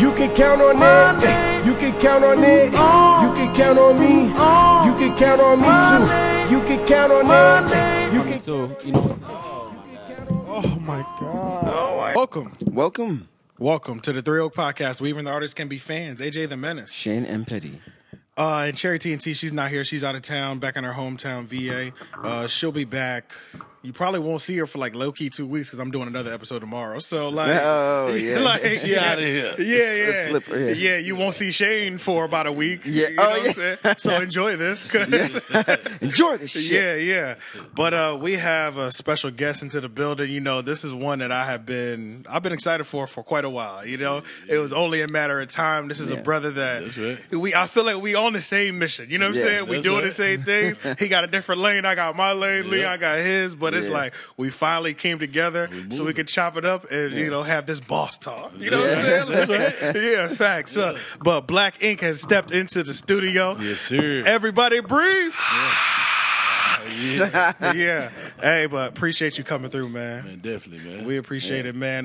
You can count on it. You can count on it. You can count on me. You can count on me too. You can count on it. You can. So, you know. Oh my God. Welcome to the Thru podcast where even the artists can be fans. AJ the Menace. Shane M. Petty. And Cherry TNT, she's not here. She's out of town, back in her hometown, VA. She'll be back. You probably won't see her for like low-key 2 weeks because I'm doing another episode tomorrow. So like, oh yeah, like, she out of here. Yeah. Flip her, yeah. Yeah, you won't see Shane for about a week. Yeah. You know what I'm saying? So enjoy this. Enjoy this shit. Yeah. But we have a special guest into the building. You know, this is one that I've been excited for quite a while. You know, it was only a matter of time. This is a brother that I feel like we on the same mission. You know what I'm saying? We doing the same things. He got a different lane. I got my lane. Leon got his. But it's like we finally came together so we could chop it up and you know have this boss talk. You know what I'm saying? Yeah, facts. But Black Ink has stepped into the studio. Yes, sir. Everybody breathe. Yeah. Hey, but appreciate you coming through, man. Man, definitely, man. We appreciate it, man.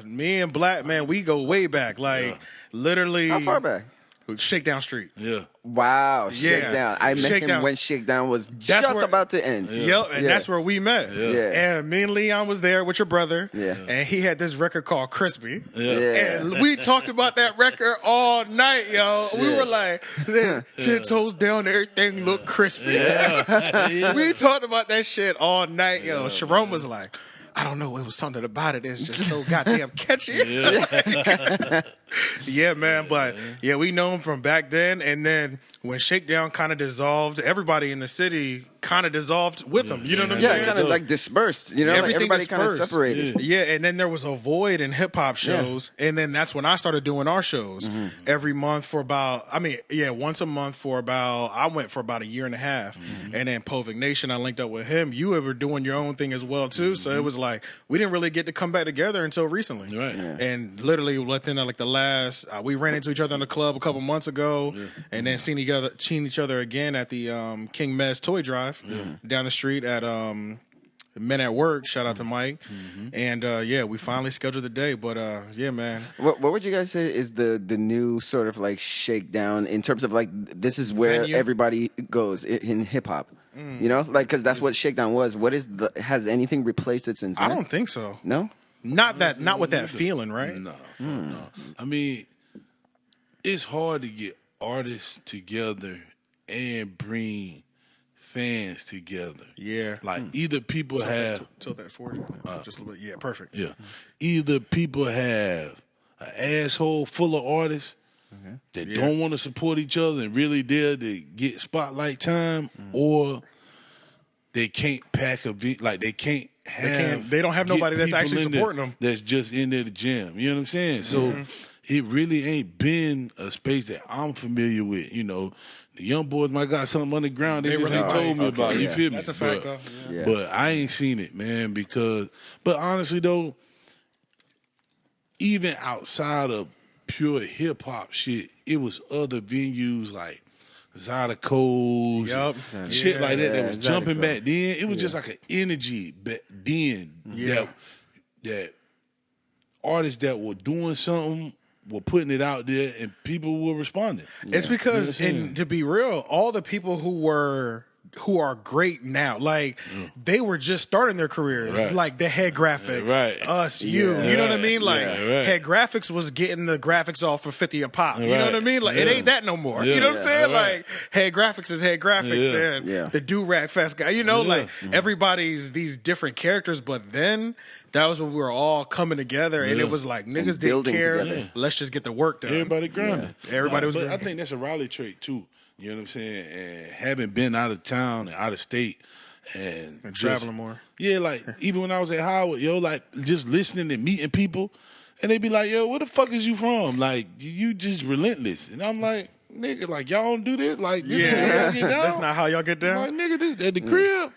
Me and Black, man, we go way back. Like literally. How far back? Shakedown Street. Yeah. Wow, Shakedown. I met him when Shakedown was just about to end. Yep, and that's where we met. Yeah. And me and Leon was there with your brother. Yeah. And he had this record called Crispy. Yeah. And we talked about that record all night, yo. We were like, 10 toes down, everything looked crispy. We talked about that shit all night, yo. Sharon was like, I don't know. It was something about it. It's just so goddamn catchy. Yeah, man. But yeah, we know him from back then. And then when Shakedown kind of dissolved, everybody in the city kind of dissolved with him. You know what I'm saying? Yeah, kind of like dispersed. You know, Everything like everybody kind of separated. Yeah, and then there was a void in hip hop shows, and then that's when I started doing our shows every month for about. Once a month for about. I went for about a year and a half, and then Povik Nation, I linked up with him. You were doing your own thing as well too, so it was like we didn't really get to come back together until recently. Right. Yeah. And literally within like the last, we ran into each other in the club a couple months ago, and then seen each other again at the King Mez Toy Drive down the street at Men at Work. Shout out to Mike. And we finally scheduled the day. But yeah, man. What would you guys say is the new sort of like Shakedown in terms of like this is where venue? everybody goes in hip hop? You know, like because that's what Shakedown was. Has anything replaced it since then? I don't think so. No. Not with that feeling, right? No. I mean, it's hard to get artists together and bring fans together. Yeah. Like either people have tilt that forward. Just a little bit. Yeah, perfect. Yeah. Either people have an asshole full of artists that don't want to support each other and really there to get spotlight time, or they can't pack a beat, like they can't have. They don't have nobody that's actually supporting them. That's just in there to jam. You know what I'm saying? So it really ain't been a space that I'm familiar with. You know, the young boys might got something underground. They just ain't told me about. You feel me? That's a fact, though. Yeah. But I ain't seen it, man, but honestly, though, even outside of pure hip-hop shit, it was other venues like Zydeco's, shit like that was jumping back then. It was just like an energy back then that artists that were doing something were putting it out there and people were responding. It's because, and to be real, all the people who are great now, like they were just starting their careers, like the Head Graphics, us, you know what I mean? Like Head Graphics was getting the graphics off for 50 a pop. You know what I mean? Like it ain't that no more. You know what I'm saying? Like Head Graphics is Head Graphics and the Do-Rag Fest guy, you know, like everybody's these different characters, but then that was when we were all coming together, and it was like niggas didn't care. Together. Let's just get the work done. Everybody grinding. Everybody was. But I think that's a Raleigh trait too. You know what I'm saying? And having been out of town and out of state and traveling more. Yeah, like even when I was at Howard, like just listening and meeting people, and they be like, yo, where the fuck is you from? Like, you just relentless. And I'm like, nigga, like y'all don't do this? Like, this is how y'all get down? That's not how y'all get down? Like, nigga, this at the crib.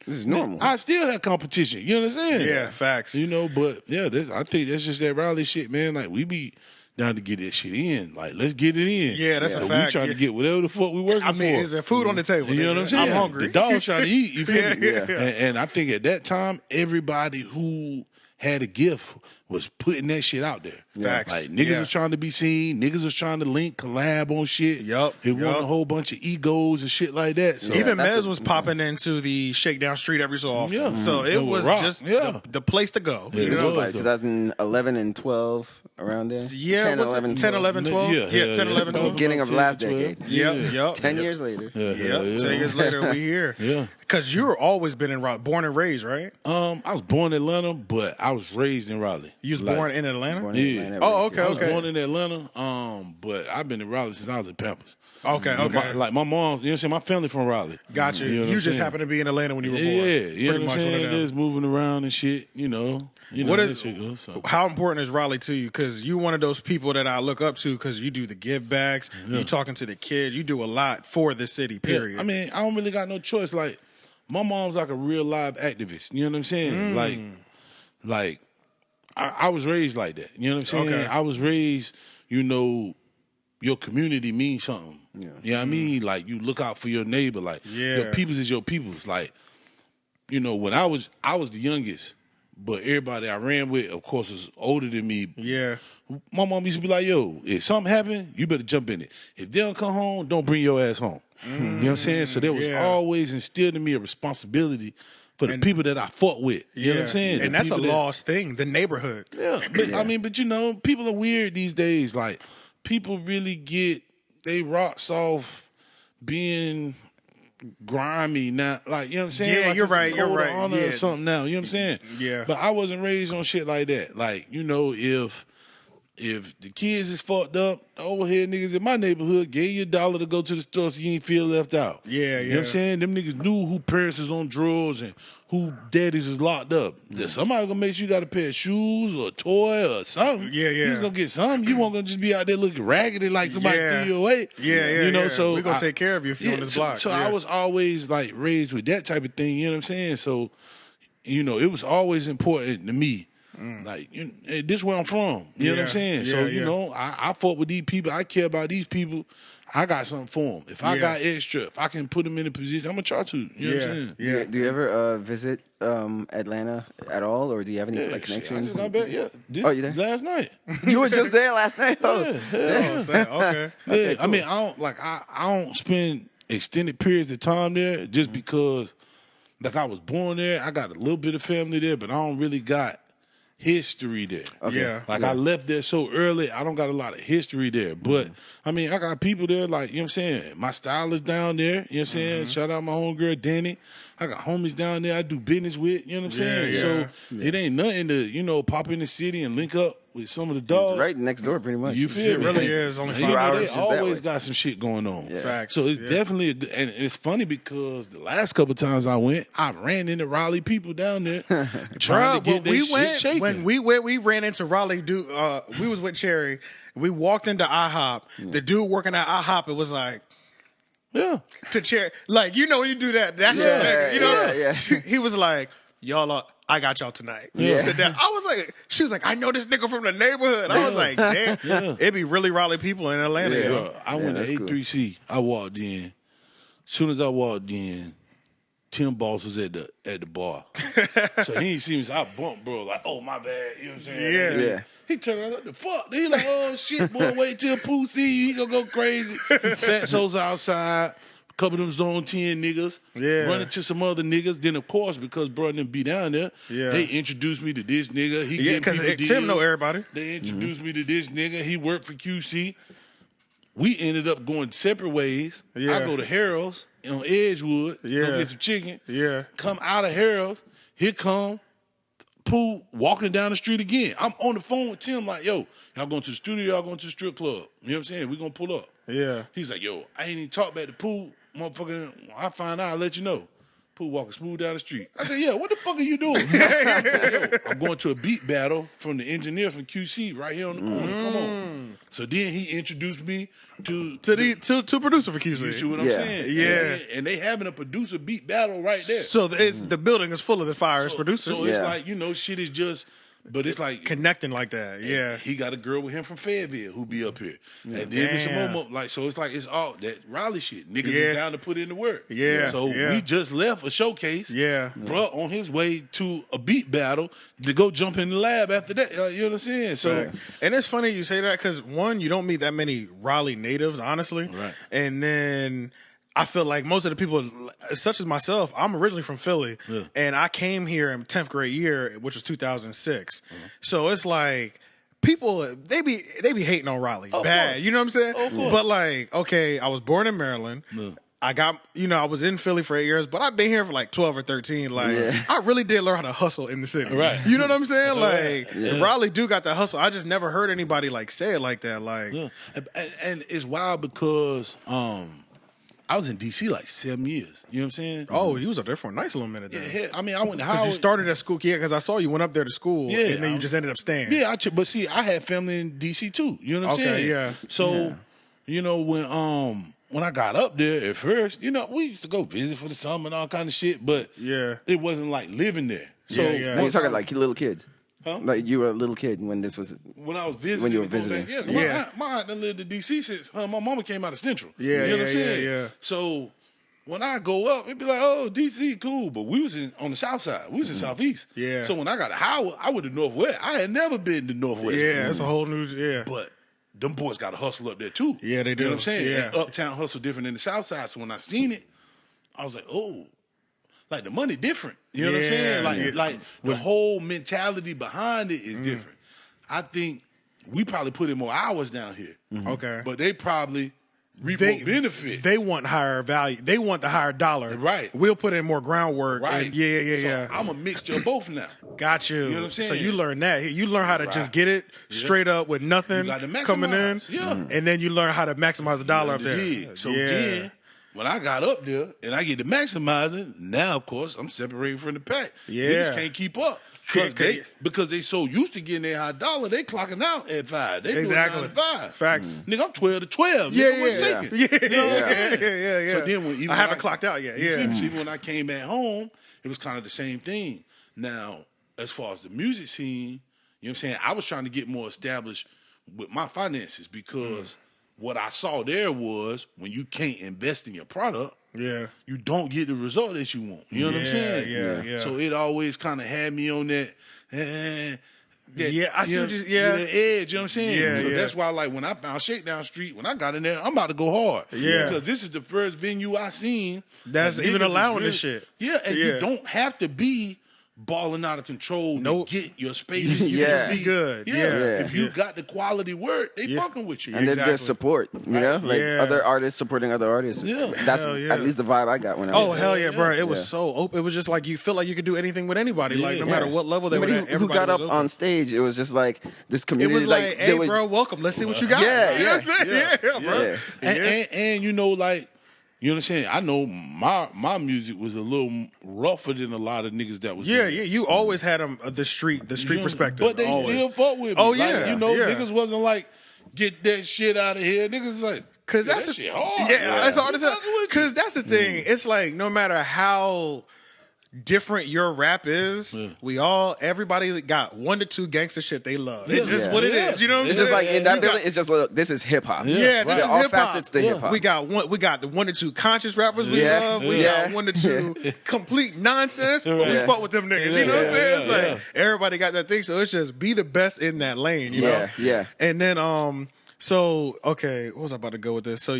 This is normal. I still have competition. You know what I'm saying? Yeah, facts. You know, but yeah, I think that's just that Raleigh shit, man. Like we be down to get that shit in. Like, let's get it in. Yeah, that's a fact. We trying to get whatever the fuck we working for. I mean, is there food on the table? You know what I'm saying? I'm hungry. The dog's trying to eat. You feel me? Yeah. And I think at that time, everybody who had a gift was putting that shit out there. Facts. Like niggas was trying to be seen, niggas was trying to link, collab on shit. It won a whole bunch of egos and shit like that. So even Menace was popping into the Shakedown Street every so often. So it was just the place to go. It was like 2011 and 12 around there. 10, 11, 12. 10, 11, 12. Beginning of last decade. 10 years later. 10 years later, we here. Because you were always been in Raleigh, born and raised, right? I was born in Atlanta, but I was raised in Raleigh. You was born in Atlanta? Atlanta, okay. I was born in Atlanta, but I've been in Raleigh since I was in Pampers. Okay. My mom, you know what I'm saying? My family from Raleigh. Gotcha. You just happened to be in Atlanta when you were born. You know what I'm saying? Just moving around and shit, you know. How important is Raleigh to you? Because you one of those people that I look up to because you do the give backs, you talking to the kids, you do a lot for the city, period. I mean, I don't really got no choice. Like, my mom's like a real live activist. You know what I'm saying? Like I was raised like that. You know what I'm saying? Okay. I was raised, you know, your community means something. You know what I mean? Like, you look out for your neighbor. Like, your peoples is your peoples. Like, you know, when I was the youngest, but everybody I ran with, of course, was older than me. Yeah. My mom used to be like, yo, if something happen, you better jump in it. If they don't come home, don't bring your ass home. You know what I'm saying? So there was always instilled in me a responsibility for the people that I fought with. You know what I'm saying? And that's a lost thing, the neighborhood. But you know, people are weird these days. Like, people really get they rocks off being grimy now. Like, you know what I'm saying? Yeah, like, you're right. Or something now. You know what I'm saying? Yeah. But I wasn't raised on shit like that. Like, you know, if the kids is fucked up, the old head niggas in my neighborhood gave you $1 to go to the store so you ain't feel left out. You know what I'm saying? Them niggas knew who parents is on drugs and who daddies is locked up. Somebody gonna make sure you got a pair of shoes or a toy or something. He's gonna get something. You won't gonna just be out there looking raggedy like somebody threw you away. You know, so we're gonna take care of you if you're on this block. So I was always like raised with that type of thing, you know what I'm saying? So, you know, it was always important to me. Like, hey, this is where I'm from. You know what I'm saying? So, you know, I fought with these people. I care about these people. I got something for them. If I got extra, if I can put them in a position, I'm going to try to. You know what I'm saying? Do you ever visit Atlanta at all, or do you have any like connections? I bet, you there? Last night. You were just there last night? Okay. Okay, cool. I mean, I don't spend extended periods of time there just because, like, I was born there. I got a little bit of family there, but I don't really got history there. I left there so early, I don't got a lot of history there. But I mean, I got people there, like, you know what I'm saying? My stylist down there, you know what I'm saying? Shout out my homegirl Danny. I got homies down there I do business with, you know what I'm saying? So it ain't nothing to, you know, pop in the city and link up with some of the dogs. It's right next door, pretty much. You feel me? It really is. Only 5 hours. They always got some shit going on. Facts. So it's definitely, and it's funny because the last couple times I went, I ran into Raleigh people down there trying to get their shit shaking. When we went, we ran into Raleigh. We was with Cherry. We walked into IHOP. The dude working at IHOP, it was like, to Cherry, like, you know, when you do that, you know, he was like, y'all, I got y'all tonight. Sit down. I was like, she was like, I know this nigga from the neighborhood. I was like, damn, it'd be really Raleigh people in Atlanta. I went to A3C. Cool. I walked in. As soon as I walked in, Tim Boss was at the bar. So he ain't see me. So I bumped, bro. Like, oh, my bad. You know what I'm saying? Yeah. He turned around, what the fuck? He like, oh, shit, boy, wait till Pooh see you. He gonna go crazy. Fatso's outside. A couple of them Zone 10 niggas. Running to some other niggas. Then, of course, because bro and them be down there, they introduced me to this nigga. Because Tim know everybody. They introduced me to this nigga. He worked for QC. We ended up going separate ways. I go to Harold's on Edgewood. Go get some chicken. Come out of Harold's. Here come Pooh walking down the street again. I'm on the phone with Tim like, yo, y'all going to the studio, y'all going to the strip club. You know what I'm saying? We going to pull up. He's like, yo, I ain't even talk back to Pooh. Motherfucker, I find out, I'll let you know. Pooh walking smooth down the street. I said, yeah, what the fuck are you doing? Yo, I'm going to a beat battle from the engineer from QC right here on the corner. Come on. So then he introduced me to producer for QC. You see what I'm saying? And they having a producer beat battle right there. So the building is full of the finest producers. So it's like, you know, shit is just But it's like connecting like that. Yeah, he got a girl with him from Fayetteville who be up here, and then it's a moment like so. It's like it's all that Raleigh shit. Niggas is down to put in the work. Yeah, so we just left a showcase. Yeah, bro, on his way to a beat battle to go jump in the lab after that. You know what I'm saying? So, and it's funny you say that because one, you don't meet that many Raleigh natives, honestly, right? And then I feel like most of the people, such as myself, I'm originally from Philly, and I came here in 10th grade year, which was 2006. So it's like people they be hating on Raleigh bad, you know what I'm saying? But like, okay, I was born in Maryland. I got, I was in Philly for 8 years, but I've been here for like 12 or 13. Like, I really did learn how to hustle in the city. Right. You know what I'm saying? Like, Raleigh do got the hustle. I just never heard anybody like say it like that. Like, and it's wild because I was in D.C. like 7 years. You know what I'm saying? Oh, you was up there for a nice little minute then. Yeah, I mean, I went to Howard. Because you started at school. Yeah, because I saw you went up there to school, and then you just ended up staying. Yeah, but see, I had family in D.C. too. You know what I'm saying? Okay, yeah. So, when I got up there at first, we used to go visit for the summer and all kind of shit, but it wasn't like living there. So you're talking like little kids. Huh? Like you were a little kid when this was. When I was visiting. When you were visiting. My aunt lived in D.C. since my mama came out of Central. Yeah, you know what I'm saying? Yeah. So when I go up, it'd be like, oh, D.C. cool, but we was on the south side. We was in southeast. Yeah. So when I got to Howard, I went to northwest. I had never been to northwest. Yeah, that's a whole new. But them boys got to hustle up there too. Yeah, they do. You know what I'm saying? Yeah. And uptown hustle different than the south side. So when I seen it, I was like, oh. Like the money different. You know what I'm saying? Like the whole mentality behind it is different. I think we probably put in more hours down here. Okay. But they probably reap more benefit. They want higher value. They want the higher dollar. Right. We'll put in more groundwork. Right. And yeah. I'm a mixture of both now. Got you. You know what I'm saying? So you learn that. You learn how to just get it straight up with nothing coming in. Yeah. And then you learn how to maximize the dollar up there. So then when I got up there and I get to maximizing, now of course I'm separating from the pack. Yeah. Niggas can't keep up. Because they so used to getting their high dollar, they clocking out at 5. They doing 9 to 5. Facts. Nigga, I'm 12 to 12. Yeah. You know what I'm saying? Yeah. So then when I haven't clocked out yet. Yeah. Even when I came back home, it was kind of the same thing. Now, as far as the music scene, you know what I'm saying? I was trying to get more established with my finances because what I saw there was when you can't invest in your product, you don't get the result that you want. You know what I'm saying? Yeah. So it always kind of had me on that. I see what you the edge. You know what I'm saying? Yeah, so that's why, like, when I found Shakedown Street, when I got in there, I'm about to go hard. Yeah, because this is the first venue I seen that's even allowing this shit. Yeah, and you don't have to be balling out of control to get your space. You just be good. Yeah. If you got the quality work, they fucking with you. And then just support, like other artists supporting other artists. Yeah. That's at least the vibe I got when I was hell yeah, bro. It was so open. It was just like you feel like you could do anything with anybody. Like no matter what level they were at, who got up on stage, it was just like this community. It was like, hey bro, welcome. Let's see what you got. You know what I'm saying? Yeah, bro. And you know, like, you know what I'm saying? I know my music was a little rougher than a lot of niggas that was. Yeah. You always had them the street perspective, but they still fuck with me. Oh like, yeah, niggas wasn't like get that shit out of here. Niggas like because that's that shit hard. Yeah, that's hard as hell. Because that's the thing. It's like no matter how different your rap is, everybody got 1 to 2 gangster shit they love. It's just what it is. You know what I'm saying? It's just like in that building, it's just look, this is hip hop. This is all hip hop. facets to hip hop. We got the 1 to 2 conscious rappers we love. We got 1 to 2 complete nonsense. But we fuck with them niggas. You know what I'm saying? It's like everybody got that thing. So it's just be the best in that lane. You know? Yeah. And then so okay, what was I about to go with this? So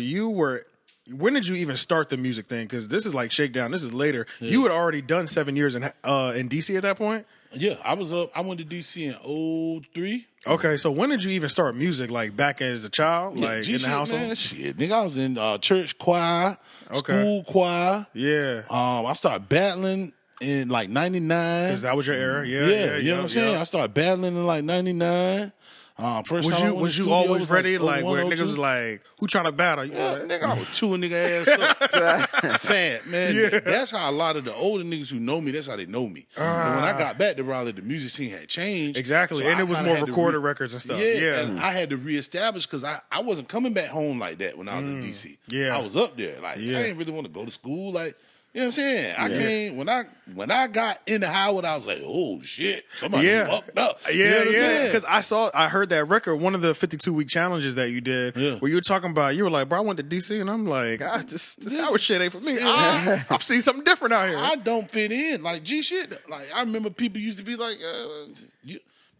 when did you even start the music thing? Because this is like Shakedown. This is later. You had already done 7 years in DC at that point? Yeah, I went to DC in 03. Okay, so when did you even start music? Like back as a child? Like in the household? Man, shit, nigga, I was in church choir, school choir. Yeah. I started battling in like 99. Because that was your era? Yeah. You know what I'm saying? I started battling in like 99. Was you always ready? Like where niggas was like, who trying to battle? Nigga, I was chewing nigga ass up. Fat, man. Yeah. That's how a lot of the older niggas who know me, that's how they know me. And when I got back to Raleigh, the music scene had changed. Exactly. So and it was more recorded records and stuff. Yeah. And I had to reestablish because I wasn't coming back home like that when I was in DC. Yeah. I was up there. Like, I didn't really want to go to school. Like, You know what I'm saying? I came when I got into Howard, I was like, oh shit, somebody fucked up. You know what I'm saying? Because I heard that record, one of the 52-week challenges that you did, where you were talking about, you were like, bro, I went to DC, and I'm like, this Howard shit ain't for me. I've seen something different out here. I don't fit in. Like G shit. Like I remember people used to be like,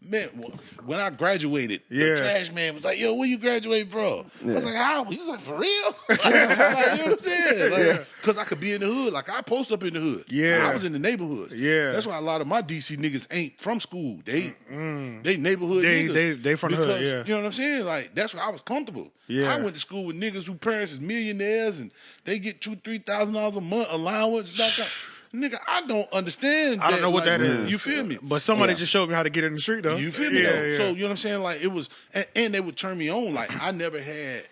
man, when I graduated, the trash man was like, yo, where you graduating from? I was like, how? He was like, for real? Like, you know what I'm saying? Because I could be in the hood. Like, I post up in the hood. I was in the neighborhoods. That's why a lot of my DC niggas ain't from school. They neighborhood niggas. They from the hood, You know what I'm saying? Like, that's where I was comfortable. I went to school with niggas whose parents is millionaires and they get $2,000-$3,000 a month allowance. Nigga, I don't understand. I don't know what that is. You feel me? But somebody just showed me how to get in the street, though. You feel me, though? So, you know what I'm saying? Like, it was, and they would turn me on. Like, I never had,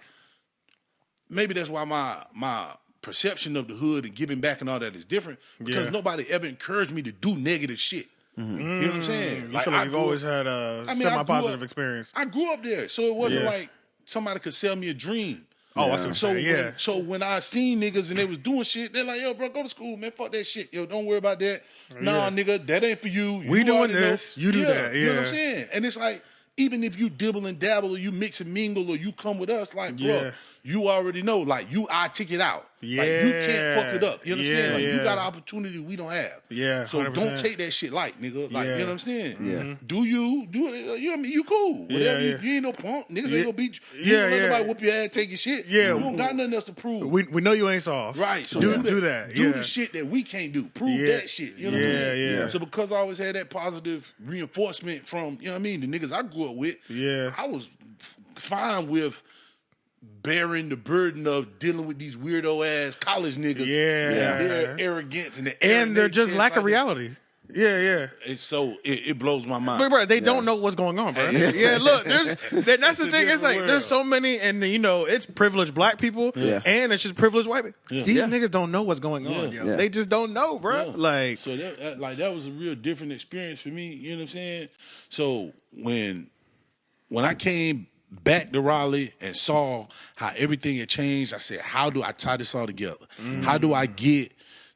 maybe that's why my perception of the hood and giving back and all that is different, because nobody ever encouraged me to do negative shit. You know what I'm saying? You feel like you've always had a semi-positive experience. I grew up there, so it wasn't like somebody could sell me a dream. Oh, I see what you're saying. So when I seen niggas and they was doing shit, they're like, yo, bro, go to school, man. Fuck that shit. Yo, don't worry about that. Nah, nigga, that ain't for you. We doing this. You do that. You know what I'm saying? And it's like, even if you dibble and dabble or you mix and mingle or you come with us, like, bro, you already know. Like, I tick it out. Like, you can't fuck it up. You know what I'm saying? Like, you got an opportunity we don't have. So 100%. Don't take that shit light, nigga. Like, you know what I'm saying? Do it. You know what I mean? You cool. Whatever. You ain't no punk. Niggas ain't gonna beat you. You don't let nobody whoop your ass, take your shit. You don't got nothing else to prove. We know you ain't soft. Right. So do that. Do the shit that we can't do. Prove that shit. You know what I'm saying? So because I always had that positive reinforcement from, you know what I mean, the niggas I grew up with, I was fine with bearing the burden of dealing with these weirdo ass college niggas and their arrogance and they're just lack of reality. And so it blows my mind. But bro, they don't know what's going on, bro. Look, that's the thing. It's like there's so many, and you know, it's privileged black people, and it's just privileged white people. These niggas don't know what's going on. Yo. They just don't know, bro. Like, so that was a real different experience for me. You know what I'm saying? So when I came back to Raleigh and saw how everything had changed, I said, how do I tie this all together? How do I get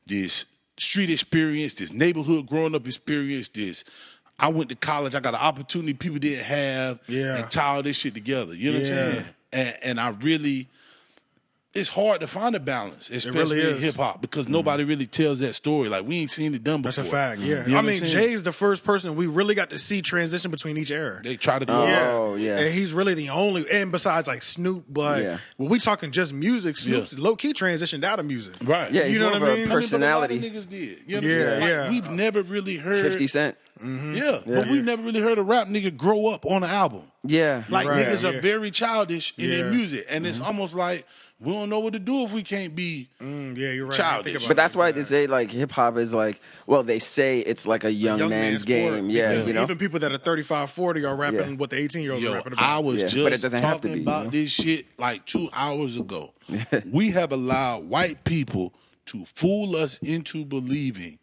this street experience, this neighborhood growing up experience, I went to college, I got an opportunity people didn't have, and tie all this shit together. You know what I'm saying? And I really, it's hard to find a balance, especially in hip hop, because nobody really tells that story. Like, we ain't seen it done before. That's a fact. You know I mean, Jay's the first person we really got to see transition between each era. They try to do and he's really the only, and besides like Snoop, but when we talking just music, Snoop's low-key transitioned out of music. Right. Yeah, you know what I mean? Personality. But a lot of niggas did. You know what I'm saying? Like, we've never really heard 50 Cent. But we've never really heard a rap nigga grow up on an album. Like, niggas are very childish in their music, and it's almost like, we don't know what to do if we can't be you're right. childish. But that's why they say, like, hip-hop is like, well, they say it's like a young man's game. Yeah, you know? Even people that are 35, 40 are rapping what the 18-years are rapping about. I was but it just doesn't have to talking be, about this shit like 2 hours ago. We have allowed white people to fool us into believing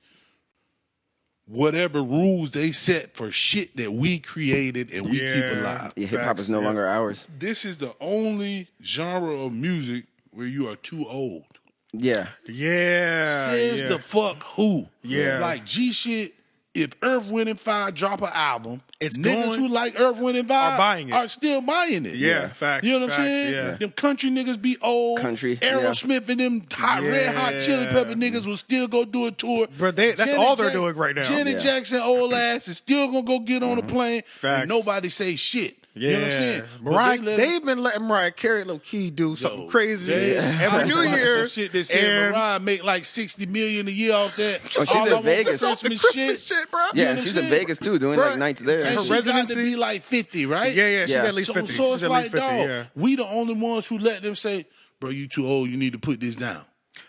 whatever rules they set for shit that we created and we keep alive. Hip-hop is no longer ours. This is the only genre of music where you are too old. Says the fuck who? Like, G shit, if Earth, Wind and Fire drop an album, it's niggas who like Earth, Wind and Fire are buying it. Are still buying it. Facts. You know what I'm saying? Them country niggas be old. Aerosmith and them red hot chili pepper niggas will still go do a tour. But that's all they're doing right now. Janet Jackson old ass is still gonna go get on a plane. And nobody say shit. You know what I'm saying? They've been letting Mariah Carey low key do something crazy every New Year. Some shit that said Mariah make like $60 million a year off that. Oh, she's in Vegas. Christmas shit, bro. Yeah, she's in Vegas too, doing like nights there. And her residency be like 50, right? Yeah, she's at least 50. So she's it's at like, least 50, dog, we the only ones who let them say, bro, you too old, you need to put this down.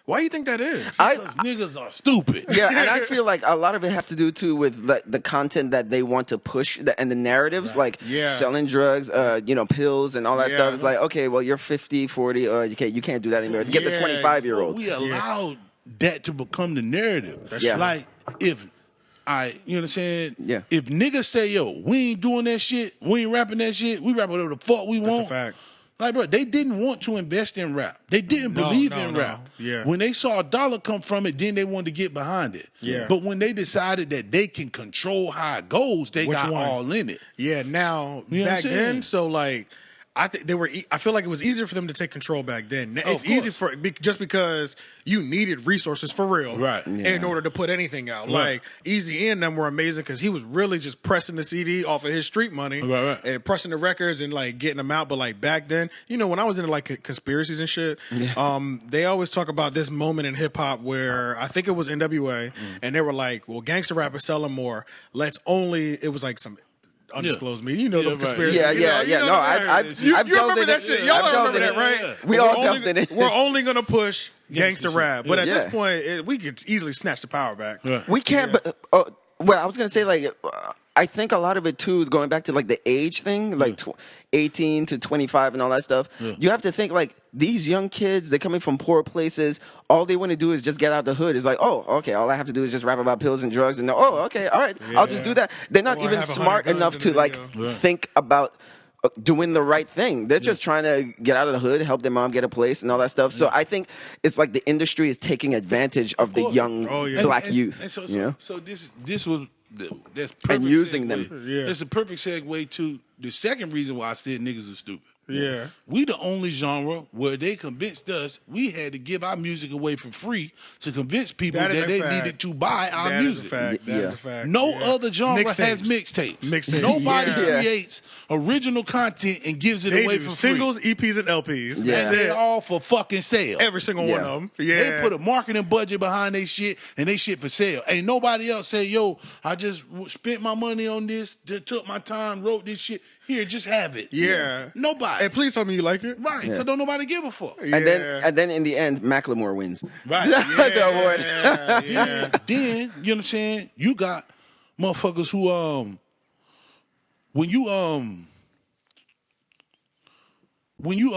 Why do you think that is? Niggas are stupid. Yeah, and I feel like a lot of it has to do too with the content that they want to push and the narratives, like selling drugs, pills and all that stuff. It's like, okay, well, you're 50, 40, okay, you can't do that anymore. Get the 25-year-old. We allowed that to become the narrative. Like, if you know what I'm saying? Yeah. If niggas say, yo, we ain't doing that shit, we ain't rapping that shit, we rap whatever the fuck we want. That's a fact. Like, bro, they didn't want to invest in rap. They didn't believe in rap. Yeah. When they saw a dollar come from it, then they wanted to get behind it. Yeah. But when they decided that they can control how it goes, they got all in it. Yeah. Now, back then, so like, I think I feel like it was easier for them to take control back then. It's easy just because you needed resources for real, right? In order to put anything out. Right. Like Eazy-E and them were amazing because he was really just pressing the CD off of his street money, and pressing the records and like getting them out. But like back then, you know, when I was into like conspiracies and shit, they always talk about this moment in hip hop where I think it was NWA, and they were like, "Well, gangster rappers selling more. It was like some." Undisclosed media, you know the conspiracy. No, you remember that shit. Y'all remember that, right? Yeah. We all delved in it. We're only gonna push gangster rap, but at this point, we could easily snatch the power back. Right. We can't. But well, I was gonna say like. I think a lot of it too is going back to like the age thing, like 18 to 25 and all that stuff. Yeah. You have to think like these young kids, they're coming from poor places. All they want to do is just get out the hood. It's like, oh, okay, all I have to do is just rap about pills and drugs. And okay, all right, I'll just do that. They're not even smart enough to like think about doing the right thing. They're just trying to get out of the hood, help their mom get a place and all that stuff. So I think it's like the industry is taking advantage of the young black youth. And so this was that's perfect and using segue. them. Yeah. That's the perfect segue to the second reason why I said niggas are stupid. Yeah. We the only genre where they convinced us we had to give our music away for free to convince people that they needed to buy our music. That is a fact. No other genre has mixtapes. Nobody creates original content and gives it away for singles, free. EPs, and LPs. And they all for fucking sale. Every single one of them. Yeah. They put a marketing budget behind they shit and they shit for sale. Ain't nobody else say, yo, I just spent my money on this, took my time, wrote this shit. Here, just have it. Yeah. Nobody. And please tell me you like it. Right, because don't nobody give a fuck. Yeah. And then in the end, Macklemore wins. Right. The award. Then, you know what I'm saying? You got motherfuckers who when you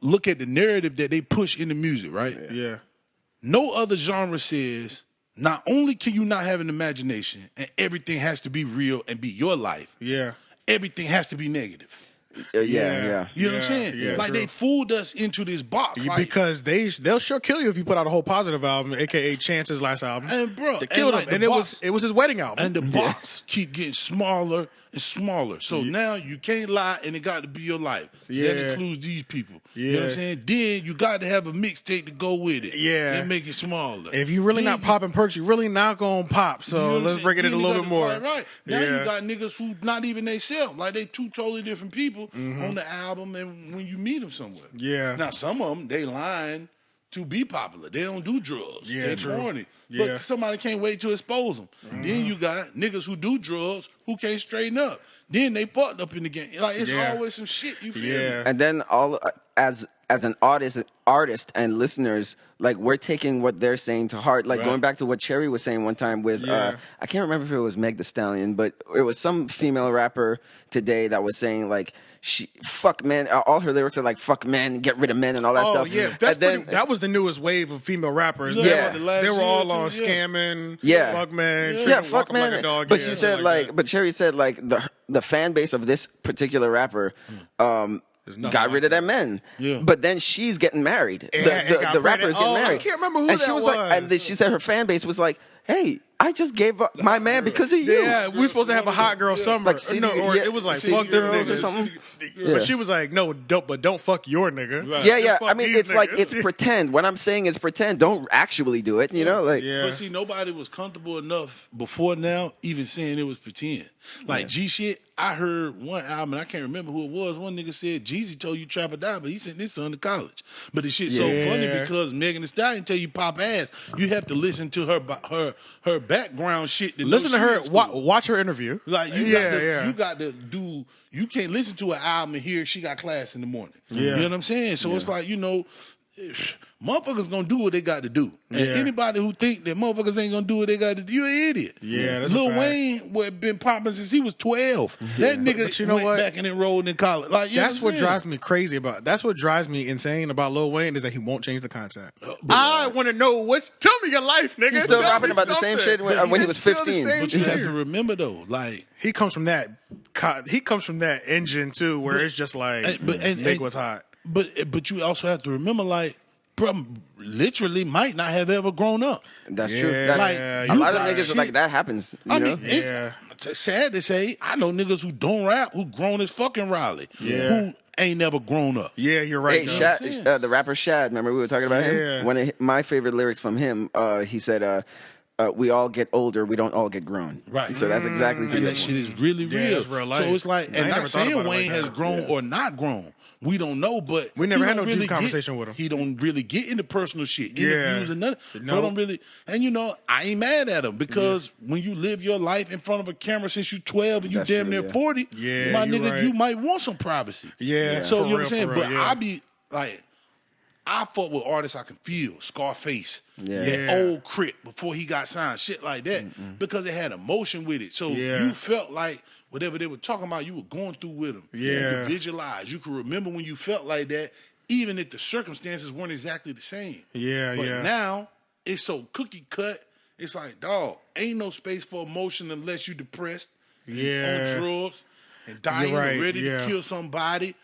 look at the narrative that they push in the music, right? Yeah. No other genre says not only can you not have an imagination and everything has to be real and be your life. Yeah. Everything has to be negative. You know what I'm saying? Yeah, like they fooled us into this box. Because they'll sure kill you if you put out a whole positive album, aka Chance's last album. And bro, they killed him. And it was his wedding album. And the box keep getting smaller and smaller. So now you can't lie and it got to be your life. So that includes these people. You know what I'm saying? Then you got to have a mixtape to go with it. Yeah. And make it smaller. If you really not popping perks, you really not gonna pop. So let's bring it in a little bit more. Right. Now you got niggas who not even they self. Like they two totally different people on the album and when you meet them somewhere. Yeah. Now some of them, they lying to be popular. They don't do drugs. Yeah, they corny. But somebody can't wait to expose them. Then you got niggas who do drugs who can't straighten up. Then they fucked up in the game. Like it's always some shit. You feel me? And then as an artist and listeners, like we're taking what they're saying to heart. Like going back to what Cherry was saying one time with I can't remember if it was Meg Thee Stallion, but it was some female rapper today that was saying like fuck men. All her lyrics are like fuck men, get rid of men and all that stuff. Oh yeah, that was the newest wave of female rappers. Yeah, they were all on scamming. Yeah, fuck man. Fuck man. Like a dog. But she said but Cherry said like the fan base of this particular rapper got rid of their men. Yeah. But then she's getting married. The rapper is getting married. I can't remember who and she was. Like, and she said her fan base was like, hey, I just gave up my man because of you. Yeah, we were supposed to have a hot girl summer. Like it was like fuck them niggas or something. But she was like, no, don't fuck your nigga. Right. Yeah. I mean, it's niggas. Like it's pretend. What I'm saying is pretend. Don't actually do it. You know, like. Yeah. But see, nobody was comfortable enough before now, even saying it was pretend. Like G shit. I heard one album, and I can't remember who it was. One nigga said Jeezy told you trap or die, but he sent his son to college. But the shit's so funny because Megan Thee Stallion tell you pop ass. You have to listen to her background shit. Listen to her. Watch her interview. Like you got to do. You can't listen to an album and hear she got class in the morning. Yeah. You know what I'm saying? So it's like motherfuckers gonna do what they got to do. And anybody who think that motherfuckers ain't gonna do what they got to do, you an idiot. Yeah, that's Lil Wayne been popping since he was 12. Yeah. That nigga went back and enrolled in college. Like that's what drives me crazy about. That's what drives me insane about Lil Wayne is that he won't change the concept. I want to know what. Tell me your life, nigga. He's still rapping about the same shit when he was 15. But you have to remember though, like he comes from that. He comes from that engine too, where it's just like make what's hot. but you also have to remember, like, bro, literally might not have ever grown up. That's true. That's, like, a lot of niggas like that happens. You know? It's sad to say, I know niggas who don't rap who grown as fucking Raleigh. Who ain't never grown up. Yeah, you're right. Hey, Shad, the rapper Shad, remember we were talking about him? One of my favorite lyrics from him, he said, we all get older, we don't all get grown. Right. So that's exactly and that shit is really real. That's real life. So it's like, and not saying Wayne has grown or not grown. We don't know, but we never had no deep conversation with him. He don't really get into personal shit. Interviews and nothing. No. Don't really, and you know, I ain't mad at him because when you live your life in front of a camera since you 12 and you damn near 40, my nigga, you might want some privacy. Yeah. So you know what I'm saying? But I be like, I fuck with artists I can feel. Scarface. That old Crit before he got signed. Shit like that. Because it had emotion with it. So you felt like whatever they were talking about, you were going through with them. You could visualize. You could remember when you felt like that, even if the circumstances weren't exactly the same. But now, it's so cookie cut. It's like, dog, ain't no space for emotion unless you depressed, on drugs, and dying, and ready to kill somebody.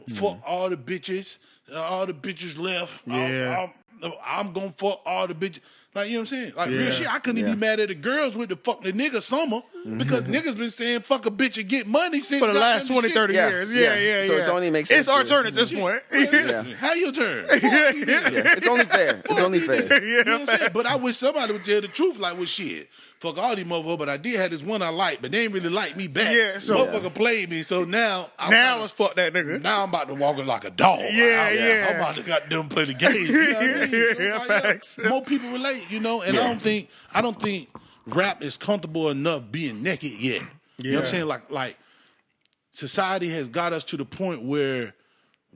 Fuck all the bitches. All the bitches left. I'm gonna fuck all the bitches. Like, you know what I'm saying? Like, real shit. I couldn't even be mad at the girls with the fuck the nigga summer because niggas been saying fuck a bitch and get money since for the last 20, 30 years. So it only makes sense. It's our turn at this point. How your turn? It's only fair. It's only fair. You know what I'm saying? But I wish somebody would tell the truth, like, well, shit. Fuck all these motherfuckers, but I did have this one I liked, but they ain't really like me back. So motherfucker played me, so now it's fuck that nigga. Now I'm about to walk like a dog. I'm about to goddamn play the game. You know what I mean? So facts. More people relate, you know, and I don't think rap is comfortable enough being naked yet. You know what I'm saying? Like society has got us to the point where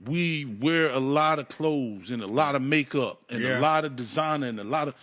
we wear a lot of clothes and a lot of makeup and a lot of designer and a lot of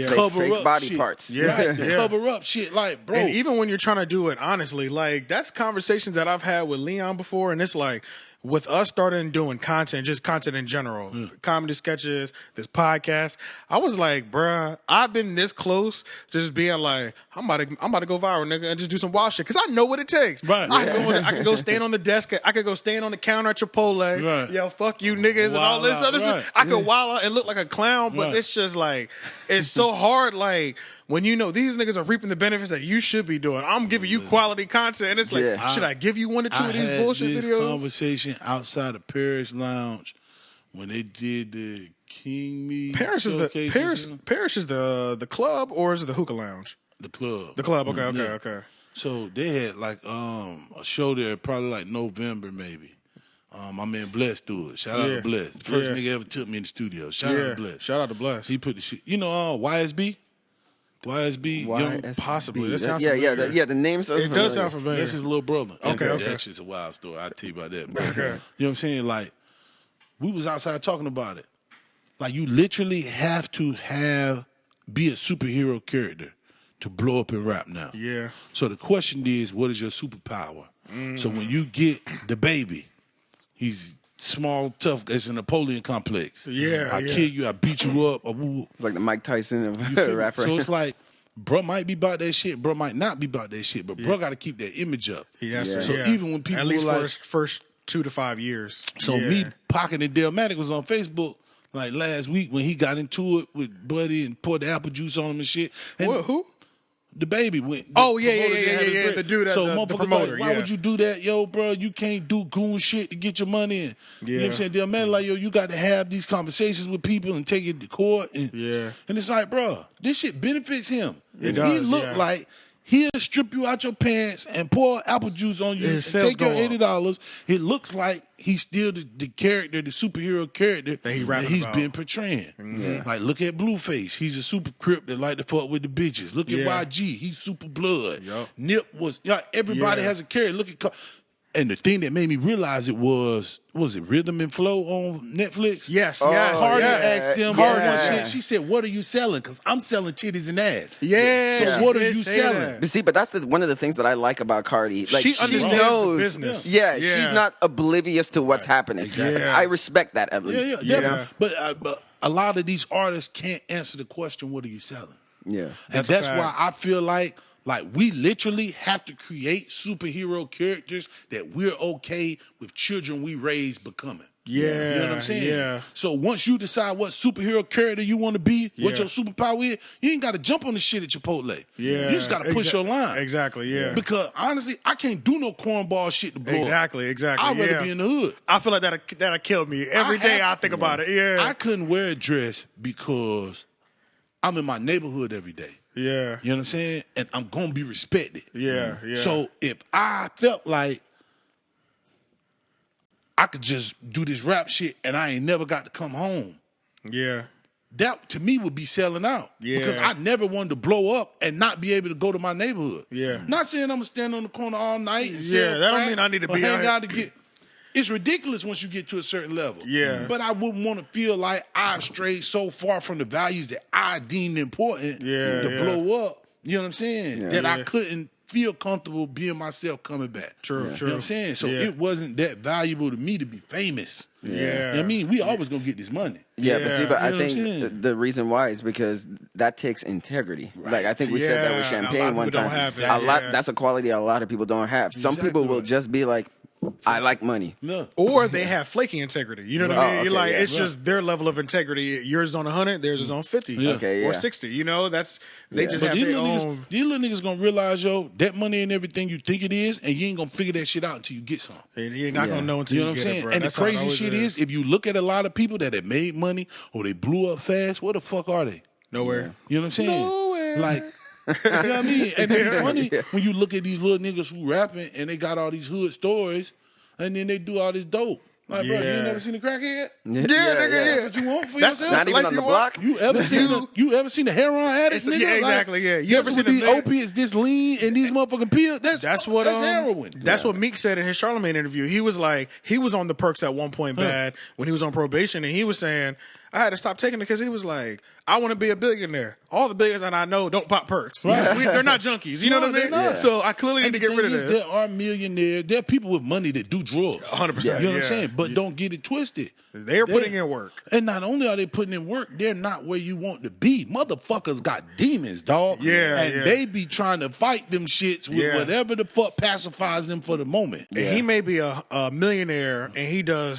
cover fake up body shit. parts. Cover up shit, like, bro. And even when you're trying to do it honestly, like, that's conversations that I've had with Leon before, and it's like, with us starting doing content, just content in general, comedy sketches, this podcast, I was like, bruh, I've been this close to just being like, I'm about to go viral, nigga, and just do some wild shit. Because I know what it takes. Right. I can go stand on the desk. I could go stand on the counter at Chipotle. Right. Yo, fuck you niggas and all this other shit. I could wild out and look like a clown, but it's just like, it's so hard, like, when you know these niggas are reaping the benefits that you should be doing. I'm giving you quality content. And it's like, should I give you one or two of these bullshit this videos? Conversation outside of Paris Lounge when they did the King Me. Paris is the club, or is it the hookah lounge? The club. The club, okay. So they had like a show there probably like November maybe. My man Bless do it. Shout out to Bless. The first nigga ever took me in the studio. Shout out to Bless. Shout out to Bless. He put the shit. You know YSB? YSB, young, possibly. That sounds familiar. The name sounds familiar. It does sound familiar. That's his little brother. Okay. That's just a wild story. I'll tell you about that. But, you know what I'm saying? Like, we was outside talking about it. Like, you literally have to be a superhero character to blow up in rap now. Yeah. So the question is, what is your superpower? So when you get the baby, he's small, tough. It's a Napoleon complex. I kill you. I beat you up. It's like the Mike Tyson of rapper. So it's like, bro might be about that shit. Bro might not be about that shit. But bro got to keep that image up. So even when people at least like, first 2 to 5 years. So me pocketing Delmatic was on Facebook like last week when he got into it with Buddy and poured the apple juice on him and shit. And who? The baby went. The dude, so the promoter. Like, why would you do that, yo, bro? You can't do goon shit to get your money in. You know what I'm saying? They're man, like, yo, you got to have these conversations with people and take it to court. And it's like, bro, this shit benefits him. If he look like he'll strip you out your pants and pour apple juice on you and take your $80, it looks like he's still the character, the superhero character that he's been portraying. Like, look at Blueface. He's a super crip that like to fuck with the bitches. Look at YG. He's super blood. Nip was, everybody has a character. Look at, and the thing that made me realize it was it Rhythm and Flow on Netflix? Yes. Cardi asked them one shit. She said, what are you selling? Because I'm selling titties and ass. So what are you selling? But see, that's one of the things that I like about Cardi. Like, she understands knows the business. She's not oblivious to what's happening. I respect that at least. But a lot of these artists can't answer the question, what are you selling? Yeah. And that's why I feel like Like, we literally have to create superhero characters that we're okay with children we raise becoming. Yeah. You know what I'm saying? Yeah. So once you decide what superhero character you want to be, what your superpower is, you ain't got to jump on the shit at Chipotle. Yeah. You just got to push your line. Exactly, yeah. Because honestly, I can't do no cornball shit to blow Exactly. up. I'd rather be in the hood. I feel like that'll kill me. Every day I think about it. Yeah. I couldn't wear a dress because I'm in my neighborhood every day. Yeah. You know what I'm saying? And I'm going to be respected. Yeah, yeah. So if I felt like I could just do this rap shit and I ain't never got to come home. Yeah. That, to me, would be selling out. Yeah. Because I never wanted to blow up and not be able to go to my neighborhood. Yeah. Not saying I'm going to stand on the corner all night and that don't mean I need to be hang out out to get... It's ridiculous once you get to a certain level. Yeah. But I wouldn't want to feel like I've strayed so far from the values that I deemed important to blow up. You know what I'm saying? Yeah. That I couldn't feel comfortable being myself coming back. True. You know what I'm saying? So it wasn't that valuable to me to be famous. Yeah. You know what I mean? We always going to get this money. Yeah, but see, but You I know what I'm think saying? the reason why is because that takes integrity. Right. Like I think we said that with Yeah, a lot Champagne of one people time. don't have it, A lot. yeah. That's a quality a lot of people don't have. Some Exactly people will right. just be like, I like money. No. Or they have flaky integrity. You know what I mean? Oh, okay, Like yeah. it's just their level of integrity. Yours is on 100, theirs is on 50. Okay, Or yeah. 60. You know, they just But have these their little, own. niggas, these little niggas gonna realize, yo, that money ain't everything you think it is, and you ain't gonna figure that shit out until you get some. And you're not Yeah. gonna know until You know you what I'm get saying? it, bro. And That's the how it crazy always shit is, if you look at a lot of people that have made money or they blew up fast, where the fuck are they? nowhere. You know what I'm saying? Nowhere. Like, you know what I mean? And it's funny when you look at these little niggas who rapping and they got all these hood stories, and then they do all this dope. Like, bro, you ain't never seen a crackhead? Yeah, nigga, That's what you want for yourself? Not even life on the you block. You ever seen a heroin addict, nigga? Yeah, Like, exactly, yeah. You you ever ever seen seen a these nigga- opiates this lean and these motherfucking pills? That's what heroin. That's what Meek said in his Charlamagne interview. He was like, he was on the perks at one point bad when he was on probation, and he was saying, I had to stop taking it because he was like, I want to be a billionaire. All the billionaires that I know don't pop perks. Right. They're not junkies. You know No, what I mean? they're not. So I clearly need to get rid of And the this. thing is, there are millionaires. There are people with money that do drugs. 100%. You know what I'm saying? But don't get it twisted. They're putting in work. And not only are they putting in work, they're not where you want to be. Motherfuckers got demons, dog. Yeah, And yeah. they be trying to fight them shits with Yeah. whatever the fuck pacifies them for the moment. And he may be a millionaire and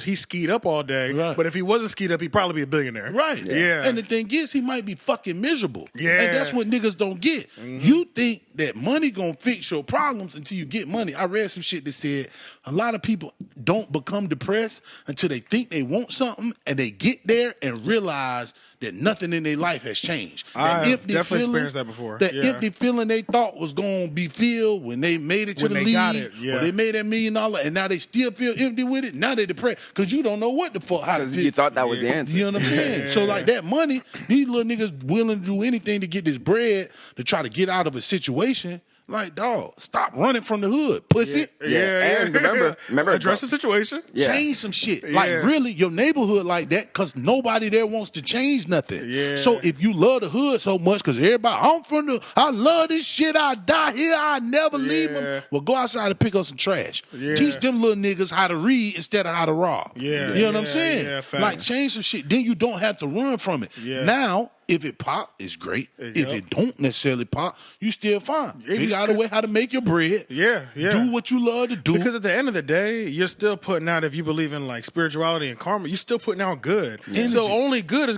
he skied up all day, Right. but if he wasn't skied up, he'd probably be a billionaire. Right. Yeah. And the thing is, he might be fucking miserable. Yeah. And that's what niggas don't get. You think that money gonna fix your problems until you get money. I read some shit that said a lot of people don't become depressed until they think they want something and they get there and realize that nothing in their life has changed. That I've empty definitely feeling- experienced that before. That Yeah. empty feeling they thought was gonna be filled when they made it to When the they league, got it, yeah. or they made that $1 million, and now they still feel empty with it. Now they depressed because you don't know what the fuck how to Because feel. you thought that was the answer. You know what I'm saying? So like that money, these little niggas willing to do anything to get this bread to try to get out of a situation. Like, dog, stop running from the hood, pussy. And remember, Address the situation. Yeah. Change some shit. Like, Yeah. really, your neighborhood like that, because nobody there wants to change nothing. Yeah. So if you love the hood so much, because everybody, I love this shit, I die here, I never leave them. Well, go outside and pick up some trash. Yeah. Teach them little niggas how to read instead of how to rob. Yeah. You know what I'm Yeah, saying? yeah, facts. Like, change some shit. Then you don't have to run from it. Yeah. Now, if it pop, it's great. If it don't necessarily pop, you still fine. Figure out a way how to make your bread. Yeah. Do what you love to do. Because at the end of the day, you're still putting out, if you believe in like spirituality and karma, you're still putting out good. Energy. So only good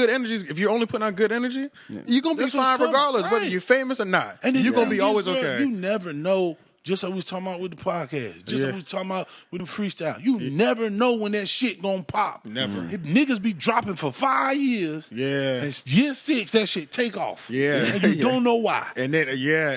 energies. If you're only putting out good energy, you're gonna be That's what's fine coming. regardless, whether Right. you're famous or not. And then you're gonna the be thing always is, bro, okay. You never know. Just like we was talking about with the podcast. Just like we was talking about with the freestyle. You never know when that shit gonna pop. Never. If niggas be dropping for 5 years. Yeah. And year 6, that shit take off. Yeah. And you don't know why. And then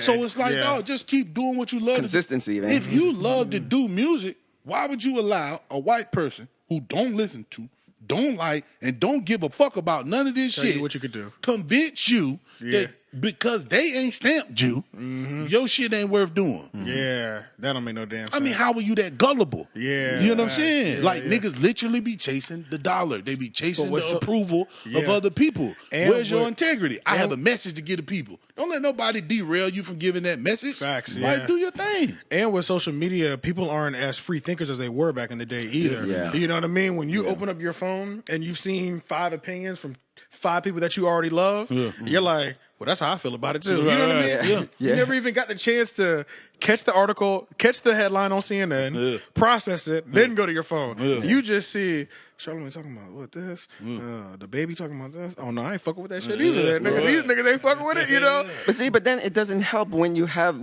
So it's like, dog, just keep doing what you love. Consistency, man. If you love to do music, why would you allow a white person who don't listen to, don't like, and don't give a fuck about none of this Tell shit you what you could do. convince you that because they ain't stamped you, your shit ain't worth doing? Yeah, that don't make no damn sense. I mean, how are you that gullible? Yeah. You know what I'm saying? Yeah, like, yeah. nhat's literally be chasing the dollar. They be chasing what's the so- approval of other people. And Where's your what- integrity? I have a message to give to people. Don't let nobody derail you from giving that message. Facts, Like, yeah. do your thing. And with social media, people aren't as free thinkers as they were back in the day either. Yeah. You know what I mean? When you open up your phone and you've seen 5 opinions from 5 people that you already love, you're like, well, that's how I feel about it too. You know what I mean? Yeah. You never even got the chance to catch the article, catch the headline on CNN, process it, then go to your phone. You just see Charlamagne talking about what this, the baby talking about this. Oh no, I ain't fucking with that shit either. These niggas ain't fucking with it, you know. But then it doesn't help when you have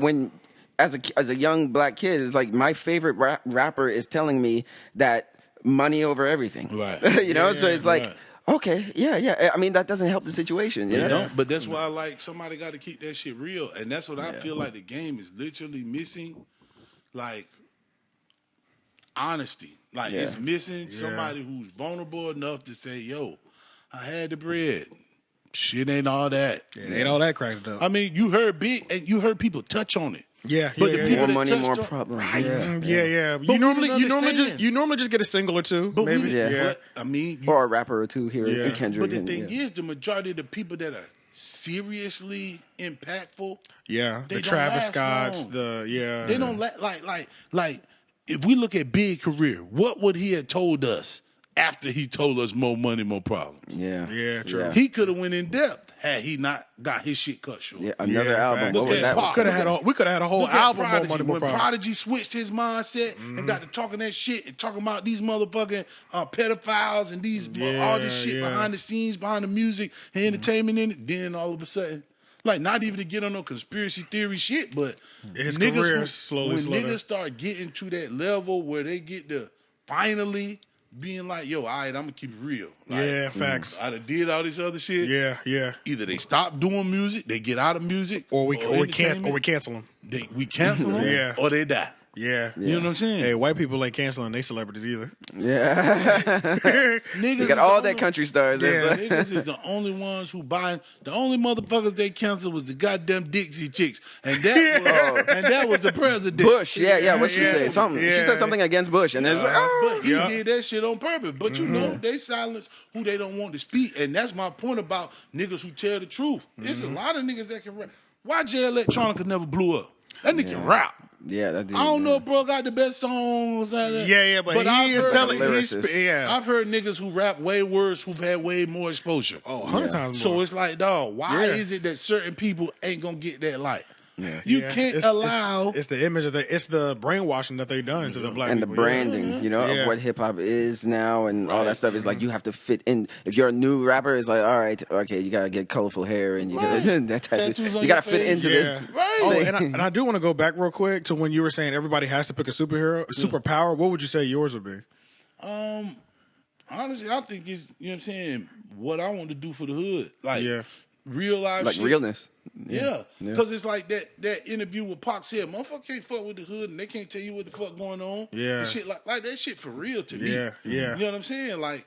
as a young black kid, it's like my favorite rapper is telling me that money over everything. Right. You know, so it's like. Right. Okay, yeah. I mean, that doesn't help the situation. You know? But that's why, like, somebody got to keep that shit real. And that's what I feel like the game is literally missing, like, honesty. Like, it's missing somebody who's vulnerable enough to say, yo, I had the bread. Shit ain't all that. It ain't all that cracked up. I mean, you heard big, and you heard people touch on it. Yeah, but the people more money, more problems. problems. Yeah. You normally just get a single or two, but maybe. But, I mean, or a rapper or two here in Kendrick. But the thing is, the majority of the people that are seriously impactful, the Travis Scotts, they don't like. If we look at Big career, what would he have told us after he told us more money, more problems? Yeah, true. He could have went in depth had he not got his shit cut short. Yeah, another album. What was that? We could have had a whole album. Prodigy. More money, more when Prodigy switched his mindset and got to talking that shit and talking about these motherfucking pedophiles and these all this shit behind the scenes, behind the music and entertainment in it, then all of a sudden, like, not even to get on no conspiracy theory shit, but his niggas career slowly. Niggas start getting to that level where they get to finally being like, yo, all right, I'm gonna keep it real. Like, facts. I done did all this other shit. Yeah. Either they stop doing music, they get out of music, or we cancel them. We cancel them, or they die. Yeah. You know what I'm saying? Hey, white people ain't canceling they celebrities either. Yeah. Niggas they got all that country stars. Yeah. Niggas is the only ones who buying. The only motherfuckers they canceled was the goddamn Dixie Chicks. And that was the president. Bush. Yeah. What'd she say? Something. She said something against Bush. And it's like, but he did that shit on purpose. But you know, they silence who they don't want to speak. And that's my point about niggas who tell the truth. It's a lot of niggas that can rap. Why Jay Electronica never blew up? That nigga can rap. Yeah, that dude. I don't know if bro got the best songs. But he is telling. I've heard niggas who rap way worse who've had way more exposure. 100 times more. So it's like, dog, why is it that certain people ain't gonna get that light? You can't allow. It's the image of it's the brainwashing that they've done to the black and people. The branding, you know, of what hip hop is now and all that stuff. Is like you have to fit in. If you're a new rapper, it's like, all right, okay, you gotta get colorful hair and you gotta fit into this. Right. Oh, and I do want to go back real quick to when you were saying everybody has to pick a superpower. What would you say yours would be? Honestly, I think it's, you know what I'm saying, what I want to do for the hood, like real life, like shit. realness. Yeah, because it's like that interview with Pac said, motherfucker can't fuck with the hood and they can't tell you what the fuck going on. Yeah, and shit like that shit for real to me. Yeah. You know what I'm saying? Like,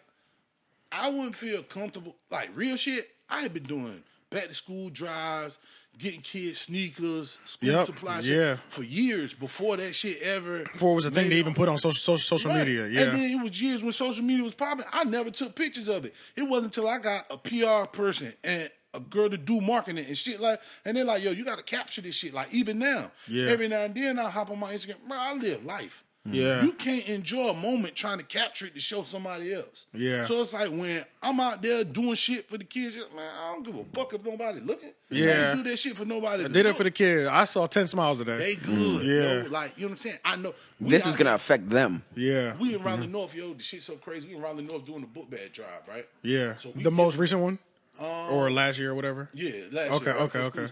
I wouldn't feel comfortable. Like real shit, I had been doing back to school drives, getting kids sneakers, school supply shit for years before that shit ever. Before it was a thing to even put on social media. Yeah, and then it was years when social media was popping. I never took pictures of it. It wasn't until I got a PR person and a girl to do marketing and shit like, and they're like, yo, you got to capture this shit. Like even now, every now and then I hop on my Instagram, bro, I live life. Yeah, you can't enjoy a moment trying to capture it to show somebody else. Yeah, so it's like when I'm out there doing shit for the kids, man, I don't give a fuck if nobody looking. Yeah, I ain't do that shit for nobody. I did it for the kids. I saw 10 smiles a day. They good. Yo, like, you know what I'm saying? I know this is gonna affect them. Yeah, we in Raleigh North, yo. The shit's so crazy. We in Raleigh North doing the book bag drive, right? Yeah. So the most recent one, or last year or whatever. Yeah, last year. Okay.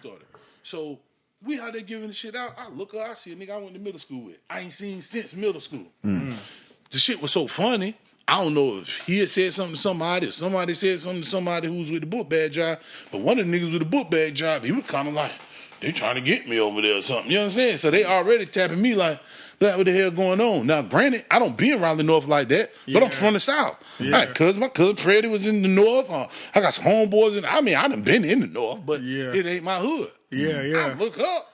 So we out there giving the shit out. I look up, I see a nigga I went to middle school with. I ain't seen since middle school. The shit was so funny. I don't know if he had said something to somebody, or somebody said something to somebody who was with the book bag job. But one of the niggas with the book bag job, he was kind of like, they trying to get me over there or something. You know what I'm saying? So they already tapping me like, what the hell going on? Now, granted, I don't be in Raleigh North like that, but I'm from the South. Yeah. My cousin Freddie was in the North. I got some homeboys in. I mean, I done been in the North, but it ain't my hood. I look up.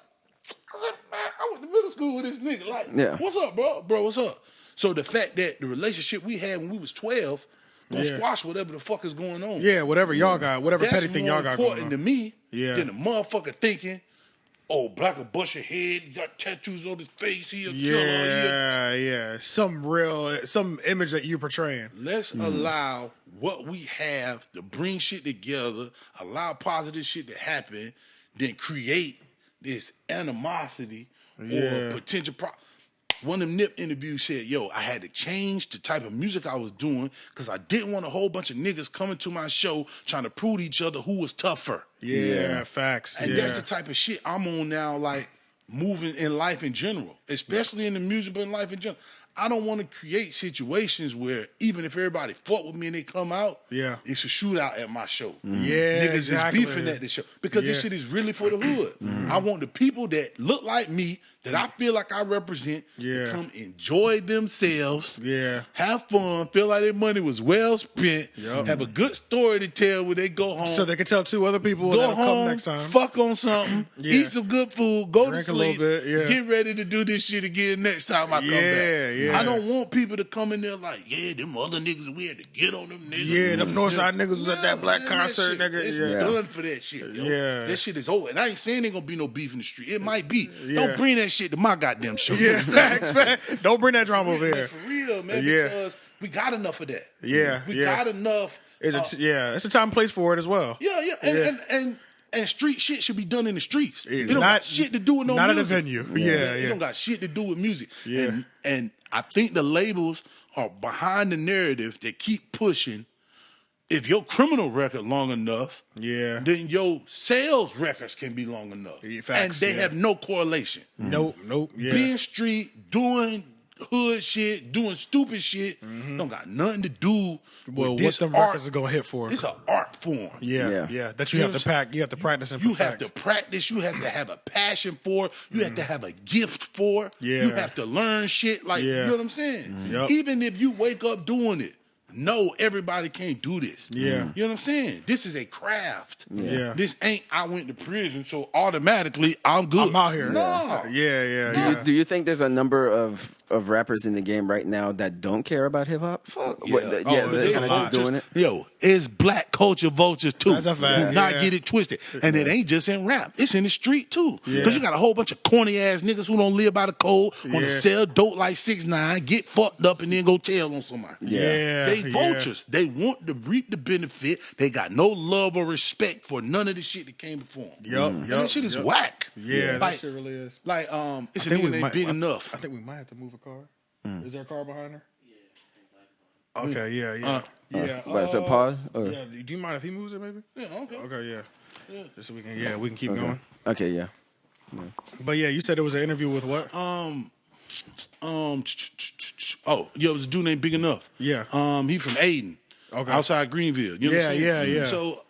I said, man, I went to middle school with this nigga. Like, what's up, bro? Bro, what's up? So the fact that the relationship we had when we was 12 gonna squash whatever the fuck is going on. Yeah, whatever y'all got, whatever petty thing y'all got going on. That's more important to me than the motherfucker thinking oh, black will bust your head, you got tattoos on his face, he a killer. Yeah. Some image that you're portraying. Let's allow what we have to bring shit together, allow positive shit to happen, then create this animosity or potential problem. One of them Nip interviews said, yo, I had to change the type of music I was doing because I didn't want a whole bunch of niggas coming to my show trying to prove to each other who was tougher. Yeah, facts. And that's the type of shit I'm on now, like moving in life in general, especially in the music, but in life in general. I don't want to create situations where even if everybody fought with me and they come out, it's a shootout at my show. Yeah, niggas is beefing at the show because this shit is really for the hood. I want the people that look like me, that I feel like I represent, to come enjoy themselves, have fun, feel like their money was well spent, have a good story to tell when they go home. So they can tell two other people go that'll home, come next time. Fuck on something, eat some good food, go drink to sleep, a little bit, get ready to do this shit again next time I come back. I don't want people to come in there like, them other niggas, we had to get on them niggas. Yeah, them Northside niggas was at that black concert, nigga. It's done for that shit, yo. That shit is over. And I ain't saying ain't gonna be no beef in the street. It might be. Don't bring that shit to my goddamn show. Fact. Don't bring that drama over here. For real, man, because we got enough of that. We got enough. It's a time and place for it as well. And street shit should be done in the streets. It don't Not- got shit to do with no not music. at a venue. It don't got shit to do with music. And I think the labels are behind the narrative that keep pushing. If your criminal record long enough, then your sales records can be long enough. And they have no correlation. Nope. Being street, doing hood shit, doing stupid shit, don't got nothing to do with this what them art. records are gonna hit for? It's an art form. That you have to pack. You have to practice and You perfect. have to practice. You have to have a passion for it. You have to have a gift for it. You have to learn shit. Like, you know what I'm saying? Even if you wake up doing it, no, everybody can't do this. You know what I'm saying? This is a craft. This ain't I went to prison, so automatically I'm good. I'm out here. No. Do you think there's a number of rappers in the game right now that don't care about hip hop? Fuck They're kind of just doing it. Yo, it's black culture vultures too. That's a fact. Do not get it twisted. And it ain't just in rap. It's in the street too. Because you got a whole bunch of corny ass niggas who don't live by the code, want to sell dope like 6ix9ine, get fucked up and then go tell on somebody. They vultures. They want to reap the benefit. They got no love or respect for none of the shit that came before them. And that shit is whack. That shit really is. Like, it's a nigga named Big Enough. I think we might have to move a car. Is there a car behind her? Okay, But so pause. Do you mind if he moves it, maybe? Yeah, okay. Okay, just so we can keep going. Okay, yeah. But you said there was an interview with what? It was a dude named Big Enough. He from Aden. Outside Greenville. You know what I'm saying? So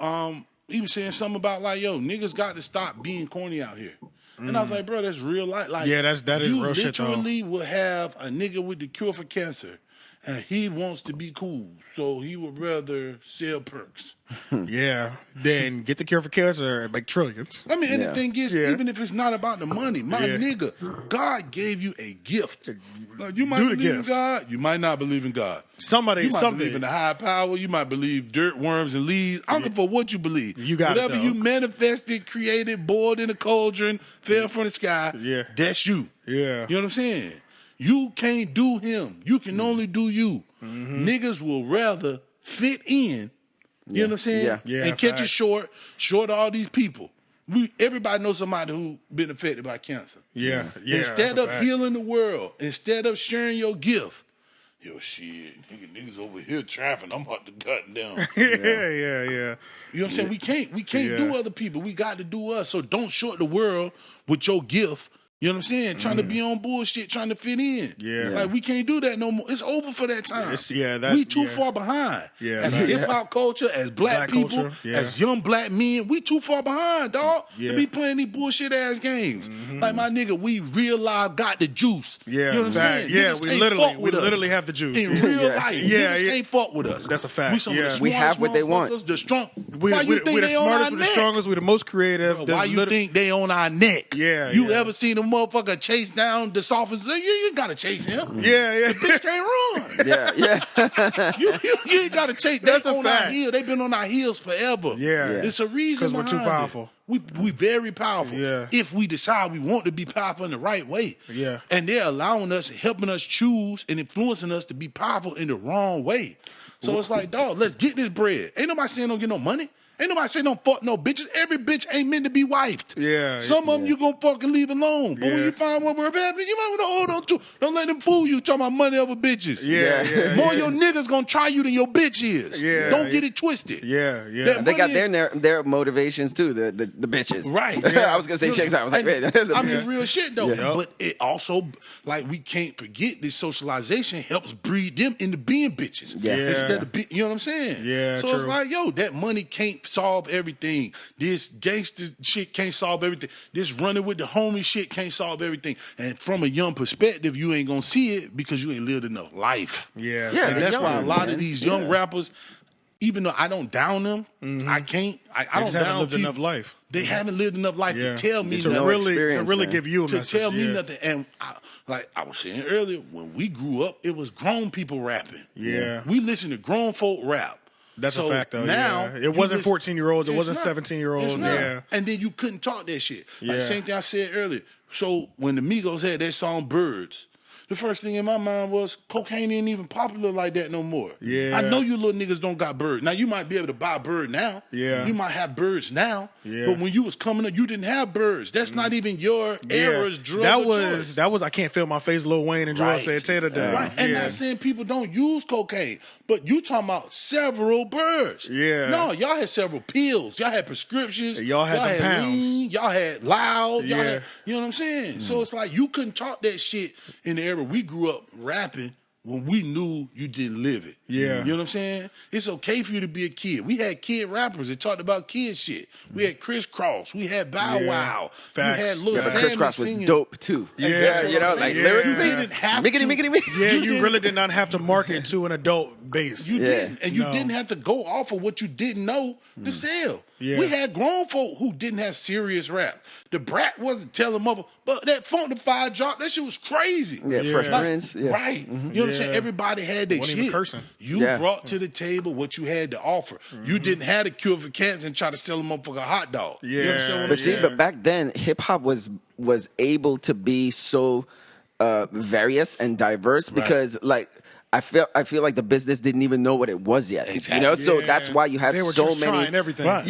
he was saying something about like, yo, niggas got to stop being corny out here. And I was like, bro, that's real life. Like, that is real shit, though. You literally will have a nigga with the cure for cancer, and he wants to be cool, so he would rather sell perks. Then get the cure for cancer and make trillions. I mean, and the thing is, even if it's not about the money, my nigga, God gave you a gift. You might believe in God, you might not believe in God. You might believe in the high power, you might believe dirt, worms, and leaves. I don't give a fuck what you believe. You got whatever you manifested, created, boiled in a cauldron, fell from the sky, that's you. You know what I'm saying? You can't do him. You can only do you. Niggas will rather fit in, you know what I'm saying? And catch it short all these people. Everybody knows somebody who been affected by cancer. Instead of healing the world, instead of sharing your gift, yo, shit, niggas over here trapping. I'm about to cut down. You know what I'm saying? We can't do other people. We got to do us. So don't short the world with your gift. You know what I'm saying? Trying to be on bullshit, trying to fit in. Like, we can't do that no more. It's over for that time. We too far behind. As hip-hop culture, as black people, as young black men, we too far behind, dog. To be playing these bullshit-ass games. Like, my nigga, we real live got the juice. You know what I'm saying? Niggas we literally have the juice. In real life, niggas can't fuck with us. That's a fact. We some of the We have what they want. The strong. We Why you think the they on our smartest, we're the neck? strongest, we're the most creative. Why you think they on our neck? You ever seen them motherfucker chase down the sophist. You ain't gotta chase him. Yeah. The bitch can't run. You ain't gotta chase. That's on our heel. They've been on our heels forever. Yeah. It's a reason because we're too powerful. We very powerful. Yeah. If we decide we want to be powerful in the right way. Yeah. And they're allowing us, helping us choose and influencing us to be powerful in the wrong way. So it's like, dog, let's get this bread. Ain't nobody saying don't get no money. Ain't nobody saying don't fuck no bitches. Every bitch ain't meant to be wifed. Yeah. Some of them you gonna fucking leave alone. But when you find one worth having, you might want to hold on to. Don't let them fool you talking about money over bitches. More your niggas gonna try you than your bitch is. Don't get it twisted. They got their motivations too, the bitches. Right. I was gonna say Shakedown. I was like, wait. I mean, it's real shit though. But it also, like, we can't forget this socialization helps breed them into being bitches. Instead of you know what I'm saying? So it's like, yo, that money can't solve everything. This gangster shit can't solve everything. This running with the homie shit can't solve everything. And from a young perspective, you ain't gonna see it because you ain't lived enough life. And that's why a lot of these young rappers, even though I don't down them, I can't. I don't down lived people. enough life. They haven't lived enough life to tell me to really give you a message. To tell me nothing. And like I was saying earlier, when we grew up, it was grown people rapping. We listened to grown folk rap. That's a fact, though. Now it wasn't 14-year-olds. It wasn't 17-year-olds. And then you couldn't talk that shit. Like same thing I said earlier. So when the Migos had that song "Birds," the first thing in my mind was cocaine ain't even popular like that no more. I know you little niggas don't got birds. Now you might be able to buy a bird now. You might have birds now. But when you was coming up, you didn't have birds. That's not even your era's drug. That was I Can't Feel My Face, Lil Wayne and Drill Santana did. And not saying people don't use cocaine, but you talking about several birds. No, y'all had several pills. Y'all had prescriptions. Y'all had pounds. Lean. Y'all had loud. Y'all had, you know what I'm saying? So it's like you couldn't talk that shit in the era we grew up rapping when we knew you didn't live it. You know what I'm saying? It's okay for you to be a kid. We had kid rappers that talked about kid shit. We had Criss Cross. We had Bow Wow. Facts. We had Lil Sammy Criss Cross was singing. dope too. You know, like lyrically. You didn't have Miggity. You really did not have to market to an adult base. You didn't. And you didn't have to go off of what you didn't know to sell. We had grown folk who didn't have serious rap. The Brat wasn't telling mother, but that Funkified drop, that shit was crazy. Fresh Prince. Right. You know what I'm saying? Everybody had their shit. Even cursing. You brought to the table what you had to offer. You didn't have the cure for cancer and try to sell them up for a hot dog. You understand what I'm saying? But back then, hip hop was able to be so various and diverse because like I feel like the business didn't even know what it was yet. Exactly. You know, so that's why you had they were so just many. trying everything. But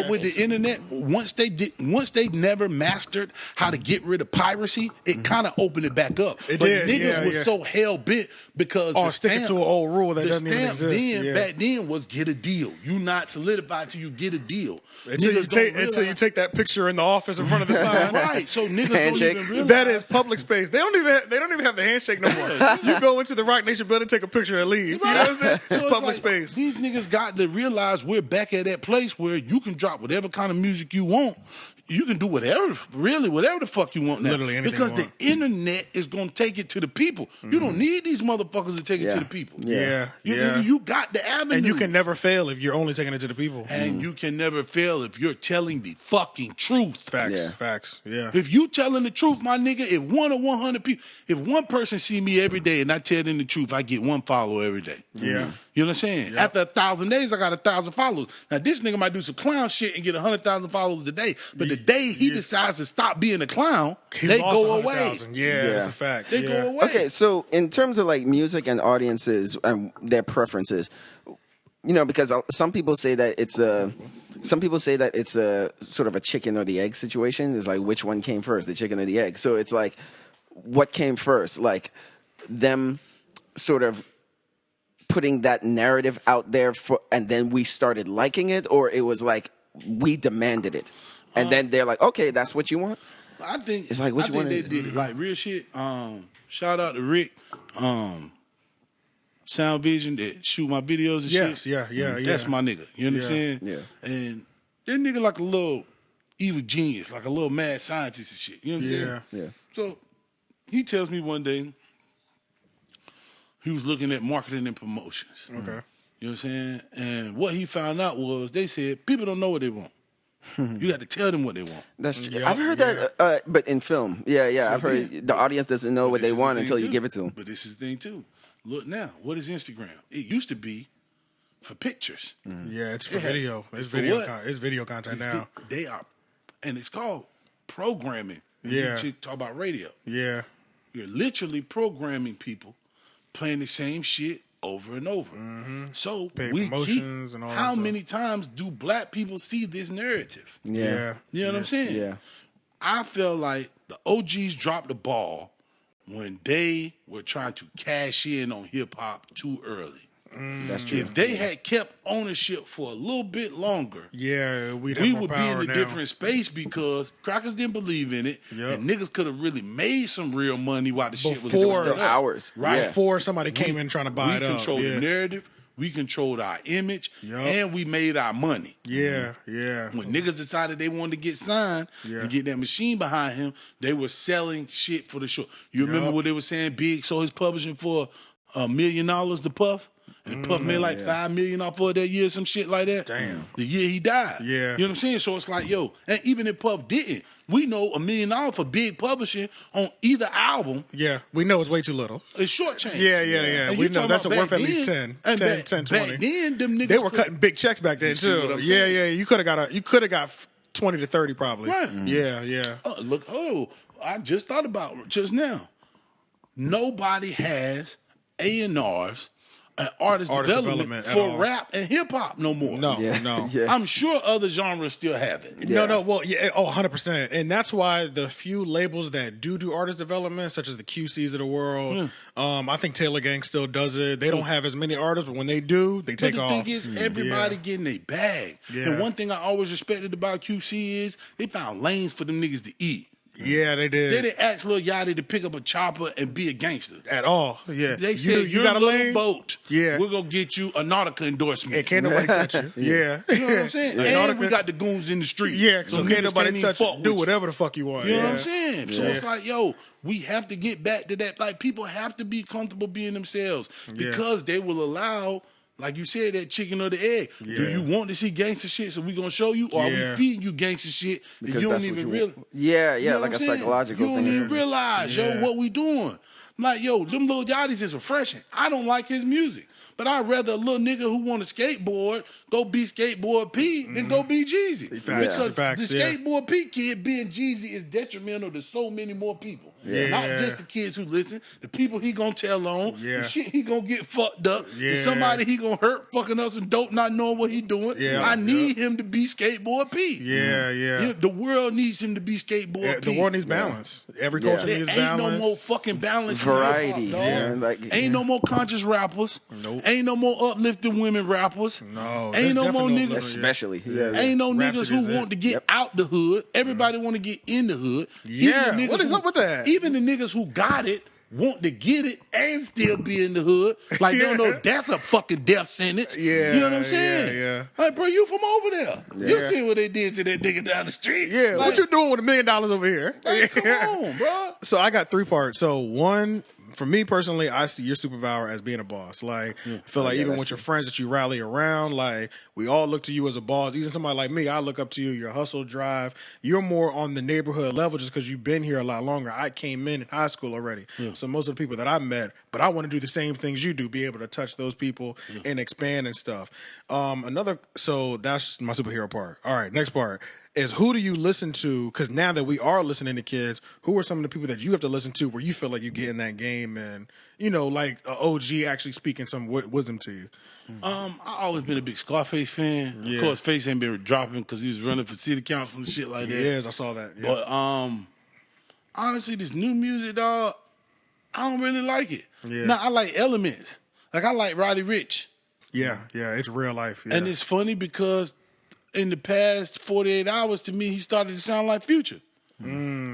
with the internet, once they never mastered how to get rid of piracy, it kind of opened it back up. But niggas was so hell bent because sticking to an old rule that doesn't even exist. Back then was get a deal. You not solidified till you get a deal. Until you take that picture in the office in front of the sign. Right. So niggas handshake. don't even realize That is public space. They don't even have the handshake no more. You go into the Rock Nation building, take a picture, and leave. You know what I'm saying? So It's public like, space. These niggas got to realize we're back at that place where you can drop whatever kind of music you want. You can do whatever the fuck you want now. Literally anything because you want. the internet is going to take it to the people. You don't need these motherfuckers to take it to the people. You got the avenue. And you can never fail if you're only taking it to the people. And you can never fail if you're telling the fucking truth. Facts. If you telling the truth, my nigga, if 1 or 100 people, if one person see me every day and I tell them the truth, I get one follower every day. You know what I'm saying? After 1,000 days, I got 1,000 followers. Now, this nigga might do some clown shit and get 100,000 followers today, but the day he decides to stop being a clown, they go away. That's a fact. They go away. Okay, so in terms of like music and audiences and their preferences, you know, because some people say that it's a sort of a chicken or the egg situation. It's like which one came first, the chicken or the egg. So it's like, what came first? Like them sort of putting that narrative out there and then we started liking it, or it was like we demanded it, and then they're like, okay, that's what you want. I think it's like which one they did it like real shit. Shout out to Rick, Sound Vision that shoot my videos and shit. That's my nigga. You understand? And that nigga like a little evil genius, like a little mad scientist and shit. You know what I'm saying? So he tells me one day he was looking at marketing and promotions. Okay. You know what I'm saying? And what he found out was they said people don't know what they want. You got to tell them what they want. That's true. Yep, I've heard that, but in film. Yeah. I've heard the audience doesn't know what they want until you give it to them. But this is the thing, too. Look now. What is Instagram? It used to be for pictures. Yeah, it's for video. It's video content now. They are, and it's called programming. You talk about radio. Yeah. You're literally programming people playing the same shit over and over. So we keep, and all how many times do black people see this narrative? Yeah. You know what I'm saying? Yeah. I feel like the OGs dropped the ball when they were trying to cash in on hip hop too early. That's true. If they had kept ownership for a little bit longer, we would be in a different space because crackers didn't believe in it, and niggas could have really made some real money while the shit was still ours. Right before somebody came in trying to buy it up. We controlled the narrative, we controlled our image, and we made our money. Yeah. When niggas decided they wanted to get signed and get that machine behind him, they were selling shit for the show. You remember what they were saying? Big sold his publishing for $1 million to Puff? And Puff made like $5 million off of that year, some shit like that. Damn. The year he died. Yeah. You know what I'm saying? So it's like, and even if Puff didn't, we know $1 million for big publishing on either album. Yeah, we know it's way too little. It's short change. Yeah. We know that's worth at least 10, 20. Back then, them niggas they were cutting big checks back then too. Yeah. You could have got 20 to 30 probably. Right. Yeah. I just thought about just now. Nobody has A&Rs. Artist development for rap and hip hop no more. No. I'm sure other genres still have it. No. Well, 100%. And that's why the few labels that do artist development, such as the QCs of the world, I think Taylor Gang still does it. They don't have as many artists, but when they do, they take off. But the thing is, everybody getting a bag. Yeah. And one thing I always respected about QC is they found lanes for them niggas to eat. Yeah, they did. They didn't ask Lil Yachty to pick up a chopper and be a gangster. At all. Yeah. They said, you got a little boat. Yeah. We're going to get you a Nautica endorsement. And can't nobody touch you. Yeah. You know what I'm saying? And we got the goons in the street. Yeah, so can't nobody touch you. Do whatever the fuck you want. You know what I'm saying? So it's like, we have to get back to that. Like, people have to be comfortable being themselves because they will allow... Like you said, that chicken or the egg. Yeah. Do you want to see gangster shit? So we gonna show you, or are we feeding you gangster shit because you don't even realize? You know like a psychological thing. You don't even realize, what we doing. I'm like, them Lil Yachty's is refreshing. I don't like his music. But I'd rather a little nigga who want to skateboard go be Skateboard P than go be Jeezy. Because the Skateboard P kid being Jeezy is detrimental to so many more people. Not just the kids who listen, the people he gonna tell on, the shit he gonna get fucked up, and somebody he gonna hurt fucking up some dope not knowing what he doing. I need him to be Skateboard P. The world needs him to be Skateboard P. The world needs balance. Every culture needs balance. Ain't no more fucking balance. Variety. Ain't no more conscious rappers. Nope. Ain't no more uplifting women rappers. No. Ain't no more niggas. Especially. Ain't no niggas who want to get out the hood. Everybody want to get in the hood. What is up with that? Even the niggas who got it want to get it and still be in the hood. Like, they don't know that's a fucking death sentence. You know what I'm saying? Like, bro, you from over there. You see what they did to that nigga down the street. Like, what you doing with $1 million over here? Like, come on, bro. So I got 3 parts. So one, for me personally, I see your superpower as being a boss. Like, I feel like even with your friends that you rally around, like, we all look to you as a boss. Even somebody like me, I look up to you, your hustle drive. You're more on the neighborhood level just because you've been here a lot longer. I came in high school already. So most of the people that I met, but I want to do the same things you do, be able to touch those people and expand and stuff. So that's my superhero part. All right, next part is who do you listen to? Because now that we are listening to kids, who are some of the people that you have to listen to where you feel like you get in that game and, like an OG actually speaking some wisdom to you? I always been a big Scarface fan. Of course, Face ain't been dropping because he was running for city council and shit like that. Yes, I saw that. But honestly, this new music, dog, I don't really like it. Now, I like elements. Like, I like Roddy Ricch. Yeah, it's real life. And it's funny because in the past 48 hours, to me, he started to sound like Future.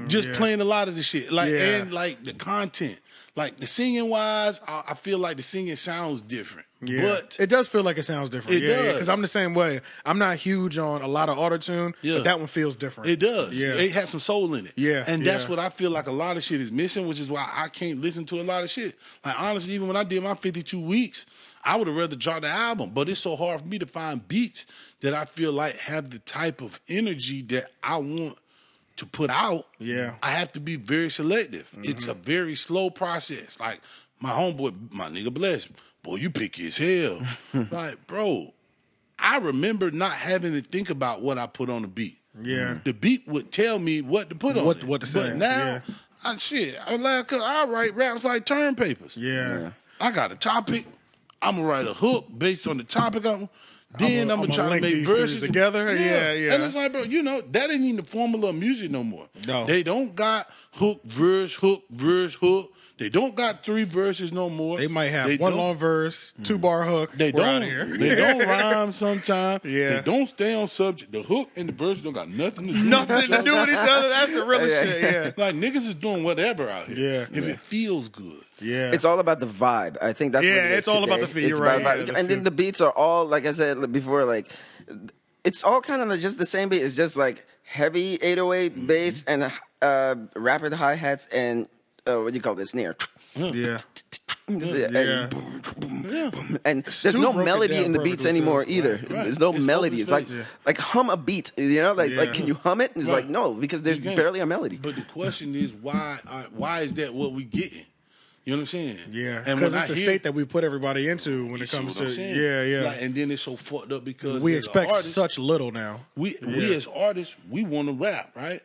Just playing a lot of the shit, like and like the content, like the singing wise. I feel like the singing sounds different. Yeah, but it does feel like it sounds different. It does. Because I'm the same way. I'm not huge on a lot of autotune, but that one feels different. It does. Yeah. It has some soul in it. Yeah, and that's what I feel like a lot of shit is missing, which is why I can't listen to a lot of shit. Like honestly, even when I did my 52 weeks, I would have rather dropped the album, but it's so hard for me to find beats that I feel like have the type of energy that I want to put out. Yeah, I have to be very selective. It's a very slow process. Like my homeboy, my nigga Bless, boy, you picky as hell. Like, bro, I remember not having to think about what I put on the beat. Yeah, the beat would tell me what to put on it. What to say. But now, I write raps like term papers. Yeah. I got a topic. I'm gonna write a hook based on the topic. Then I'm gonna try to make verses together. Yeah. And it's like, bro, that ain't even the formula of music no more. No, they don't got hook, verse, hook, verse, hook. They don't got 3 verses no more. They might have one long verse, 2-bar hook. They don't. They don't rhyme sometimes. Yeah. They don't stay on subject. The hook and the verse don't got nothing to do with each other. That's the realest shit. Yeah. Like niggas is doing whatever out here. Yeah. If it feels good. Yeah. It's all about the vibe. I think that's what it is it's all about the feel. It's right. about and then the beats are all, like I said before, like it's all kind of just the same beat. It's just like heavy 808 bass and rapid hi-hats and what do you call this? Snare. Yeah. And there's no melody in the beats anymore either. Right. There's no melody. It's like hum a beat, like can you hum it? And it's like no, because there's barely a melody. But the question is why is that what we getting? You know what I'm saying? Yeah, and because it's the state that we put everybody into when it comes to Like, and then it's so fucked up because we expect artist, such little now. We as artists, we want to rap, right?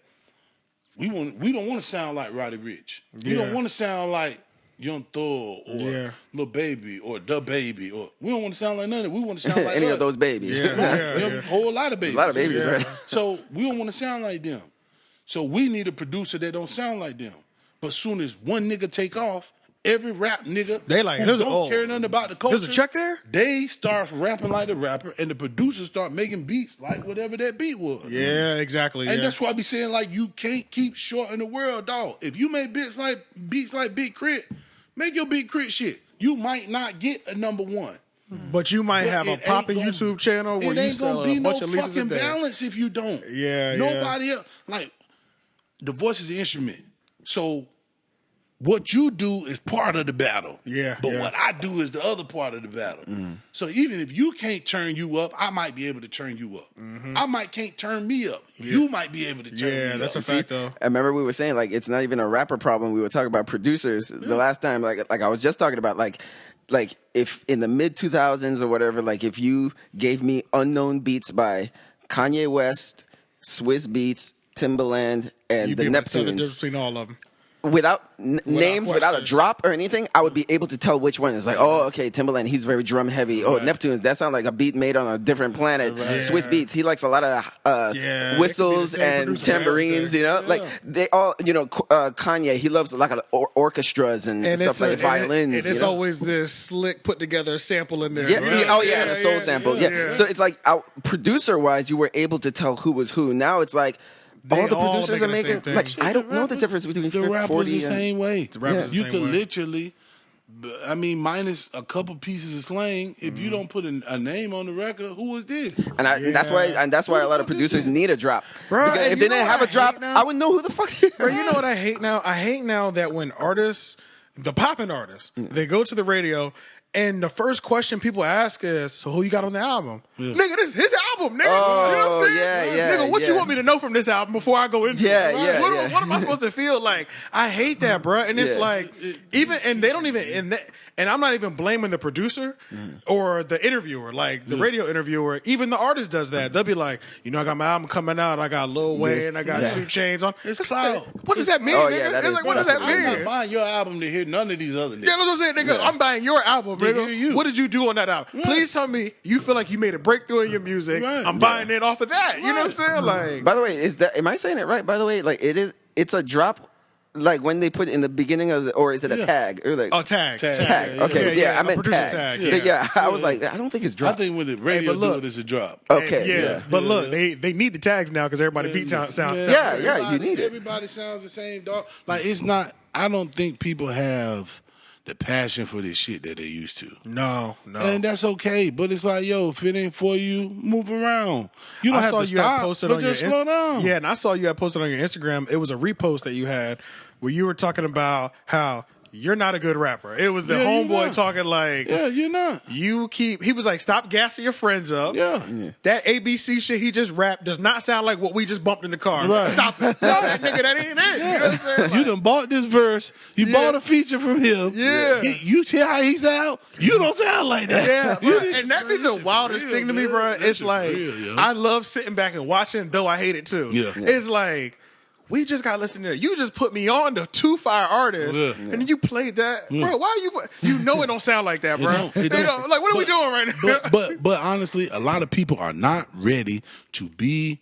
We don't want to sound like Roddy Ricch. We don't want to sound like Young Thug or Lil Baby or Da Baby, or we don't want to sound like none of it. We want to sound like any us. of those babies. A whole lot of babies. A lot of babies, right? So we don't want to sound like them. So we need a producer that don't sound like them. But soon as one nigga take off, every rap nigga they like who don't care nothing about the culture. There's a check there? They start rapping like the rapper, and the producers start making beats like whatever that beat was. Yeah, exactly. And that's why I be saying, like, you can't keep short in the world, dog. If you make beats like Big Crit, make your Big Crit shit. You might not get a number 1. But you might have a popping YouTube channel where you sell a bunch of leases a day. It ain't gonna be no fucking balance if you don't. Nobody else. Like, the voice is an instrument. So what you do is part of the battle. But what I do is the other part of the battle. So even if you can't turn you up, I might be able to turn you up. I can't turn me up. You might be able to turn me up. Yeah, that's a fact, though. I remember we were saying, like, it's not even a rapper problem. We were talking about producers the last time. Like I was just talking about, like if in the mid-2000s or whatever, like if you gave me unknown beats by Kanye West, Swiss Beats, Timbaland, and You'd the be able to tell the Neptunes. difference between all of them. Without names, without a drop or anything, I would be able to tell which one. It's like, oh, okay, Timbaland, he's very drum heavy. Oh, Neptunes, that sounds like a beat made on a different planet. Swiss Beats, he likes a lot of whistles and tambourines, like they all, Kanye, he loves a lot of orchestras and stuff like violins. And it's always this slick put together sample in there. The soul sample. So it's like, producer-wise, you were able to tell who was who. Now it's like, all the producers are making, like, I don't know the difference between the rappers 40 the same way. You could literally, minus a couple pieces of slang, if you don't put a name on the record, who is this? And that's why a lot of producers need a drop. Bro, because if they didn't have a drop, I would know who the fuck he is. Bro, you know what I hate now? I hate now that when artists, the poppin' artists, they go to the radio, and the first question people ask is, so who you got on the album? Nigga, this is his album, nigga. Oh, you know what I'm saying? Nigga, what you want me to know from this album before I go into it? What am I supposed to feel like? I hate that, bro. And it's like, and they don't even, and I'm not even blaming the producer or the interviewer, like the radio interviewer. Even the artist does that. They'll be like, I got my album coming out. I got Lil Wayne. I got 2 Chainz on. It's cloud. What does that mean, nigga? It's like, what does that mean? I'm not buying your album to hear none of these other niggas. Yeah, that's what I'm saying, nigga. I'm buying your album, nigga. What did you do on that album? Please tell me you feel like you made a breakthrough in your music. I'm buying it off of that. You know what I'm saying? Like, by the way, am I saying it right? By the way, like it's a drop like when they put in the beginning of or is it a tag or like tag. Okay, yeah, I meant tag. Yeah, I was like, I don't think it's drop. I think when the radio do it, it's a drop. Okay, but look, they need the tags now because everybody beat sounds. Yeah, you need it. Everybody sounds the same, dog. Like it's not. I don't think people have the passion for this shit that they used to. No. And that's okay. But it's like, yo, if it ain't for you, move around. You don't have to stop, but just slow down. Yeah, and I saw you had posted on your Instagram. It was a repost that you had where you were talking about how you're not a good rapper. It was the homeboy talking like, yeah, you're not. He was like, stop gassing your friends up. Yeah. That ABC shit he just rapped does not sound like what we just bumped in the car. Right. Stop it. Tell that nigga that ain't it. You know what I'm saying? Like, You done bought this verse. You bought a feature from him. Yeah. You hear how he sound? You don't sound like that. Yeah, bro. And that be the wildest thing to me, bro. It's like, I love sitting back and watching, though I hate it too. Yeah. It's like, we just got to listen to it. You just put me on to 2 fire artists, and then you played that. Bro, why you know it don't sound like that, bro. It don't. Like, what are we doing right now? But honestly, a lot of people are not ready to be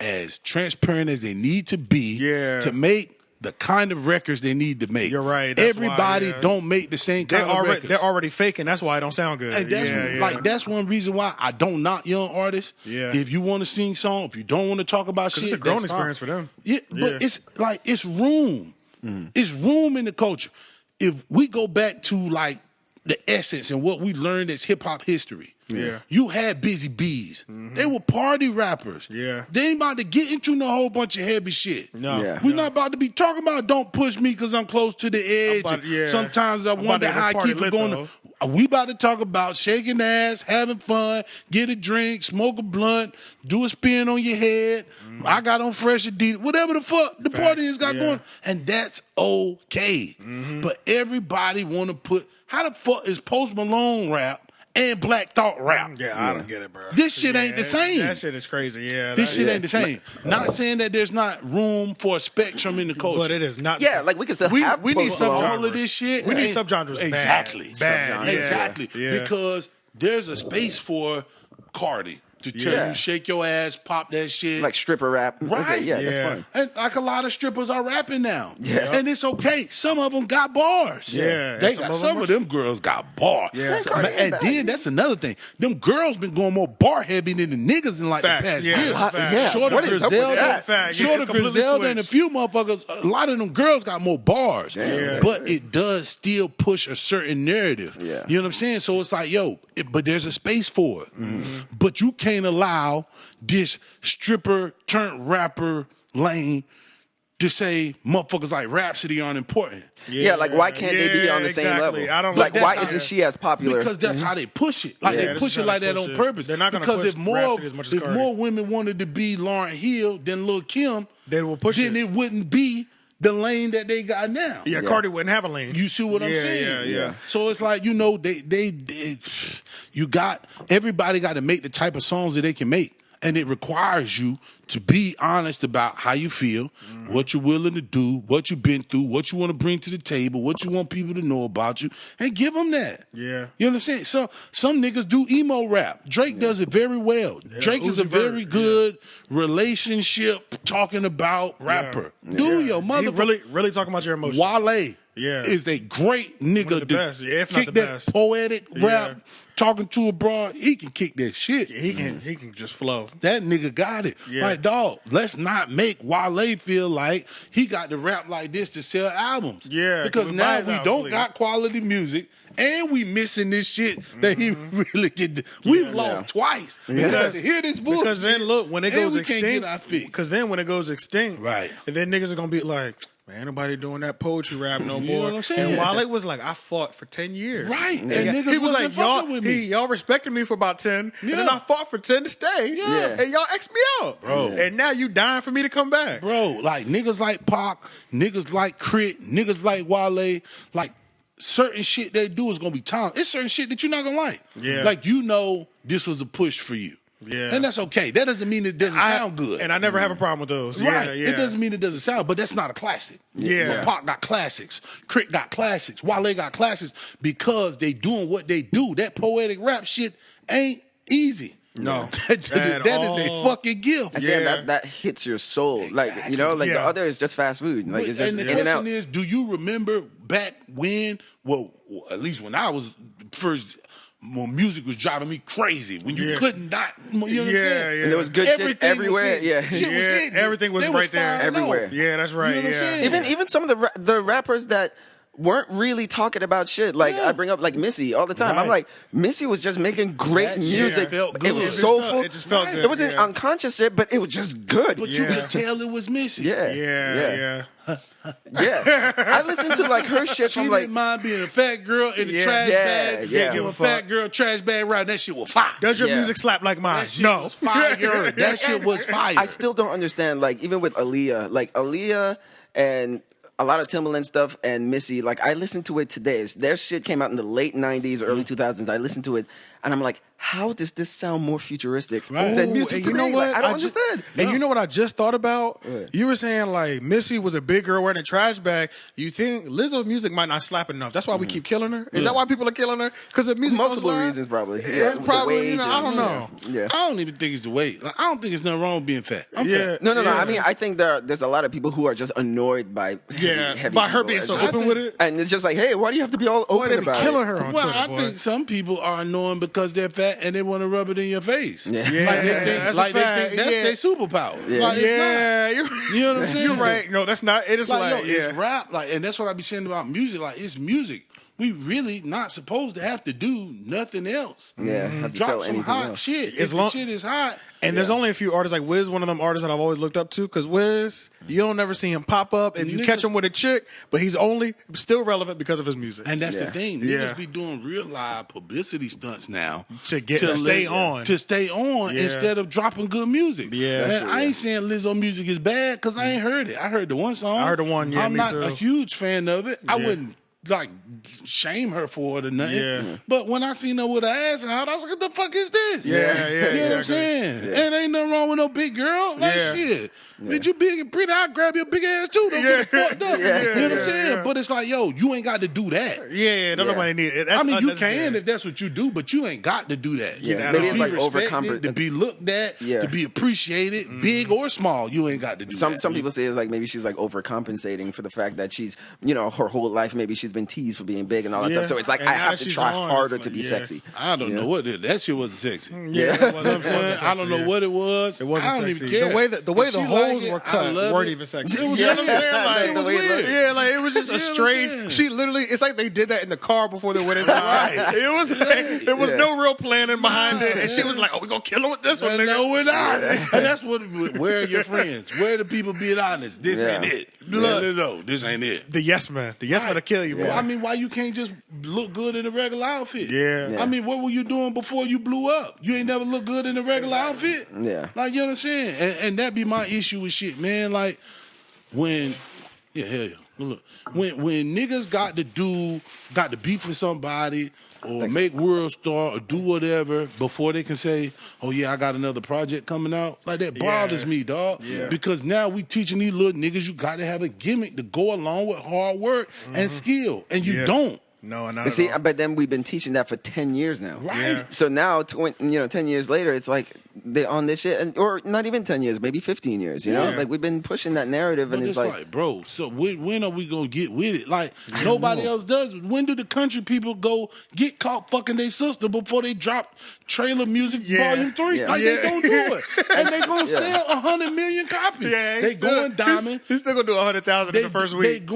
as transparent as they need to be to make the kind of records they need to make. You're right. That's Everybody don't make the same kind of records. They're already faking. That's why it don't sound good. And that's that's one reason why I don't knock young artists. Yeah. If you want to sing song, if you don't want to talk about shit, it's a growing that's experience fine. for them. Yeah, but it's like it's room. It's room in the culture. If we go back to like the essence and what we learned as hip hop history. Yeah. You had Busy Bees. They were party rappers. Yeah. They ain't about to get into no whole bunch of heavy shit. No. Yeah. We're not about to be talking about don't push me because I'm close to the edge. Sometimes I wonder how I keep it going. We about to talk about shaking ass, having fun, get a drink, smoke a blunt, do a spin on your head. I got on fresh Adidas, whatever the fuck the party is got going. And that's okay. But everybody want to put, how the fuck is Post Malone rap and Black Thought rap? Yeah, I don't get it, bro. This shit ain't the same. That shit is crazy. Yeah, this shit ain't the same. Not saying that there's not room for a spectrum in the culture, but it is not. Yeah, like we can still have we need subgenres. all of this shit. We need subgenres. Exactly. Bad. Exactly. Because there's a space for Cardi to tell you shake your ass, pop that shit. like stripper rap. Right. Okay, that's fine. And like a lot of strippers are rapping now. Yeah. And it's okay. Some of them got bars. Yeah. They got, some of them girls got bars. Yeah. And then that's another thing. Them girls been going more bar heavy than the niggas in like the past years. Shorter Griselda and a few motherfuckers, a lot of them girls got more bars. But it does still push a certain narrative. Yeah. You know what I'm saying? So it's like, yo, but there's a space for it. But you can't allow this stripper turned rapper lane to say motherfuckers like Rhapsody aren't important. Yeah, like why can't they be on the same level? I don't like why isn't she as popular? Because that's how they push it. Like they push it like that on purpose. They're not going to because push if more women wanted to be Lauryn Hill than Lil' Kim, they will push then it wouldn't be the lane that they got now. Yeah, Cardi wouldn't have a lane. You see what I'm saying? Yeah. So it's like, you know, everybody got to make the type of songs that they can make. And it requires you to be honest about how you feel, what you're willing to do, what you've been through, what you want to bring to the table, what you want people to know about you, and give them that. Yeah. You understand? So some niggas do emo rap. Drake does it very well. Drake is a very good relationship talking about rapper. Do your motherfucker. Really talking about your emotions. Wale is a great nigga. One of the best. Yeah, if not kick the that best. Poetic rap, talking to a broad, he can kick that shit. He can just flow. That nigga got it. Yeah. Like, dog, let's not make Wale feel like he got to rap like this to sell albums. Yeah. Because now we don't got quality music and we missing this shit that he really get. We've lost twice. Because hear this bullshit. Because then look, when it goes extinct. Because then when it goes extinct, right, and then niggas are gonna be like, man, nobody doing that poetry rap no more. You know what I'm saying? And Wale was like, I fought for 10 years. Right. And niggas he was like, y'all respected me for about 10, and then I fought for 10 to stay. Yeah. And y'all X'd me out. Bro. And now you dying for me to come back. Bro, like niggas like Pac, niggas like Crit, niggas like Wale, like certain shit they do is gonna be time. It's certain shit that you're not gonna like. Yeah. Like, you know, this was a push for you. Yeah. And that's okay. That doesn't mean it doesn't sound good. And I never have a problem with those. Right. Yeah. It doesn't mean it doesn't sound, but that's not a classic. Yeah. Pac got classics. Crit got classics. Wale got classics because they doing what they do. That poetic rap shit ain't easy. No, that is a fucking gift. And that hits your soul. Like, you know, like the other is just fast food. Like, it's just and the in and out. question is, do you remember back when, well, at least when I was first, when music was driving me crazy, when you couldn't not, you know what I'm saying? And there was good shit everywhere. Shit was hitting. Everything was right there. Everywhere. Yeah, that's right. You know what I'm saying? Even some of the rappers that weren't really talking about shit. Like, I bring up like Missy all the time. I'm like, Missy was just making great music. It was soulful. It just felt good. It wasn't unconscious shit, but it was just good. But you could tell it was Missy. Yeah. I listened to like her shit She from like didn't mind being a fat girl in the trash bag. Give a fat girl trash bag right. That shit was fire. Does your music slap like mine? That shit was fire. That shit was fire. I still don't understand, like, even with Aaliyah and a lot of Timbaland stuff and Missy, like, I listened to it today. Their shit came out in the late 90s, early 2000s. I listened to it, and I'm like, how does this sound more futuristic than music today? You know what? Like, I don't understand. And you know what I just thought about? You were saying, like, Missy was a big girl wearing a trash bag. You think Lizzo's music might not slap enough. That's why we keep killing her? Is that why people are killing her? Because of music? Multiple reasons, probably. Probably, I don't know. Yeah. I don't even think it's the weight. Like, I don't think there's nothing wrong with being fat. I'm fat. No. I mean, I think there's a lot of people who are just annoyed by heavy by her people. being so open with it. And it's just like, hey, why do you have to be all open about killing it? her on Well, Twitter, I think some people are annoying because they're fat and they want to rub it in your face. Yeah. Like they think that's their superpower. Yeah. Like, you know what I'm saying? You're right. No, that's not. It is like, it's rap. Like, and that's what I be saying about music. Like, it's music. We really not supposed to have to do nothing else. Yeah, have to Drop sell some anything hot else. shit. If the shit is hot. And there's only a few artists like Wiz, one of them artists that I've always looked up to. Because Wiz, you don't never see him pop up if you catch him with a chick, but he's only still relevant because of his music. And that's the thing. Niggas be doing real live publicity stunts now to stay on. To stay on instead of dropping good music. Yeah. And I ain't saying Lizzo music is bad because I ain't heard it. I heard the one song. I heard the one, I'm me not too. a huge fan of it. I wouldn't like shame her for it or nothing. Yeah. But when I seen her with her ass out, I was like, what the fuck is this? Yeah, You know what I'm saying? And ain't nothing wrong with no big girl. Like shit. Bitch, you big and pretty, I'll grab your big ass too. Don't get fucked up. You know what I'm saying? But it's like, yo, you ain't got to do that. Nobody need it. That's I mean, you can if that's what you do, but you ain't got to do that. You know, Maybe it's be like respected, to be looked at, to be appreciated, big or small. You ain't got to do that. Some people say it's like maybe she's like overcompensating for the fact that she's, you know, her whole life maybe she's been teased for being big and all that stuff. So it's like, I have to try harder to be sexy. I don't know what it is. That shit wasn't sexy. I don't know what it was. It wasn't I don't sexy. even care. The way the holes were cut weren't even sexy. It was, you know what I'm saying? Like, it was weird. Yeah, like it was just a strange. She literally, it's like they did that in the car before they went inside. It was like, there was no real planning behind it, and she was like, "Oh, we gonna kill her with this one, nigga." No, we're not. And that's what. Where are your friends? Where are the people being honest? This ain't it. No, this ain't it. The yes man will kill you, boy. Well, I mean, why you can't just look good in a regular outfit? Yeah. I mean, what were you doing before you blew up? You ain't never looked good in a regular outfit? Yeah. Like, you know what I'm saying? And that be my issue with shit, man. Like, when, look, when niggas got to beef with somebody or make world star or do whatever before they can say, oh yeah, I got another project coming out. Like, that bothers me, dog. Yeah. Because now we teaching these little niggas you got to have a gimmick to go along with hard work and skill, and you don't. No, not But see, at all. but then we've been teaching that for 10 years now. Right. Yeah. So now, 10 years later, it's like they're on this shit, or not even 10 years, maybe 15 years, you know? Yeah. Like, we've been pushing that narrative, and But it's like, bro, so when are we going to get with it? Like, nobody else does. When do the country people go get caught fucking their sister before they drop Trailer Music Volume 3? Yeah. Like, they don't do it. And they going to sell 100 million copies. Yeah, they going diamond. He's still gonna do 100,000 in the first week.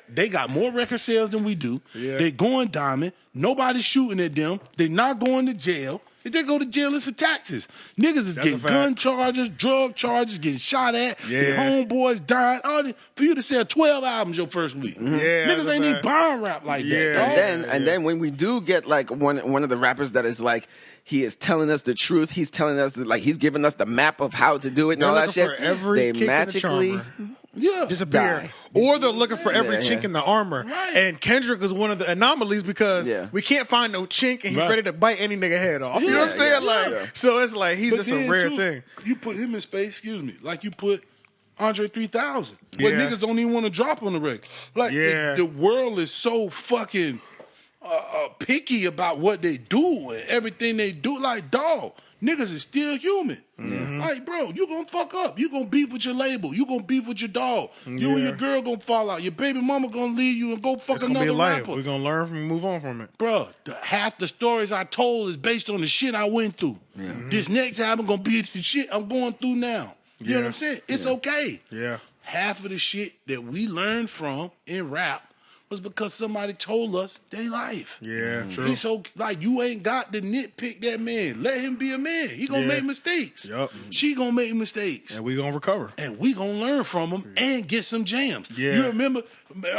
They got more record sales than we do. Yeah. They going diamond. Nobody's shooting at them. They not going to jail. If they go to jail, it's for taxes. Niggas is getting gun charges, drug charges, getting shot at. Their homeboys dying. For you to sell 12 albums your first week. Yeah, niggas ain't even buying rap like that. And then when we do get like one of the rappers that is like, he is telling us the truth. He's telling us that, like, he's giving us the map of how to do it and all that shit. They magically disappear. Or they're looking for every chink in the armor. Right. And Kendrick is one of the anomalies because we can't find no chink and he's ready to bite any nigga head off. You know what I'm saying? So it's like he's just a rare thing. You put him in space, like you put Andre 3000. But niggas don't even want to drop on the record. Like, the world is so fucking picky about what they do and everything they do. Like, dog, niggas is still human. Like, bro, you gonna fuck up. You gonna beef with your label. You gonna beef with your dog. You and your girl gonna fall out. Your baby mama gonna leave you and go fuck another rapper. We're gonna learn from and move on from it. Bro, half the stories I told is based on the shit I went through. This next album gonna be the shit I'm going through now. You know what I'm saying? It's okay. Yeah. Half of the shit that we learned from in rap was because somebody told us their life. Yeah, true. It's so like you ain't got to nitpick that man. Let him be a man. He gonna make mistakes. Yup. She gonna make mistakes. And we gonna recover. And we gonna learn from him and get some jams. Yeah. You remember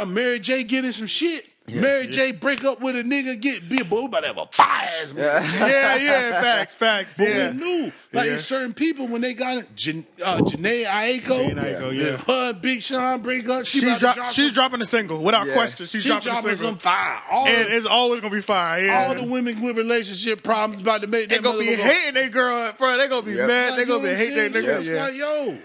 Mary J getting some shit? Mary J break up with a nigga, get big, boy, we about to have a fire ass man. Facts. But we knew, like certain people when they got it, Janae Aiko, if her and Big Sean break up, she's dropping a single without question. She's dropping a single. Some fire. And it's always gonna be fire. Yeah. All the women with relationship problems about to make they gonna be hating their girl, bro. They gonna be mad. They gonna be hating their nigga. It's like, yo,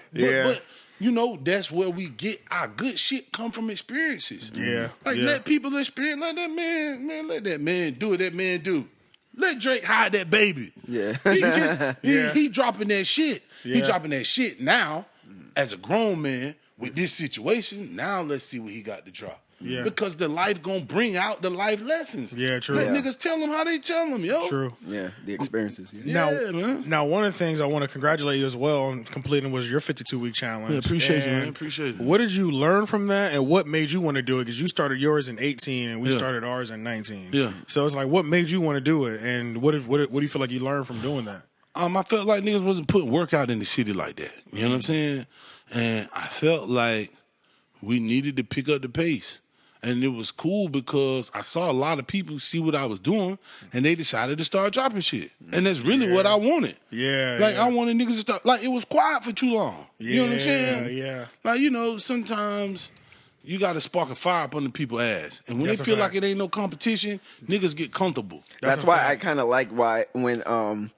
but you know, that's where we get our good shit come from experiences. Yeah. Like, let people experience. Let that man do what that man do. Let Drake hide that baby. Yeah. He dropping that shit. He dropping that shit now as a grown man with this situation. Now let's see what he got to drop. Yeah. Because the life gonna bring out the life lessons. Yeah, true. Let niggas tell them how they tell them, yo. True. Yeah, the experiences. Now, one of the things I want to congratulate you as well on completing was your 52-week challenge. Yeah, appreciate you, man. Appreciate it. What did you learn from that, and what made you want to do it? Because you started yours in 18, and we started ours in 19. Yeah. So it's like, what made you want to do it, and what do you feel like you learned from doing that? I felt like niggas wasn't putting work out in the city like that. You know what I'm saying? And I felt like we needed to pick up the pace. And it was cool because I saw a lot of people see what I was doing, and they decided to start dropping shit. And that's really what I wanted. Yeah. Like, I wanted niggas to start. Like, it was quiet for too long. You know what I'm saying? Yeah. Like, you know, sometimes you got to spark a fire up under people's ass. And when they feel like it ain't no competition, niggas get comfortable. That's why I kind of like when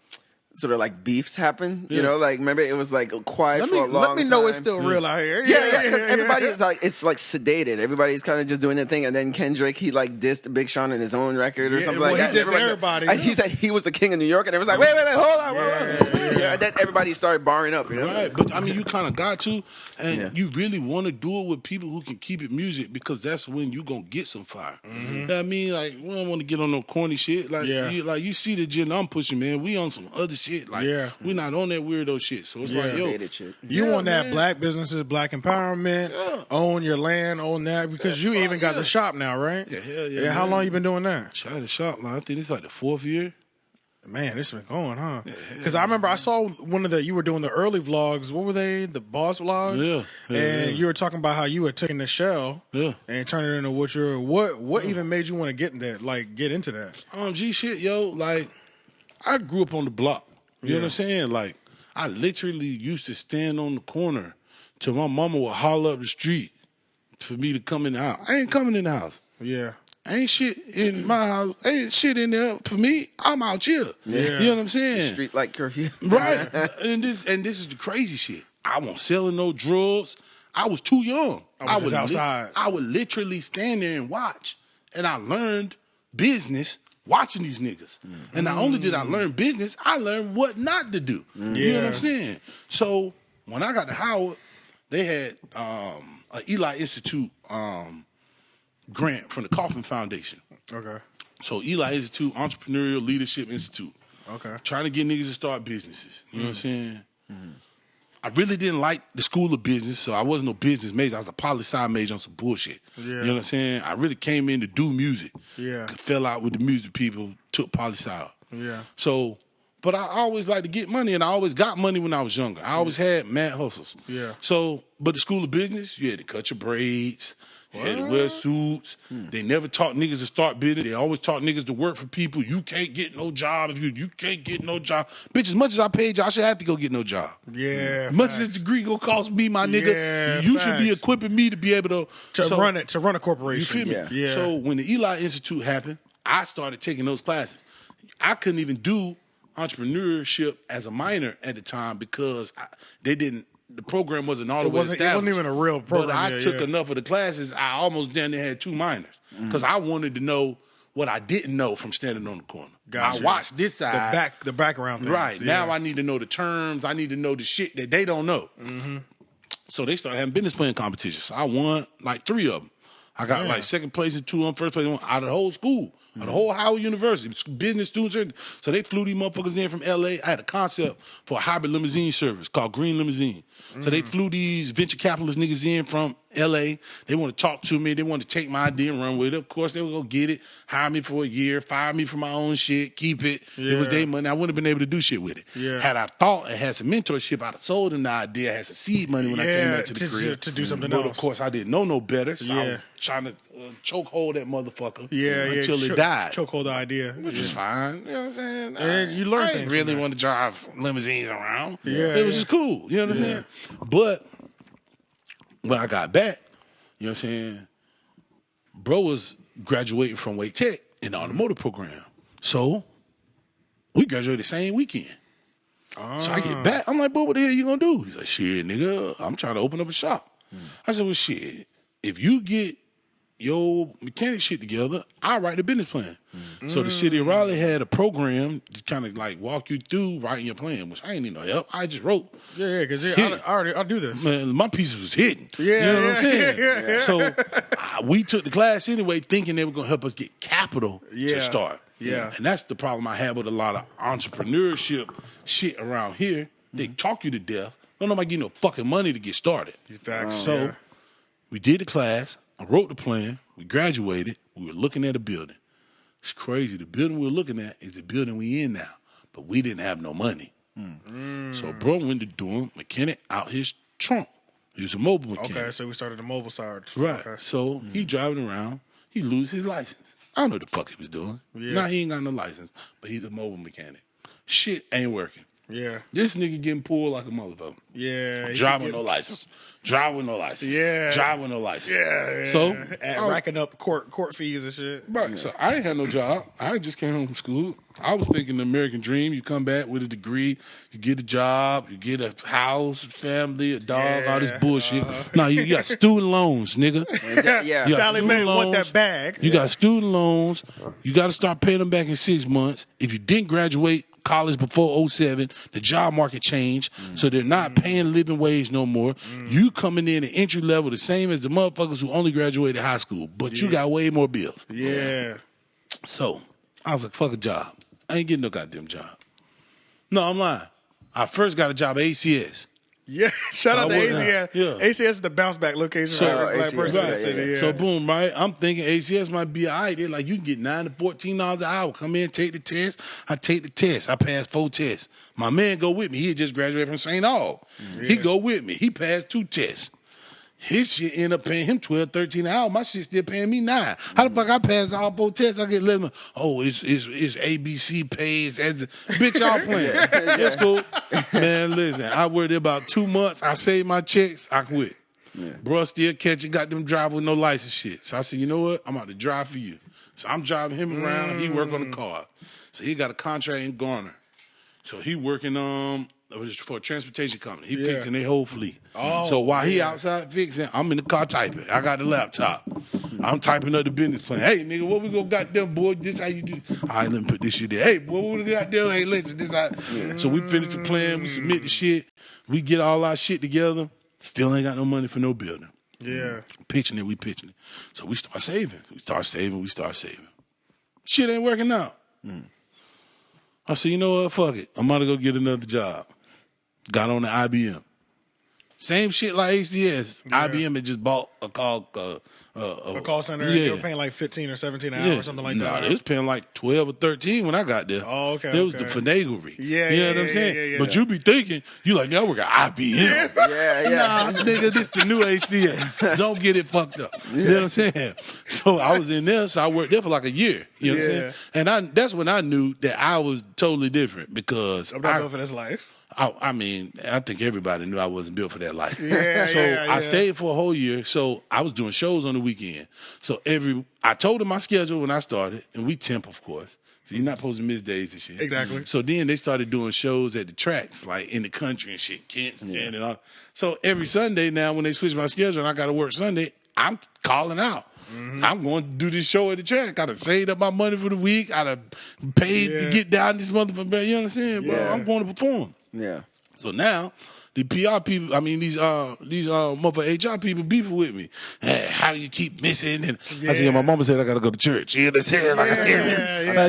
sort of like beefs happen, you know, like remember it was like quiet for a long time. Let me know it's still real out here. Yeah, because everybody's like, it's like sedated. Everybody's kind of just doing their thing. And then Kendrick, he like dissed Big Sean in his own record or something like that. He dissed everybody. And he said he was the king of New York. And it was like, wait, hold on. And then everybody started barring up, you know? Right, but I mean, you kind of got to. And you really want to do it with people who can keep it music because that's when you going to get some fire. You know what I mean? Like, we don't want to get on no corny shit. Like, you see the gin I'm pushing, man. We on some other shit. Like, we not on that weirdo shit. So it's like, yo. You on that black businesses, black empowerment, own your land, own that, because you even got the shop now, right? Yeah, hell yeah. How long you been doing that? Tried the shop, like, I think it's like the 4th year. Man, it's been going, huh? Because I remember I saw you were doing the early vlogs. What were they? The boss vlogs? Yeah. And you were talking about how you had taken the shell and turned it into what even made you want to get into that? G shit, yo. Like, I grew up on the block. You know what I'm saying? Like, I literally used to stand on the corner till my mama would holler up the street for me to come in the house. I ain't coming in the house. Yeah. Ain't shit in my house. Ain't shit in there for me. I'm out here. Yeah. You know what I'm saying? Street light curfew. Right. and this is the crazy shit. I wasn't selling no drugs. I was too young. I was outside. I would literally stand there and watch. And I learned business watching these niggas. And not only did I learn business, I learned what not to do. You know what I'm saying? So when I got to Howard, they had an Eli Institute grant from the Kauffman Foundation. Okay. So Eli Institute, Entrepreneurial Leadership Institute. Okay. Trying to get niggas to start businesses. You know what I'm saying? I really didn't like the school of business, so I wasn't no business major. I was a poli-sci major on some bullshit. Yeah. You know what I'm saying? I really came in to do music. Yeah. Fell out with the music people, took poli-sci. Yeah. So, but I always liked to get money, and I always got money when I was younger. I always had mad hustles. Yeah. So, but the school of business, you had to cut your braids. You had to wear suits. They never taught niggas to start business. They always taught niggas to work for people. You can't get no job if you can't get no job. Bitch, as much as I paid you, I should have to go get no job. Yeah. As much as this degree gonna cost me, my nigga, you should be equipping me to be able to run a corporation. You feel me? Yeah. So when the Eli Institute happened, I started taking those classes. I couldn't even do entrepreneurship as a minor at the time because the program wasn't all the way established. It wasn't even a real program. But I took enough of the classes, I almost down there had 2 minors. Because I wanted to know what I didn't know from standing on the corner. Gotcha. I watched this side. The background thing. Right. Yeah. Now I need to know the terms. I need to know the shit that they don't know. Mm-hmm. So they started having business plan competitions. So I won like 3 of them. I got like second place in 2 of them, first place in 1 out of the whole school. Out of the whole Howard University, business students. So they flew these motherfuckers in from L.A. I had a concept for a hybrid limousine service called Green Limousine. So they flew these venture capitalist niggas in from L.A. They want to talk to me. They want to take my idea and run with it. Of course, they would go get it, hire me for a year, fire me for my own shit, keep it. Yeah. It was their money. I wouldn't have been able to do shit with it. Yeah. Had I thought and had some mentorship, I'd have sold them the idea. I had some seed money when I came back to the crib. To do something else. But, of course, I didn't know no better, so I was trying to chokehold that motherfucker until it died. Chokehold the idea. Which is fine. You know what I'm saying? And you learn things. I didn't really want to drive limousines around. Yeah, it was just cool. You know what I'm saying? But when I got back, you know what I'm saying, bro was graduating from Wake Tech in the automotive program. So we graduated the same weekend. So I get back. I'm like, bro, what the hell you gonna do? He's like, shit, nigga, I'm trying to open up a shop. I said, well, shit, if you get your mechanic shit together, I'll write the business plan. So the city of Raleigh had a program to kind of like walk you through writing your plan, which I ain't need no help. I just wrote. Yeah, because I'll do this. Man, my pieces was hidden. Yeah, you know what I'm saying? So we took the class anyway, thinking they were gonna help us get capital to start. Yeah, and that's the problem I have with a lot of entrepreneurship shit around here. They talk you to death. Don't nobody give no fucking money to get started. So we did the class. I wrote the plan. We graduated. We were looking at a building. It's crazy. The building we were looking at is the building we in now. But we didn't have no money. So bro went to do him, mechanic out his trunk. He was a mobile mechanic. Okay, so we started the mobile side. Right. Okay. So he driving around. He lose his license. I don't know what the fuck he was doing. Now he ain't got no license. But he's a mobile mechanic. Shit ain't working. Yeah. This nigga getting pulled like a motherfucker. Yeah. Driving no license. Driving with no license. Yeah. Driving no license. Yeah. So racking up court fees and shit. Right. So I ain't had no job. I just came home from school. I was thinking the American dream. You come back with a degree, you get a job, you get a house, family, a dog, all this bullshit. No, you got student loans, nigga. Sally Mae want that bag. You got student loans. You got to start paying them back in 6 months. If you didn't graduate college before 07, the job market changed, so they're not paying living wage no more. You coming in at entry level, the same as the motherfuckers who only graduated high school, but you got way more bills. Yeah. So I was like, fuck a job. I ain't getting no goddamn job. No, I'm lying. I first got a job at ACS. Yeah, shout out to ACS. Yeah. ACS is the bounce back location for every black person in the city. Yeah. So boom, right? I'm thinking ACS might be all right. They're like, you can get $9 to $14 an hour. Come in, take the test. I take the test. I passed 4 tests. My man go with me. He had just graduated from St. Aug. He go with me. He passed 2 tests. His shit end up paying him $12, $13 an hour. My shit still paying me $9. How the fuck I pass all 4 tests? I get $11. Oh, it's ABC pays. Bitch, y'all playing. That's cool. Man, listen, I worked there about 2 months. I saved my checks. I quit. Bruh still catching, got them drive with no license shit. So I said, you know what? I'm about to drive for you. So I'm driving him around. He work on the car. So he got a contract in Garner. So he working for a transportation company. He fixing their whole fleet. So while he outside fixing, I'm in the car typing. I got the laptop. I'm typing up the business plan. Hey, nigga, what we gonna goddamn, boy? This how you do. All right, let me put this shit there. Hey, boy, what we goddamn? Hey, listen, this how. So we finish the plan. We submit the shit. We get all our shit together. Still ain't got no money for no building. Yeah. Pitching it, we pitching it. So we start saving. We start saving. Shit ain't working out. I said, you know what? Fuck it. I'm about to go get another job. Got on the IBM. Same shit like ACS. IBM had just bought a call center. They were paying like 15 or 17 an hour or something like that. They was paying like 12 or 13 when I got there. Oh, okay. It was the finaglery. You know what I'm saying? Yeah. But you be thinking, you like, now I work at IBM. Nah, nigga, this the new ACS. Don't get it fucked up. You know what I'm saying? So I was in there, so I worked there for like a year. You know what I'm saying? And that's when I knew that I was totally different because I'm not built for this life. I mean, I think everybody knew I wasn't built for that life. I stayed for a whole year. So I was doing shows on the weekend. So I told them my schedule when I started, and we temp, of course. So you're not supposed to miss days and shit. Exactly. So then they started doing shows at the tracks, like in the country and shit, Kent's and all. So every Sunday now, when they switch my schedule and I got to work Sunday, I'm calling out. I'm going to do this show at the track. I done saved up my money for the week. I done paid to get down this motherfucker. You know what I'm saying, bro? I'm going to perform. Yeah. So now, the PR people, I mean, these motherfucking HR people beefing with me. Hey, how do you keep missing? And I said, my mama said I got to go to church. You understand?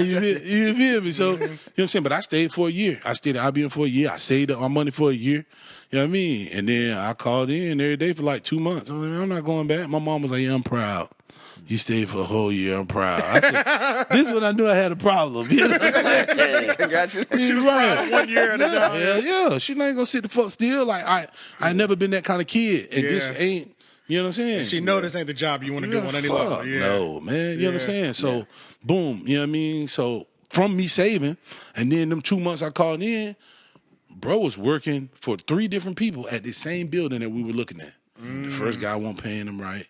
You feel me? So, you know what I'm saying? But I stayed for a year. I stayed at IBM for a year. I saved up my money for a year. You know what I mean? And then I called in every day for like 2 months. I was like, I'm not going back. My mom was like, yeah, I'm proud. You stayed for a whole year. I'm proud. I said, this is when I knew I had a problem. You know? Congratulations. You're right. 1 year at a job. Hell yeah. She ain't going to sit the fuck still. Like, I never been that kind of kid. And this ain't, you know what I'm saying? And she know this ain't the job you want to do on any level. No, man. You understand? So, boom. You know what I mean? So, from me saving, and then them 2 months I called in, bro was working for 3 different people at the same building that we were looking at. The first guy wasn't paying him right.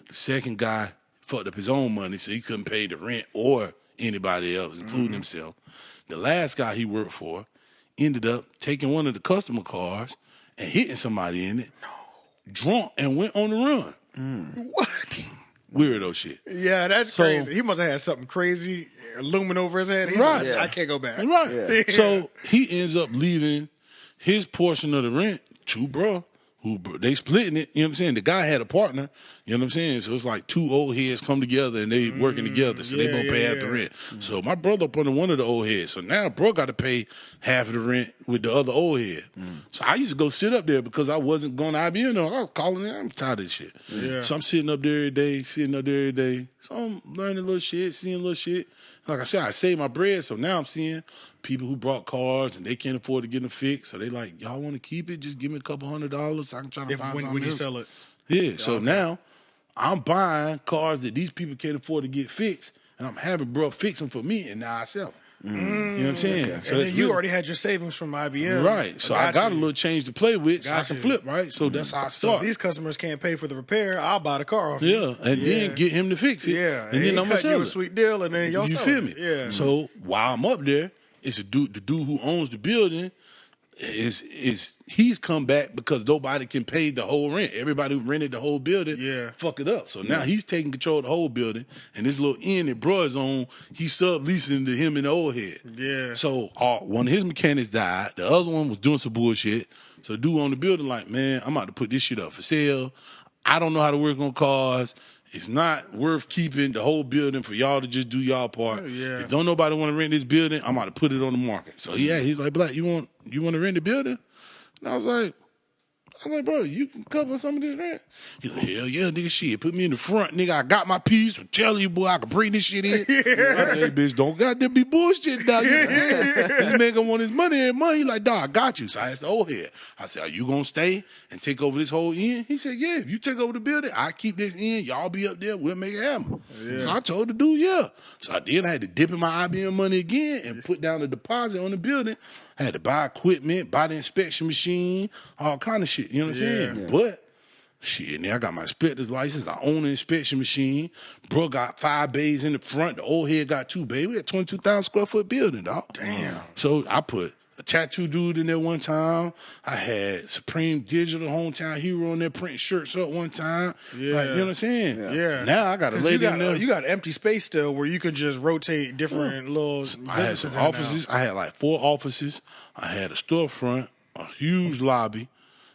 The second guy fucked up his own money, so he couldn't pay the rent or anybody else, including himself. The last guy he worked for ended up taking one of the customer cars and hitting somebody in it, drunk, and went on the run. What? Weirdo shit. Yeah, that's crazy. He must have had something crazy looming over his head. He's like, I can't go back. Right. Yeah. So he ends up leaving his portion of the rent to bro, who they splitting it. You know what I'm saying? The guy had a partner. You know what I'm saying? So it's like 2 old heads come together and they working together. So they gonna pay half the rent. So my brother up under one of the old heads. So now bro got to pay half of the rent with the other old head. So I used to go sit up there because I wasn't going to IBM. No, I was calling it. I'm tired of this shit. Yeah. So I'm sitting up there every day, So I'm learning little shit, seeing little shit. Like I said, I saved my bread. So now I'm seeing people who brought cars and they can't afford to get them fixed. So they like, y'all want to keep it? Just give me a couple $100 so I can try to find something when you else. sell it. Yeah. So now I'm buying cars that these people can't afford to get fixed, and I'm having bro fix them for me, and now I sell them. You know what I'm saying? Okay. So and then you already had your savings from IBM. Right. So I got a little change to play with so I can flip, right? So that's how I So start. if these customers can't pay for the repair, I'll buy the car off you. And then get him to fix it. Yeah. And then I'm gonna cut sell you a it. sweet deal, and then y'all You sell feel it. me? Yeah. So while I'm up there, it's the dude who owns the building he's come back because nobody can pay the whole rent. Everybody who rented the whole building fuck it up. So now he's taking control of the whole building, and this little inn that bro is on, he's subleasing to him and the old head. Yeah. So one of his mechanics died. The other one was doing some bullshit. So the dude on the building like, man, I'm about to put this shit up for sale. I don't know how to work on cars. It's not worth keeping the whole building for y'all to just do y'all part. Yeah. If don't nobody want to rent this building, I'm about to put it on the market. So he's like, Black, you want to rent the building? And I was like, bro, you can cover some of this rent. He's like, hell yeah, nigga, shit. Put me in the front, nigga. I got my piece. I'm telling you, boy, I can bring this shit in. I said, hey, bitch, don't goddamn be bullshit now. You know what I'm saying? This man gonna want his money every month. He like, dog, I got you. So I asked the old head. I said, are you gonna stay and take over this whole inn? He said, yeah, if you take over the building, I keep this inn. Y'all be up there. We'll make it happen. Yeah. So I told the dude, yeah. So I had to dip in my IBM money again and put down the deposit on the building. I had to buy equipment, buy the inspection machine, all kind of shit. You know what I'm saying? Yeah. But, shit, now I got my inspector's license. I own the inspection machine. Bro got 5 bays in the front. The old head got 2 bays. We got 22,000 square foot building, dog. Damn. So I put a tattoo dude in there one time. I had Supreme Digital Hometown Hero in there printing shirts up one time. Yeah. Like, you know what I'm saying? Yeah. Now I got a lady in there. You got empty space still where you could just rotate different little I had some offices. I had like 4 offices. I had a storefront, a huge lobby,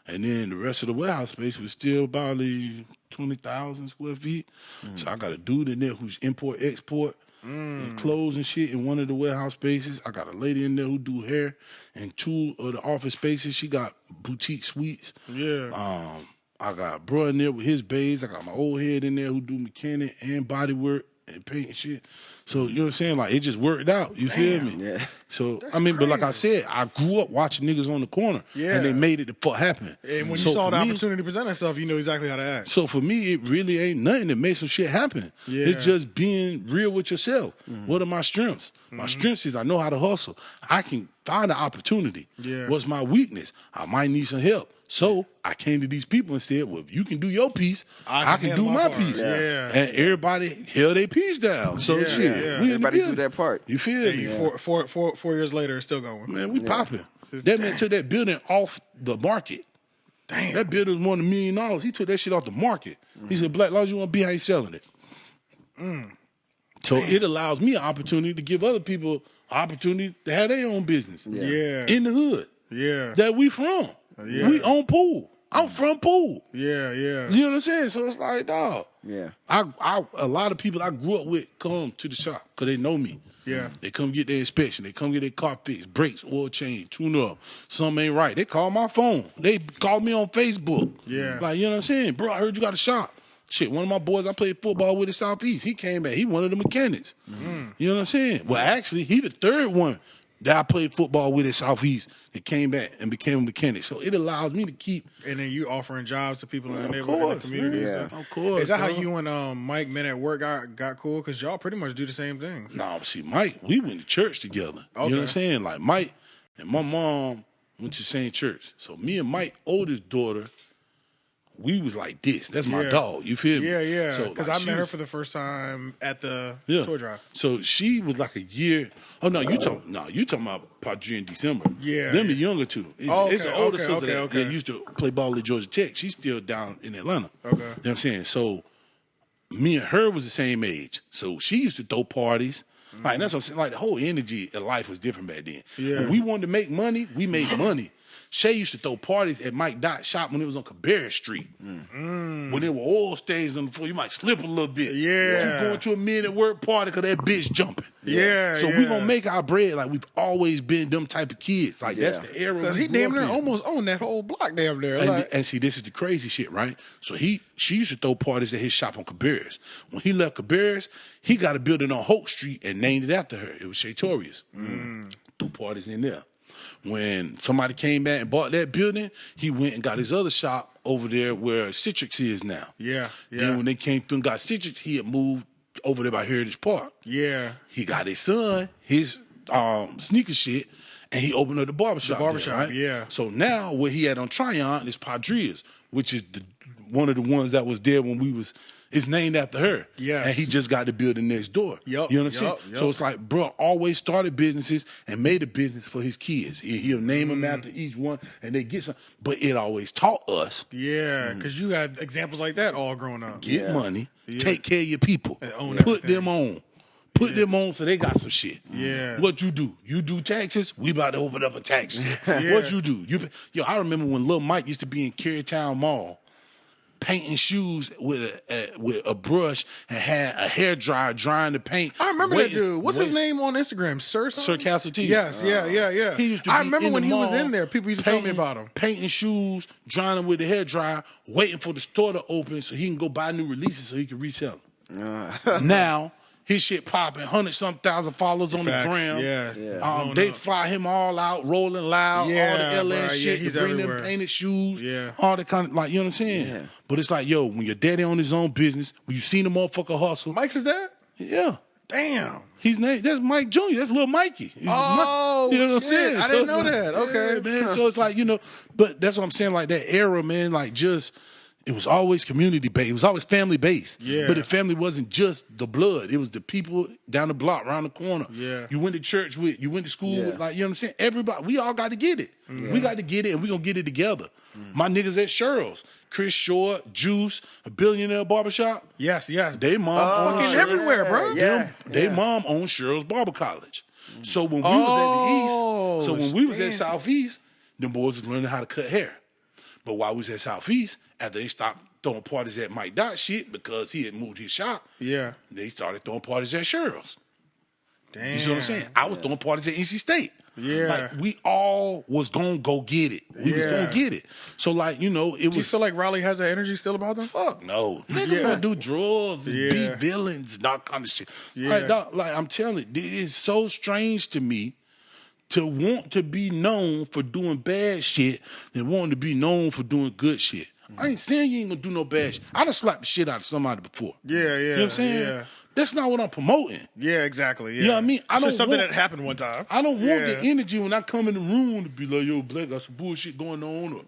and then the rest of the warehouse space was still probably 20,000 square feet. So I got a dude in there who's import-export. And clothes and shit in one of the warehouse spaces. I got a lady in there who do hair in 2 of the office spaces. She got boutique suites. Yeah. I got bro in there with his bays. I got my old head in there who do mechanic and body work and paint and shit. So, you know what I'm saying? Like, it just worked out. You feel me? Yeah. So, that's but like I said, I grew up watching niggas on the corner. Yeah. And they made it the fuck happen. And when you saw the opportunity present itself, you know exactly how to act. So, for me, it really ain't nothing that makes some shit happen. Yeah. It's just being real with yourself. What are my strengths? My strengths is I know how to hustle. I can find an opportunity. Yeah. What's my weakness? I might need some help. So I came to these people and said, well, if you can do your piece, I can do my piece. Yeah. And everybody held their piece down. So shit, we everybody do their part. You feel me? 4 years later, it's still going. Man, we popping. That man took that building off the market. Damn. That building was more than $1 million. He took that shit off the market. He said, Black, long as you want to be, how you selling it? So it allows me an opportunity to give other people an opportunity to have their own business. Yeah. In the hood. Yeah. That we from. Yeah. We own Pool. I'm from Pool. Yeah, yeah. You know what I'm saying? So it's like, dog. Yeah. A lot of people I grew up with come to the shop because they know me. Yeah. They come get their inspection. They come get their car fixed, brakes, oil change, tune up. Something ain't right. They call my phone. They call me on Facebook. Yeah. Like, you know what I'm saying? Bro, I heard you got a shop. Shit, one of my boys I played football with in Southeast, he came back. He one of the mechanics. You know what I'm saying? Well, actually, he the third one that I played football with at Southeast that came back and became a mechanic. So it allows me to keep. And then you offering jobs to people in the neighborhood, in the community. Yeah, of course. Is that how you and Mike Men at Work got cool? Because y'all pretty much do the same things. No, see, Mike, we went to church together. Okay. You know what I'm saying? Like Mike and my mom went to the same church. So me and Mike's oldest daughter, we was like this. That's my dog. You feel me? Yeah, yeah. So because like, I met her for the first time at the toy drive. So she was like a year. Oh no, you talking about Padre in December. Yeah. Them the younger two. It's an older sister that used to play ball at Georgia Tech. She's still down in Atlanta. Okay. You know what I'm saying? So me and her was the same age. So she used to throw parties. Like that's what I'm saying. Like the whole energy of life was different back then. Yeah. When we wanted to make money, we made money. Shay used to throw parties at Mike Dot's shop when it was on Cabarrus Street. When there were oil stains on the floor, you might slip a little bit. Yeah. You going to a Men at Work party because that bitch jumping. Yeah. So we gonna make our bread. Like we've always been them type of kids. Like that's the era. Because he damn near almost owned that whole block damn near. And see, this is the crazy shit, right? So she used to throw parties at his shop on Cabarrus. When he left Cabarrus, he got a building on Hope Street and named it after her. It was Shakedown. Threw parties in there. When somebody came back and bought that building, he went and got his other shop over there where Citrix is now. Yeah. Then when they came through and got Citrix, he had moved over there by Heritage Park. Yeah. He got his son, his sneaker shit, and he opened up the barbershop. There, right? Yeah. So now what he had on Tryon is Padreas, which is one of the ones that was there when we was. It's named after her. Yes. And he just got the building next door. Yep. You know what I'm saying? Yep. So it's like, bro, always started businesses and made a business for his kids. He'll name them after each one and they get some. But it always taught us. Yeah, because you had examples like that all growing up. Get money, take care of your people, own put them on. Put them on so they got some shit. Yeah. What you do? You do taxes? We about to open up a tax shit. What you do? I remember when Lil Mike used to be in Carytown Mall painting shoes with a brush and had a hair dryer drying the paint. I remember that dude. What's his name on Instagram? Sir Castle T. Yes, yeah. He used to be I remember when he was mall in there. People used to tell me about him. Painting shoes, drying them with the hair dryer, waiting for the store to open so he can go buy new releases so he can resell them. Now, his shit popping, 100-some thousand followers on the gram. Yeah. They fly him all out, rolling loud, all the LA shit. He's to bring everywhere. them painted shoes. Yeah. All the kind of, like, you know what I'm saying? Yeah. But it's like, yo, when your daddy on his own business, when you seen the motherfucker hustle. Mike's his dad? Yeah. Damn. He's named, that's Mike Jr., that's Lil Mikey. You know what I'm saying? I didn't know that. Okay. Man. So it's like, but that's what I'm saying, like that era, man, like just, it was always community based. It was always family based. Yeah. But the family wasn't just the blood. It was the people down the block, around the corner. Yeah. You went to church with, you went to school with, like, you know what I'm saying? Everybody, we all got to get it. We got to get it, and we going to get it together. My niggas at Cheryl's, Chris Short, Juice, a Billionaire Barbershop. Yes. They mom fucking everywhere, bro. They mom owned Cheryl's Barber College. So when we was at the East, when we was at Southeast, them boys was learning how to cut hair. But while we was at Southeast, after they stopped throwing parties at Mike Dot shit because he had moved his shop, they started throwing parties at Cheryl's. Damn. You see what I'm saying? I was throwing parties at NC State. Yeah. Like, we all was going to go get it. We was going to get it. So, like, it was... Do you feel like Raleigh has that energy still about them? Fuck no. Niggas gonna do drugs and be villains and all kind of shit. Like, dog, like, I'm telling you, it is so strange to me to want to be known for doing bad shit than wanting to be known for doing good shit. I ain't saying you ain't gonna do no bad shit. I done slapped the shit out of somebody before. Yeah. You know what I'm saying? Yeah. That's not what I'm promoting. Yeah, exactly. Yeah. You know what I mean? It's just something that happened one time. I don't want the energy when I come in the room to be like, yo, Black, got some bullshit going on. Or,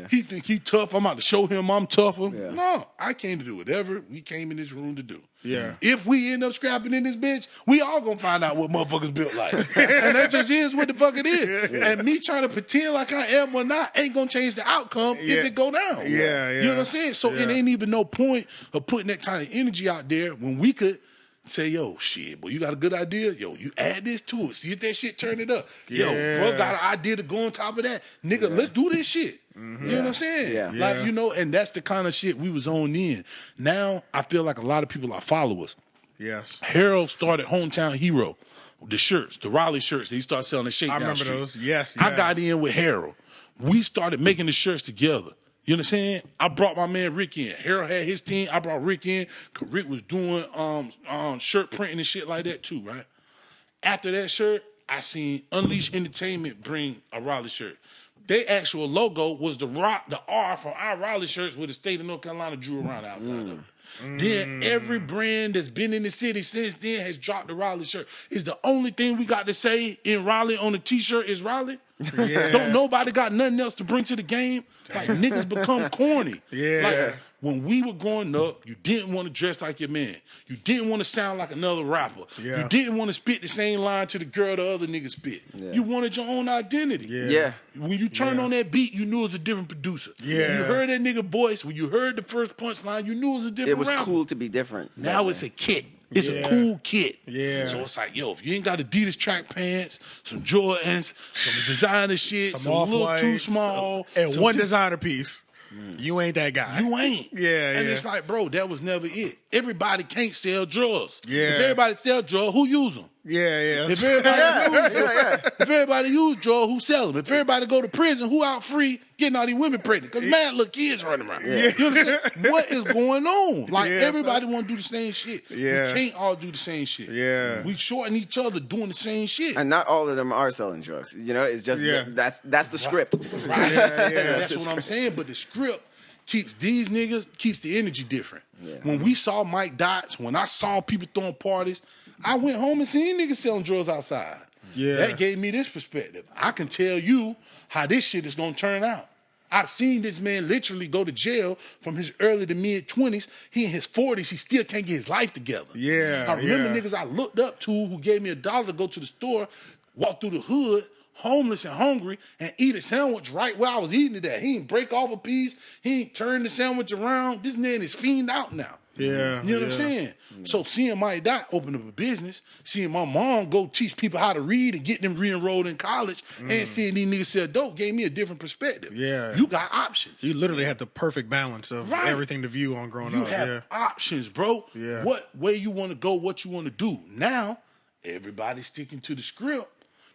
He think he tough. I'm about to show him I'm tougher. Yeah. No, I came to do whatever we came in this room to do. Yeah. If we end up scrapping in this bitch, we all gonna find out what motherfuckers built like. And that just is what the fuck it is. Yeah. And me trying to pretend like I am or not ain't gonna change the outcome if it go down. Yeah. You know what I'm saying? So it ain't even no point of putting that kind of energy out there when we could say, yo, shit, boy, you got a good idea? Yo, you add this to it. See if that shit turn it up. Yo, bro, got an idea to go on top of that. Nigga, let's do this shit. Mm-hmm. You know what I'm saying? Yeah. Like, you know, and that's the kind of shit we was on then. Now, I feel like a lot of people are followers. Yes. Harold started Hometown Hero, the shirts, the Raleigh shirts. He started selling the Shakedown. I remember those. Yes. I got in with Harold. We started making the shirts together. You know what I'm saying? I brought my man Rick in. Harold had his team. I brought Rick in because Rick was doing shirt printing and shit like that too, right? After that shirt, I seen Unleash Entertainment bring a Raleigh shirt. Their actual logo was the R from our Raleigh shirts with the state of North Carolina drew around the outside of it. Then every brand that's been in the city since then has dropped the Raleigh shirt. It's the only thing we got to say in Raleigh on the t-shirt is Raleigh. Yeah. Don't nobody got nothing else to bring to the game. Like niggas become corny. Yeah. Like when we were growing up, you didn't want to dress like your man. You didn't want to sound like another rapper. Yeah. You didn't want to spit the same line to the girl the other niggas spit. Yeah. You wanted your own identity. Yeah. When you turned on that beat, you knew it was a different producer. Yeah. When you heard that nigga voice, when you heard the first punchline, you knew it was a different rapper. It was cool to be different. Now it's a kit. It's a cool kit. Yeah. So it's like, yo, if you ain't got Adidas track pants, some Jordans, some designer shit, some little too small, and one designer piece, you ain't that guy. You ain't. Yeah. And it's like, bro, that was never it. Everybody can't sell drugs. Yeah. If everybody sell drugs, who use them? Yeah. If everybody use drugs, who sell them? If everybody go to prison, who out free getting all these women pregnant? Because mad little kids running around. Yeah. You understand? What is going on? Like everybody want to do the same shit. Yeah. We can't all do the same shit. Yeah. We shorten each other doing the same shit. And not all of them are selling drugs. You know, it's just that's the script. Right. That's what I'm saying. But the script keeps these niggas, keeps the energy different. Yeah. When we saw Mike Dots, when I saw people throwing parties, I went home and seen niggas selling drugs outside. Yeah. That gave me this perspective. I can tell you how this shit is going to turn out. I've seen this man literally go to jail from his early to mid-20s. He in his 40s, he still can't get his life together. Yeah. I remember niggas I looked up to who gave me $1 to go to the store, walk through the hood, homeless and hungry, and eat a sandwich right where I was eating it at. He ain't break off a piece. He ain't turn the sandwich around. This man is fiend out now. Yeah. You know what I'm saying? So seeing my dad open up a business, seeing my mom go teach people how to read and get them re-enrolled in college, and seeing these niggas sell dope gave me a different perspective. Yeah. You got options. You literally had the perfect balance of everything to view on growing up. You have options, bro. Yeah. What way you want to go, what you want to do. Now, everybody's sticking to the script.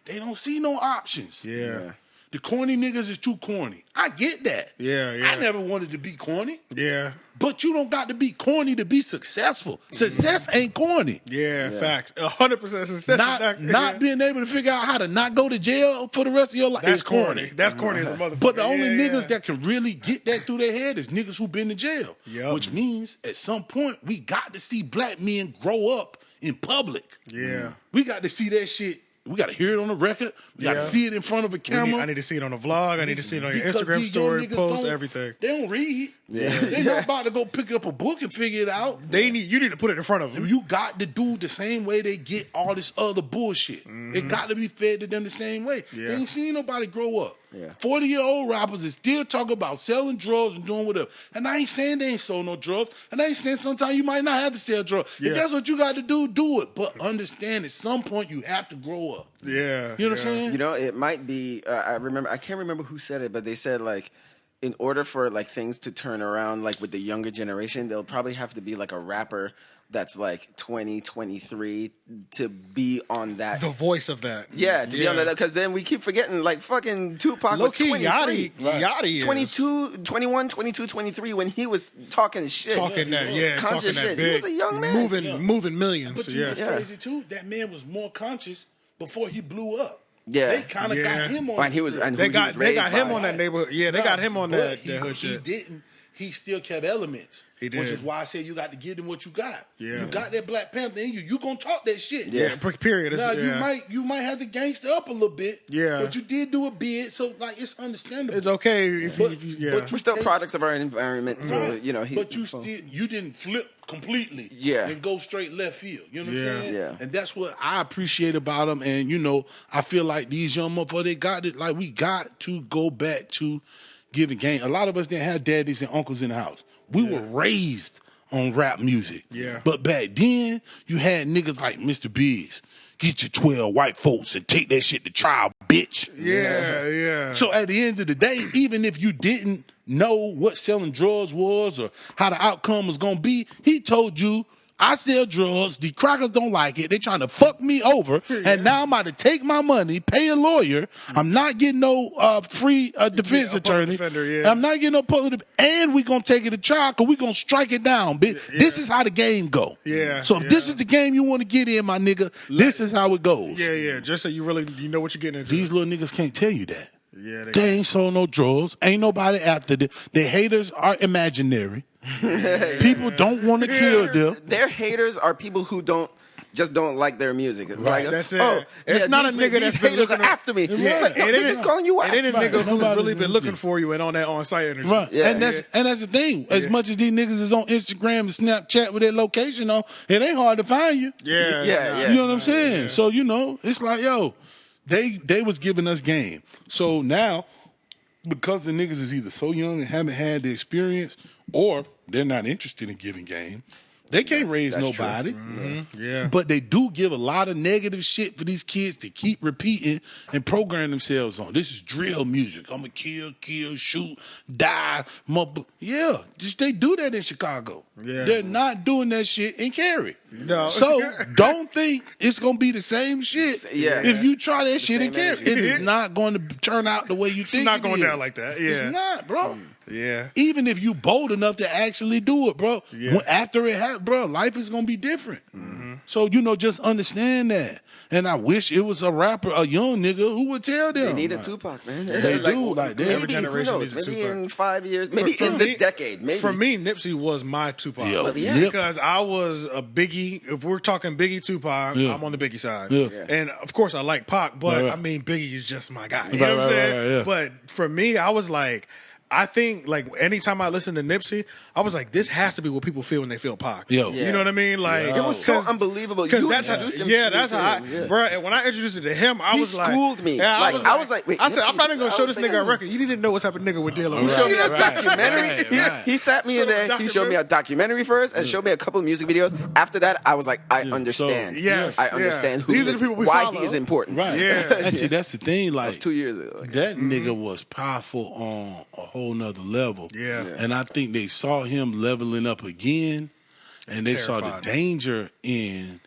They don't see no options. Yeah. The corny niggas is too corny. I get that. Yeah. I never wanted to be corny. Yeah. But you don't got to be corny to be successful. Success ain't corny. Yeah. Facts. 100% success. Not being able to figure out how to not go to jail for the rest of your life. That's corny. That's corny as a motherfucker. But the only niggas that can really get that through their head is niggas who been to jail. Yep. Which means at some point we got to see black men grow up in public. Yeah. We got to see that shit. We got to hear it on the record. We got to see it in front of a camera. I need to see it on a vlog. I need to see it on your Instagram story, post, everything. They don't read. Yeah. They're not about to go pick up a book and figure it out. You need to put it in front of them. You got to do the same way they get all this other bullshit. It got to be fed to them the same way. Yeah. They ain't seen nobody grow up. Yeah. 40-year-old rappers is still talking about selling drugs and doing whatever. And I ain't saying they ain't sold no drugs. And I ain't saying sometimes you might not have to sell drugs. Yeah. If that's what you got to do it. But understand at some point you have to grow up. Yeah. You know what I'm saying? You know, it might be, I can't remember who said it, but they said, like, in order for, like, things to turn around, like, with the younger generation, they'll probably have to be, like, a rapper that's, like, 20, 23 to be on that. The voice of that. Yeah, to be on that. Because then we keep forgetting, like, fucking Tupac was 23. Yachty is. 22, 21, 22, 23 when he was talking shit. Talking that big. big. He was a young man. Moving millions. But you know what's crazy, too? That man was more conscious before he blew up. Yeah, they kind of got him on. And he was, and they got him by. on that neighborhood. Yeah, they got him on that hood he shit. didn't. he still kept elements. He did. Which is why I said you got to give them what you got. Yeah. You got that Black Panther in you. You gonna talk that shit. Yeah, period. Now Yeah. you might have to gangster up a little bit. Yeah. But you did do a bid, so like it's understandable. It's okay if you yeah. We're still products of our environment, so you know. But you didn't flip completely. Yeah. And go straight left field. You know what I'm Yeah. saying? Yeah. And that's what I appreciate about them. And you know, I feel like these young motherfuckers, they got it. Like we got to go back to giving game. A lot of us didn't have daddies and uncles in the house. We were raised on rap music. Yeah. But back then, you had niggas like Mr. Biggs. Get your 12 white folks and take that shit to trial, bitch. Yeah. So at the end of the day, even if you didn't know what selling drugs was or how the outcome was going to be, he told you, I sell drugs, the crackers don't like it, they trying to fuck me over, and now I'm about to take my money, pay a lawyer, I'm not getting no free defense attorney, defender, I'm not getting no public and we going to take it to trial because we going to strike it down, bitch. This is how the game go. Yeah. So if this is the game you want to get in, my nigga, this is how it goes. Yeah. Just so you know what you're getting into. These little niggas can't tell you that. Yeah, They ain't sold no drugs. Ain't nobody after them. Their haters are imaginary. People don't want to kill them. Their haters are people who don't like their music. It's like, that's it. Oh, It's not a these nigga that's been haters looking are after me. Yeah. It's like, no, they're just calling you out. It ain't a nigga who's Nobody- really been looking for you and on that on-site energy. Right. Yeah. And that's the thing. As much as these niggas is on Instagram and Snapchat with their location on, it ain't hard to find you. Yeah. You know what I'm saying? So, you know, it's like, yo, they was giving us game. So now, because the niggas is either so young and haven't had the experience or they're not interested in giving game, they can't raise that's nobody. Yeah. But they do give a lot of negative shit for these kids to keep repeating and program themselves on. This is drill music. I'm going to kill, shoot, die. Yeah, they do that in Chicago. Yeah. They're not doing that shit in Cary. No. So don't think it's going to be the same shit if you try that shit in Cary. It is not going to turn out the way you think It's not it going is. down like that. Yeah. It's not, bro. Yeah. Even if you bold enough to actually do it, bro. Yeah. After it happens, bro, life is gonna be different. So, you know, just understand that. And I wish it was a rapper, a young nigga, who would tell them. They need a Tupac, man. They do, like that. Every generation needs a maybe Tupac. in 5 years, maybe in this decade, maybe. For me, Nipsey was my Tupac. Yeah. Well, yeah. Because I was a Biggie. If we're talking Biggie Tupac, Yeah. I'm on the Biggie side. Yeah. And of course, I like Pac, but Right. I mean, Biggie is just my guy. You Right, know what I'm right, saying? right, yeah. But for me, I was like, I think like anytime I listen to Nipsey, I was like, this has to be what people feel when they feel Pac. Yo. You know what I mean? Like It was so unbelievable. Because You that's how, introduced him yeah, to me that's to how, him, yeah. bro. And when I introduced it to him, I He was like, schooled me. Yeah, Like, I was like, wait, I said, Nipsey- I'm not even gonna I show was this nigga a thinking- record. You didn't know what type of nigga we're dealing with. He showed me a Right, documentary. right. He sat me in there. He showed me a documentary first and showed me a couple of music videos. After that, I was like, I understand. Yes, I understand yeah. who These he are the is, people we why follow. he is important. Right. Yeah. And see, that's the thing. That Like, was 2 years ago. Like, that nigga was powerful on a whole nother level. Yeah. And I think they saw him leveling up again, and they saw the Terrified. danger in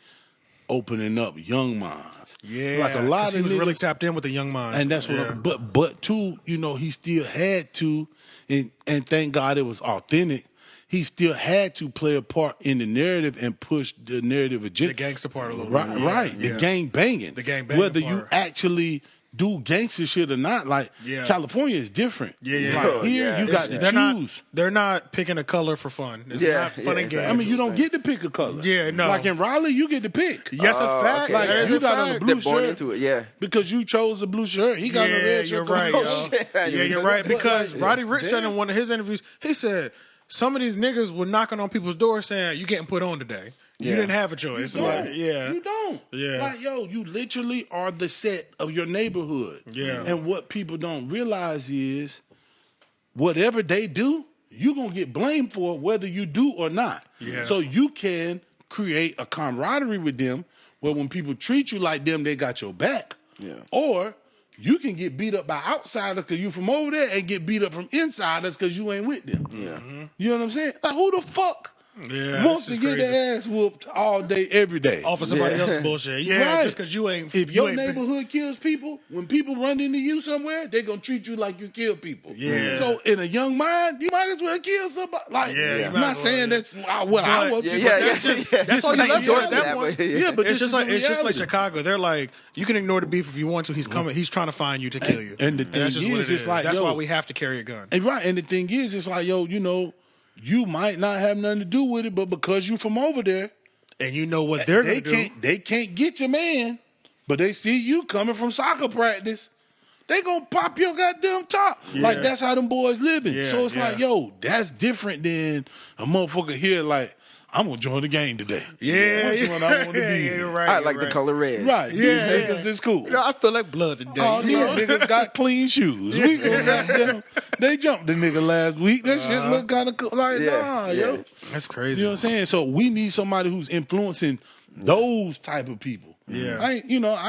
opening up young minds. Yeah, Like a lot 'cause of he was niggas, really tapped in with the young mind, and that's what. Yeah. But too, you know, he still had to, and thank God it was authentic. He still had to play a part in the narrative and push the narrative agenda. the gangster part a little Right, bit. right. The Yeah. gang banging. The gang banging Whether you part. actually do gangster shit or not, like Yeah. California is different. Yeah. Like here, yeah. you got to They're choose. they're not picking a color for fun. It's Yeah, not fun yeah, and exactly. games. I mean, you don't get to pick a color. Yeah, no. Like in Raleigh, you get to pick. Yes, a fact. okay. Like That is you a got on a fact. blue They're born shirt into it. Yeah. because you chose a blue shirt. He got on a Yeah, red shirt. you're right, Oh, yo. shit. Yeah, you're right. Because like, Roddy Ricch said damn. in one of his interviews, he said some of these niggas were knocking on people's doors saying, "You getting put on today. You Yeah. didn't have a choice." You Like, don't. yeah, You don't. Yeah. Like, yo, you literally are the set of your neighborhood. Yeah. And what people don't realize is whatever they do, you're going to get blamed for whether you do or not. Yeah. So you can create a camaraderie with them where when people treat you like them, they got your back. Yeah. Or you can get beat up by outsiders because you from over there and get beat up from insiders because you ain't with them. Yeah. You know what I'm saying? Like, who the fuck wants to get their ass whooped all day, every day. Off of somebody else's bullshit. Yeah, just because you ain't. If your neighborhood kills people, when people run into you somewhere, they're going to treat you like you kill people. Yeah. So in a young mind, you might as well kill somebody. Like, I'm not saying that's what I want you, but that's just that's all you left at that point. Yeah, but it's just like Chicago. They're like, you can ignore the beef if you want to. He's coming. He's trying to find you to kill you. And the thing is, it's like, that's why we have to carry a gun. And right. And the thing is, it's like, yo, you know, you might not have nothing to do with it, but because you from over there, and you know what they're going to do, they can't get your man, but they see you coming from soccer practice. They gonna pop your goddamn top. Like, that's how them boys living. So it's like, yo, that's different than a motherfucker here like, I'm gonna join the game today. Which one I want to be in. Right, I like the color red. Right. These niggas is cool. I feel like blood today. All these niggas got clean shoes. We go goddamn. They jumped the nigga last week. That shit look kind of cool. Like, yo. That's crazy. You know what I'm saying? So we need somebody who's influencing those type of people. Yeah. I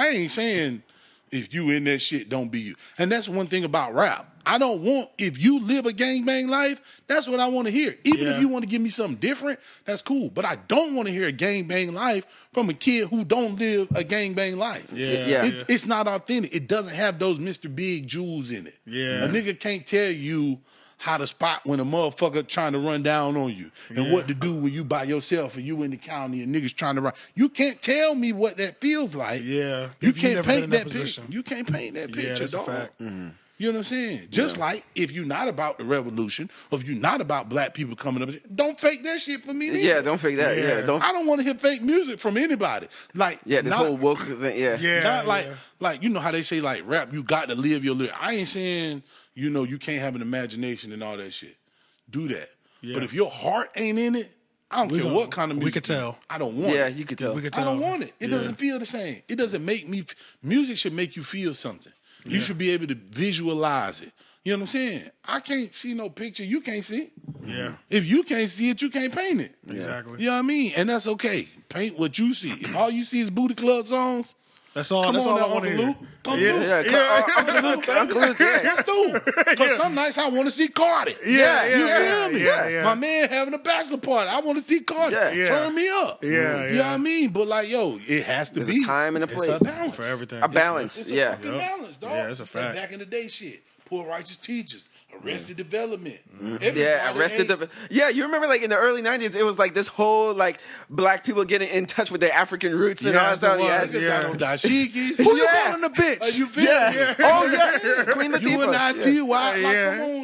ain't saying if you in that shit, don't be you. And that's one thing about rap. I don't want, if you live a gangbang life, that's what I want to hear. Even if you want to give me something different, that's cool. But I don't want to hear a gangbang life from a kid who don't live a gangbang life. It's not authentic. It doesn't have those Mr. Big jewels in it. A nigga can't tell you how to spot when a motherfucker trying to run down on you and what to do when you by yourself and you in the county and niggas trying to run. You can't tell me what that feels like. Yeah. You can't paint that picture. You can't paint that picture, that's dog. a fact. Mm-hmm. You know what I'm saying? Just like if you're not about the revolution, or if you're not about black people coming up, don't fake that shit for me. Yeah, don't fake that. Yeah, don't. I don't want to hear fake music from anybody. Like, this whole woke thing. Not like you know how they say like rap, you got to live your lyric. I ain't saying you can't have an imagination and all that shit. Do that. But if your heart ain't in it, I don't care what kind of music. We could tell. I don't want it. Yeah, you could tell. We could tell. I don't want it. It doesn't feel the same. It doesn't make me. Music should make you feel something. You should be able to visualize it. You know what I'm saying? I can't see no picture you can't see. Yeah. If you can't see it, you can't paint it. Exactly. You know what I mean? And that's okay. Paint what you see. If all you see is Booty Club songs, that's all I want to hear. Uncle Luke, Because some nights I want to see Cardi. You feel me? My man having a bachelor party. I want to see Cardi. Turn me up. You know what I mean? But like, yo, it has to be a time and a place. It's a balance. For everything. A balance. It's a fucking balance, dog. Yeah, it's a fact. Like back in the day, shit. Poor righteous teachers. Arrested Development. Arrested Development. Yeah, you remember like in the early 90s, it was like this whole like black people getting in touch with their African roots and all that stuff. Dashikis. Who you calling the bitch? You feel me? Oh, yeah. Queen Latifah. You and I,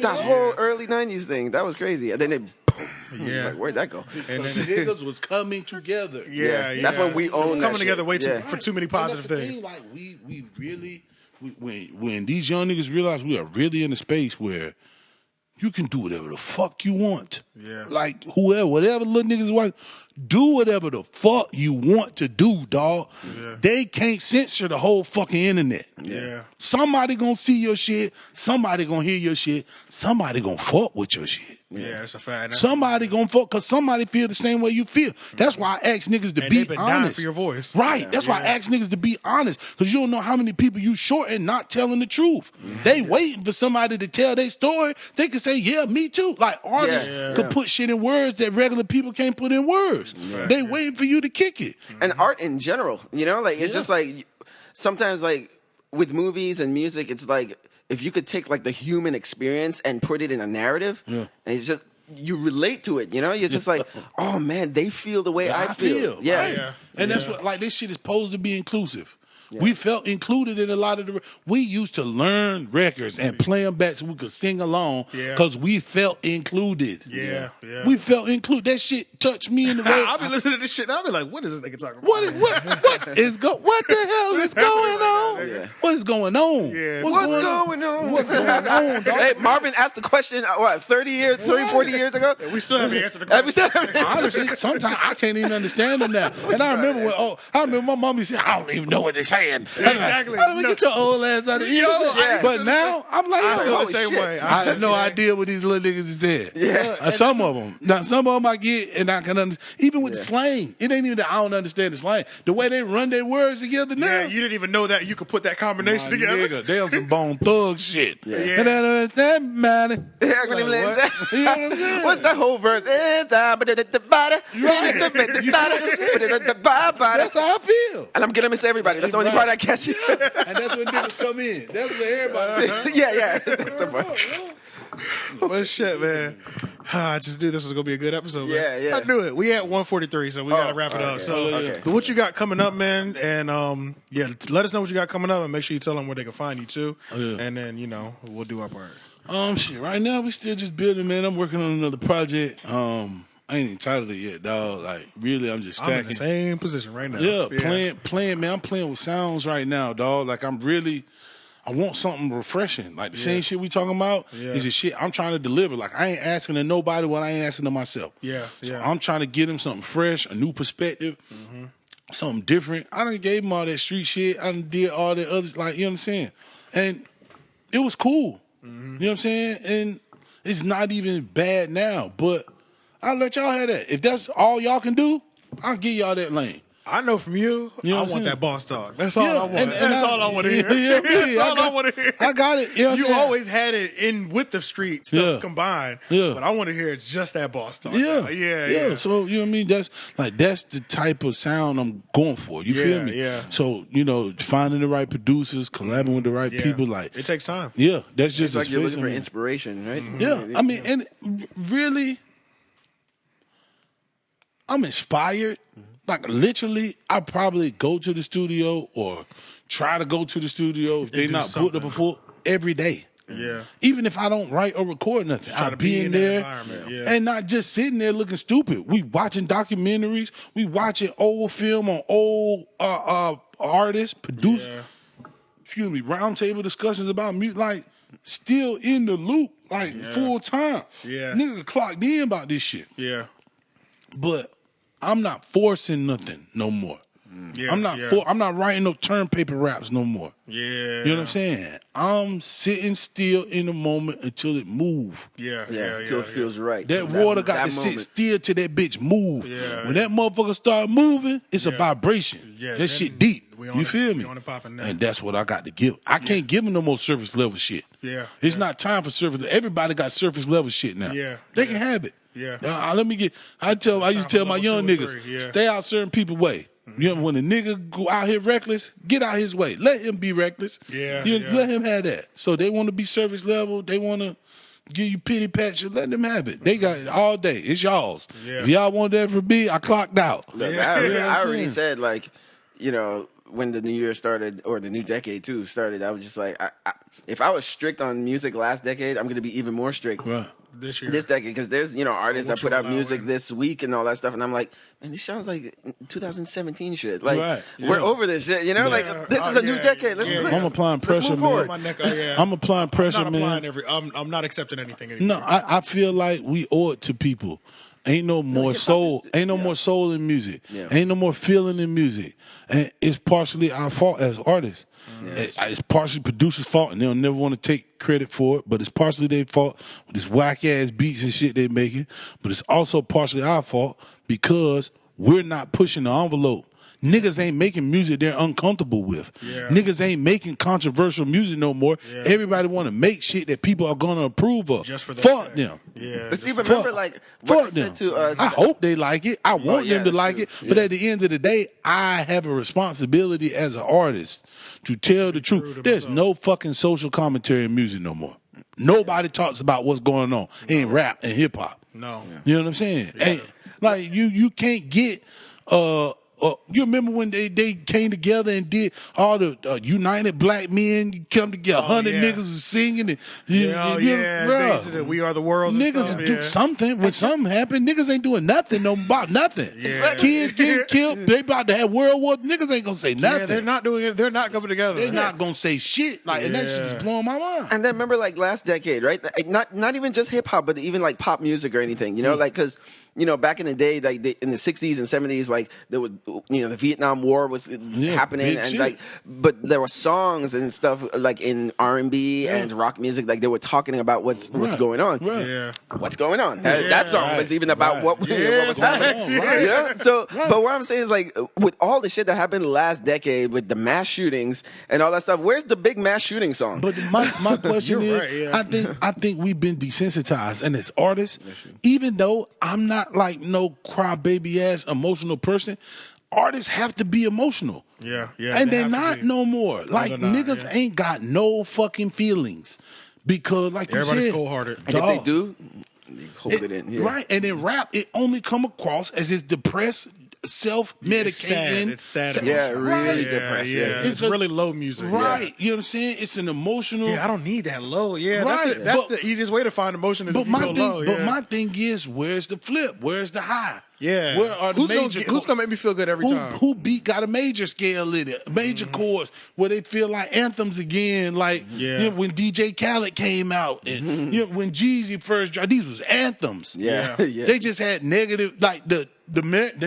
The whole early 90s thing. That was crazy. And then they like, where'd that go? And then niggas was coming together. That's when we own that coming together way for too many positive things. Like we really, when these young niggas realize we are really in a space where you can do whatever the fuck you want. Like whatever little niggas want, do whatever the fuck you want to do, dog. They can't censor the whole fucking internet. Somebody gonna see your shit. Somebody gonna hear your shit. Somebody gonna fuck with your shit. That's a fact. Somebody gonna fuck because somebody feel the same way you feel. That's why I ask niggas to be honest. For your voice. Right. That's why I ask niggas to be honest. Because you don't know how many people you short and not telling the truth. They waiting for somebody to tell their story. They can say, yeah, me too. Like artists could put shit in words that regular people can't put in words. They waiting for you to kick it. And art in general, like it's just like sometimes like with movies and music, it's like if you could take like the human experience and put it in a narrative, and it's just you relate to it, you're just like, oh man, they feel the way I feel. And that's what like this shit is supposed to be inclusive. We felt included in a lot of we used to learn records and play them back so we could sing along because we felt included. We felt included. That shit touched me in the way. I'll be listening to this shit and I'll be like, what is this nigga talking about? What the hell is going on? What is going on? What's going on? What's going on, dog? Hey, Marvin asked the question, 40 years ago? We still haven't answered the question. Honestly, sometimes I can't even understand them now. And I remember my mom used to say, I don't even know what they say. saying? Exactly. Get your old ass out of here. But now, I'm like, I feel the same way. I have no idea what these little niggas is saying. Some of them. Now, some of them I get and I can understand. Even with the slang, it ain't even that I don't understand the slang. The way they run their words together now. Yeah, you didn't even know that you could put that combination together. Nigga, they on some Bone Thug shit. Yeah. And man. What's that whole verse? That's how I feel. And I'm gonna miss everybody. That's the only part I catch you. And that's when niggas come in. That's when everybody. Yeah. That's the part. Well, shit, man. I just knew this was gonna be a good episode, man. Yeah. I knew it. We at 143, so we gotta wrap it up. So, what you got coming up, man? And let us know what you got coming up, and make sure you tell them where they can find you too. And then we'll do our part. Shit. Right now we still just building, man. I'm working on another project. I ain't even titled it yet, dog. Like, really, I'm just stacking. I'm in the same position right now. Yeah, playing, man. I'm playing with sounds right now, dog. Like, I want something refreshing. Like, the same shit we talking about is the shit I'm trying to deliver. Like, I ain't asking to nobody what I ain't asking to myself. So I'm trying to get him something fresh, a new perspective, something different. I done gave him all that street shit. I done did all that other, like, you know what I'm saying? And it was cool. You know what I'm saying? And it's not even bad now, but I'll let y'all have that. If that's all y'all can do, I'll give y'all that lane. I know from you, I want that boss talk. That's all I want. And that's all I want to hear. That's all I want to hear. I got it. You know you always had it in with the street stuff combined. But I want to hear just that boss talk. Yeah. So, you know what I mean? That's the type of sound I'm going for. You feel me? Yeah. So, finding the right producers, collabing with the right people, like it takes time. Yeah. That's just it's like you're looking for inspiration, right? Yeah. I mean, and really, I'm inspired. Like, literally, I probably go to the studio or try to go to the studio if they're not put up before every day. Yeah. Even if I don't write or record nothing, I'll be in there and not just sitting there looking stupid. We watching documentaries. We watching old film on old artists, producers. Excuse me, roundtable discussions about music. Like, still in the loop, like full time. Nigga clocked in about this shit. Yeah. But I'm not forcing nothing no more. I'm not writing no term paper raps no more. You know what I'm saying? I'm sitting still in the moment until it move. Until it feels right. That water got to sit still till that bitch move. When that motherfucker start moving, it's a vibration. That shit deep. You feel me? And that's what I got to give. I can't give them no more surface level shit. It's not time for surface. Everybody got surface level shit now. They can have it. Now, I used to tell my young niggas, stay out certain people's way. You know, when a nigga go out here reckless, get out his way. Let him be reckless. Let him have that. So they want to be service level. They want to give you pity patch. Let them have it. They got it all day. It's y'all's. If y'all want that for me, I clocked out. Look, I already said, like, when the new year started, or the new decade too started, I was just like, if I was strict on music last decade, I'm going to be even more strict this decade, because there's artists that put out music this week and all that stuff, and I'm like, man, this sounds like 2017 shit. Like, we're over this shit, like, this is a new decade. I'm applying pressure, man. I'm applying pressure, man. I'm not accepting anything anymore. No, I feel like we owe it to people. Ain't no more soul. Ain't no more soul in music. Ain't no more feeling in music. And it's partially our fault as artists. It's partially producers' fault, and they'll never want to take credit for it. But it's partially their fault with this whack ass beats and shit they're making. But it's also partially our fault because we're not pushing the envelope. Niggas ain't making music they're uncomfortable with. Niggas ain't making controversial music no more. Everybody want to make shit that people are going to approve of. Just for fuck them. But see, remember, like, what I said to us. I hope they like it. I want them to like it. But at the end of the day, I have a responsibility as an artist to tell the truth. There's no fucking social commentary in music no more. Nobody talks about what's going on in rap and hip hop. No. You know what I'm saying? And, like, you can't get you remember when they came together and did all the United Black Men come together, 100 niggas was singing and We Are the World. Niggas do something. When something happened, niggas ain't doing nothing about nothing. Kids getting killed. They about to have World War. Niggas ain't gonna say nothing. They're not doing it. They're not coming together. They're not gonna say shit. Like, and that shit is blowing my mind. And then remember, like, last decade, right? Not even just hip hop, but even like pop music or anything. Like, because back in the day, like in the 60s and 70s, like there was the Vietnam War was happening, and shit. like, but there were songs and stuff like in R&B and rock music, like they were talking about what's going on. Right. Yeah. What's going on? That song was even about what was happening. Right. So, but what I'm saying is, like, with all the shit that happened last decade, with the mass shootings and all that stuff, where's the big mass shooting song? But my question is, right, yeah. I think we've been desensitized, and as artists, even though I'm not like no crybaby ass emotional person, artists have to be emotional. Yeah. And they're not no more. Like niggas ain't got no fucking feelings because, like you Everybody's said, cold-hearted. And if they do, they hold it in. Yeah. Right, and in rap, it only come across as this depressed, self-medicating. It's sad. Yeah, really depressed. Yeah. It's really low music. Right, you know what I'm saying? It's an emotional. Yeah, I don't need that low. Yeah, Right, that's the easiest way to find emotion is if you go low. But my thing is, where's the flip? Where's the high? Yeah. Where are the Who's gonna make me feel good every time? Who beat got a major scale in it, major chords where they feel like anthems again, like when DJ Khaled came out and when Jeezy first dropped, these was anthems. Yeah. They just had negative, like the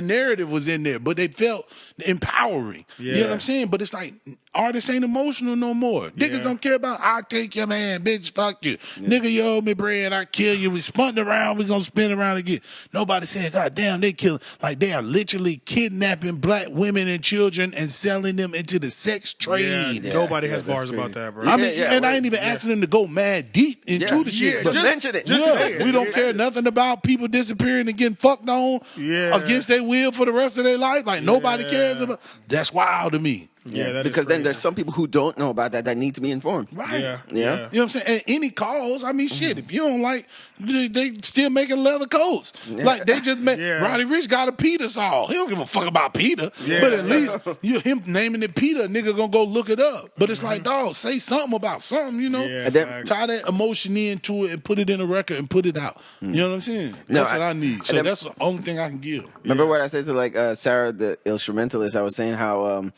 narrative was in there, but they felt empowering. You know what I'm saying? But it's like artists ain't emotional no more. Niggas don't care about I'll take your man, bitch, fuck you. Nigga, you owe me bread, I kill you. We spun around, we gonna spin around again. Nobody said, God damn, they killing. Like they are literally kidnapping black women and children and selling them into the sex trade. Nobody has bars about that, bro. I mean, I ain't even asking them to go mad deep into the shit. Just mention it. Just say it. We don't care nothing about people disappearing and getting fucked on against their will for the rest of their life. Like nobody cares about. That's wild to me. Yeah, because then there's some people who don't know about that need to be informed. Right. Yeah. You know what I'm saying? And any cause, I mean, shit, if you don't like, they still making leather coats. Like, they just made, Roddy Ricch got a PETA song. He don't give a fuck about PETA. But at least, him naming it PETA, nigga gonna go look it up. But it's like, dog, say something about something, you know? And then, tie that emotion into it and put it in a record and put it out. You know what I'm saying? That's what I need. So that's the only thing I can give. Remember what I said to, like, Sarah, the instrumentalist? I was saying how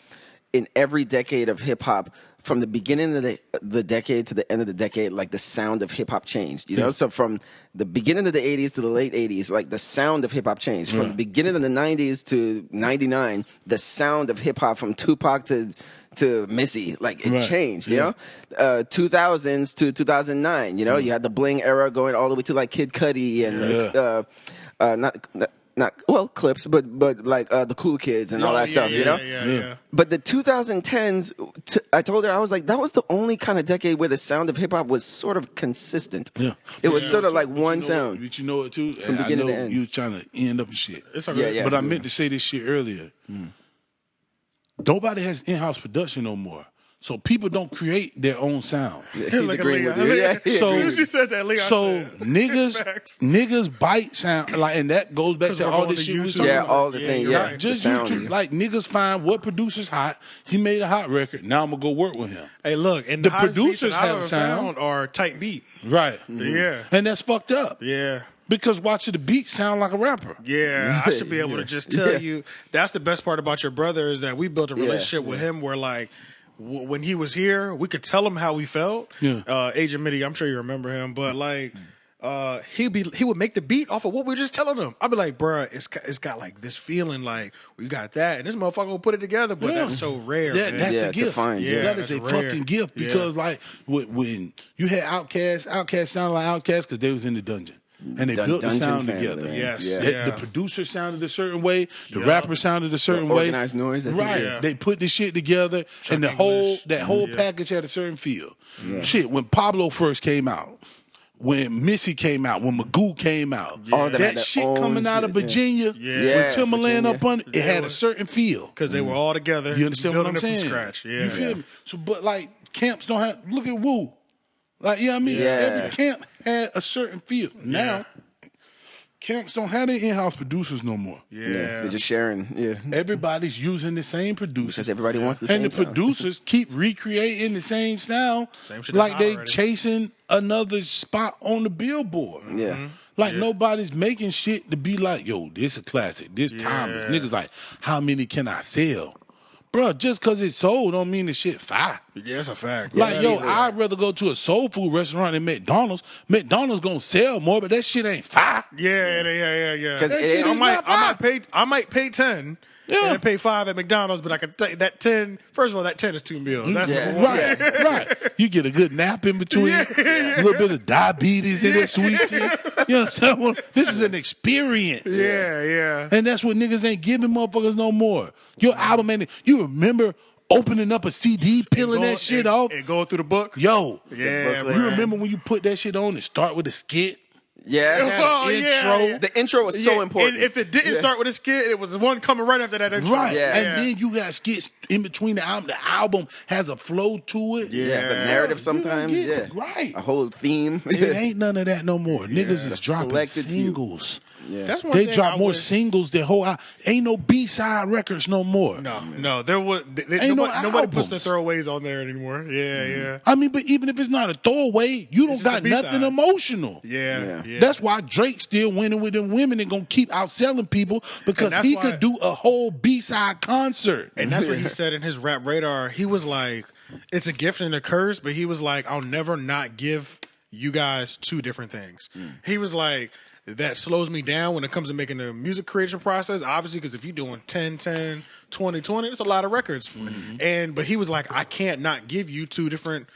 in every decade of hip-hop, from the beginning of the decade to the end of the decade, like the sound of hip hop changed, you know? So from the beginning of the 80s to the late 80s, like the sound of hip hop changed. From the beginning of the 90s to 99, the sound of hip hop from Tupac to Missy, like it changed, you know? 2000s to 2009, you know? You had the bling era going all the way to like Kid Cudi and not Clips, but like the Cool Kids and all that stuff, you know? Yeah. But the 2010s, I told her, I was like, that was the only kind of decade where the sound of hip hop was sort of consistent. Yeah. It was sort of like one sound. But you know it too? From beginning to end. You was trying to end up and shit. It's okay. But I meant to say this shit earlier. Nobody has in-house production no more. So people don't create their own sound. He's agreeing with you. As soon as you said that, Leon said, niggas bite sound, like, and that goes back to all this shit we was talking about. All the things. Yeah, just YouTube. Like niggas find what producer's hot. He made a hot record. Now I'm gonna go work with him. Hey, look, and the producers have sound are tight beat. Right. Yeah, and that's fucked up. Yeah. Because watching the beat sound like a rapper. Yeah, I should be able to just tell you. That's the best part about your brother is that we built a relationship with him where like when he was here, we could tell him how we felt. Yeah. Agent Mitty, I'm sure you remember him, but like he would make the beat off of what we were just telling him. I'd be like, bruh, it's got like this feeling like we got that, and this motherfucker will put it together, but that's so rare. That's a gift. That is a rare. fucking gift because like when you had Outkast sounded like Outkast because they was in the dungeon. And they built the sound together. Man. Yes. The producer sounded a certain way. The rapper sounded a certain way. Organized noise. Right. Yeah. They put this shit together, and that whole package had a certain feel. Yeah. Shit, when Pablo first came out, when Missy came out, when Magoo came out, that shit coming out of Virginia, with Timberland up on it had a certain feel. Because they were all together. You understand what I'm saying? From scratch. Yeah. You feel me? So, but like camps don't have. Look at Wu. Like, you know what I mean? Every camp had a certain feel. Now, camps don't have their in-house producers no more. Yeah. They're just sharing. Yeah. Everybody's using the same producers. Because everybody wants the same And the producers keep recreating the same sound. Same shit like they chasing another spot on the billboard. Yeah. Like nobody's making shit to be like, yo, this a classic. This timeless. Niggas like, how many can I sell? Bro, just because it's sold don't mean the shit fire. Yeah, that's a fact. Like, I'd rather go to a soul food restaurant than McDonald's. McDonald's gonna sell more, but that shit ain't fire. Yeah. Because I might pay 10. and then pay $5 at McDonald's, but I can tell you that 10. First of all, that 10 is 2 meals. That's number one. Right. You get a good nap in between. A little bit of diabetes in that sweet shit. You understand? This is an experience. Yeah. And that's what niggas ain't giving motherfuckers no more. Your album, man. You remember opening up a CD, peeling that shit off, and going through the book. Yo, yeah, you remember when you put that shit on and start with a skit? Yeah. Intro. The intro was so important. And if it didn't start with a skit, it was one coming right after that intro. Right. And then you got skits in between the album. The album has a flow to it. Yeah, it's a narrative sometimes. Right. A whole theme. It ain't none of that no more. Niggas is dropping singles. Yeah. That's one they thing drop more singles than whole album. Ain't no B-side records no more. No. There was nobody puts the throwaways on there anymore. Yeah. I mean, but even if it's not a throwaway, you don't got nothing emotional. Yeah. That's why Drake still winning with them women and gonna keep outselling people because he could do a whole B-side concert. And that's what he said in his Rap Radar. He was like, it's a gift and a curse, but he was like, I'll never not give you guys 2 different things. He was like, that slows me down when it comes to making the music creation process, obviously, because if you're doing 10-10, 20-20, it's a lot of records. But he was like, I can't not give you two different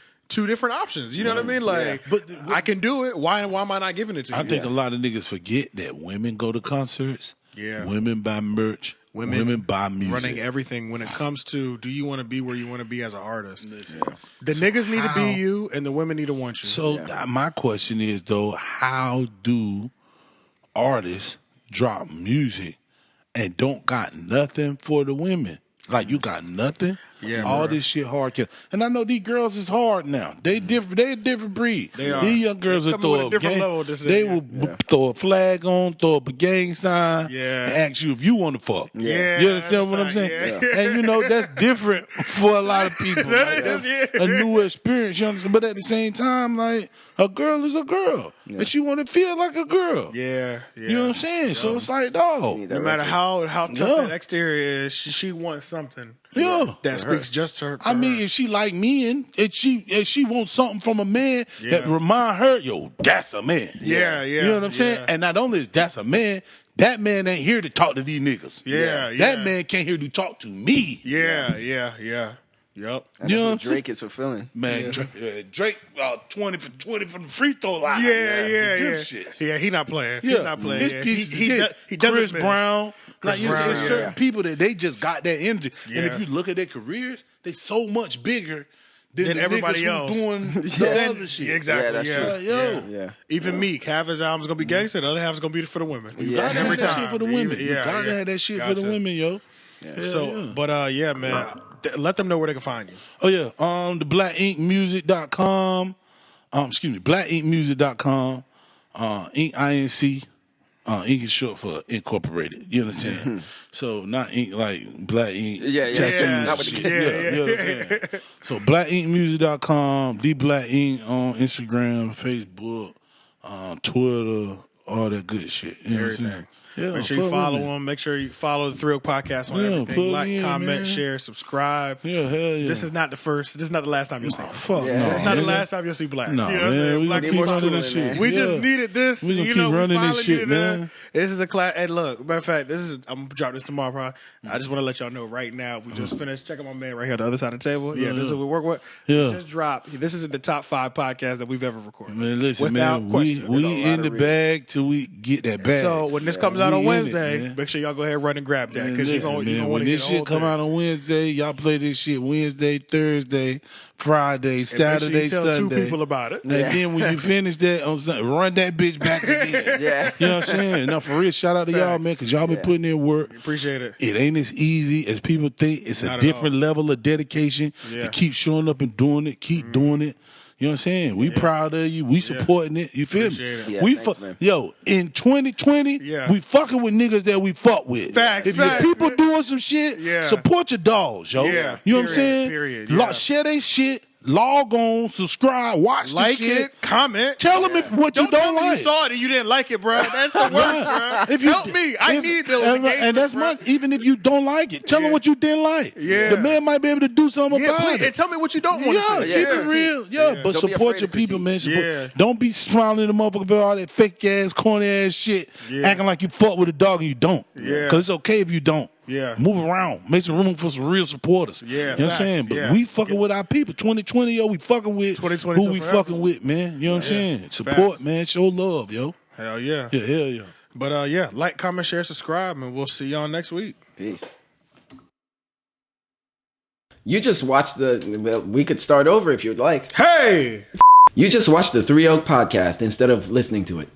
options. You know what I mean? Like, but I can do it. Why am I not giving it to you? I think a lot of niggas forget that women go to concerts. Yeah. Women buy merch. Women buy music. Running everything when it comes to, do you want to be where you want to be as an artist? The niggas need to be you, and the women need to want you. So my question is, though, how do artists drop music and don't got nothing for the women? Like, you got nothing? All this shit hard. And I know these girls is hard now. They different. They a different breed. They are. These young girls will throw up gang. They will throw a flag on, throw up a gang sign, and ask you if you want to fuck. You understand what I'm saying? And you know that's different for a lot of people. That's a new experience. You understand? But at the same time, like, a girl is a girl, and she want to feel like a girl. You know what I'm saying? So it's like, dog. No matter how tough that exterior is, she wants something. That speaks just to her. I mean, if she like me and if she wants something from a man that remind her, yo, that's a man. You know what I'm saying? And not only is that's a man, that man ain't here to talk to these niggas. That man can't here to talk to me. Yep. That's what Drake is fulfilling. Man, Drake 20 for 20 from the free throw line. Yeah, he not playing. He's not playing. He doesn't Chris miss. Brown. Like, there's certain people that they just got that energy. And if you look at their careers, they so much bigger than everybody else doing the other shit. Exactly. Yeah. Even Meek, half his album's gonna be gangsta, the other half's gonna be for the women. You gotta have that shit for the women. You gotta have that shit for the women, yo. Man, let them know where they can find you. Oh yeah, the blackinkmusic.com. blackinkmusic.com. Ink INC. Ink is short for incorporated. You understand? So not ink like black ink. Tattoos shit. You know what I'm saying? So blackinkmusic.com, the Black Ink on Instagram, Facebook, Twitter, all that good shit. You know Everything. Make sure you follow them. Make sure you follow the Thrill Podcast on everything. Like, comment, share, subscribe. Hell yeah. This is not the first. This is not the last time you'll see. Fuck no. It's not the last time you'll see Black. No, you know what I'm saying? We Black gonna keep running this shit. We just needed this. We gonna keep running this shit, man. This is a class. And look, matter of fact, I'm gonna drop this tomorrow. Probably. I just want to let y'all know right now. We just finished. Check out my man right here, the other side of the table. This is what we work with. We just dropped. This is in the top 5 podcasts that we've ever recorded. Man, listen, man. We in the bag till we get that bag. So when this comes out on Wednesday, make sure y'all go ahead and run and grab that because you're gonna want to when this shit come out on Wednesday, y'all play this shit Wednesday, Thursday, Friday, Saturday, tell Sunday. 2 people about it. And then when you finish that on Sunday, run that bitch back again. You know what I'm saying? Now for real, shout out to y'all, man, because y'all been putting in work. Appreciate it. It ain't as easy as people think. It's a different level of dedication to keep showing up and doing it, keep doing it. You know what I'm saying? We proud of you. We supporting it. You feel me? In 2020, we fucking with niggas that we fuck with. If your people doing some shit, support your dogs, yo. You know what I'm saying? Share they shit. Log on, subscribe, watch the shit. Like it, comment. Tell them if what you don't like. You saw it and you didn't like it, bro. That's the worst, bro. Help me. I need those and that's my, even if you don't like it, tell them what you didn't like. The man might be able to do something about it. And tell me what you don't want to see. Keep it real. But support your people, man. Don't be smiling at the motherfucker for all that fake ass, corny ass shit, acting like you fuck with a dog and you don't. Because it's okay if you don't. Yeah. Move around. Make some room for some real supporters. Yeah. You know what I'm saying? But we fucking with our people. 2020, yo, we fucking with 2020 who we forever. fucking with, man. You know what I'm saying? Support, man. Show love, yo. Hell yeah. Yeah, hell yeah. But yeah, like, comment, share, subscribe, and we'll see y'all next week. Peace. You just watched we could start over if you'd like. Hey! You just watched the Three Oak podcast instead of listening to it.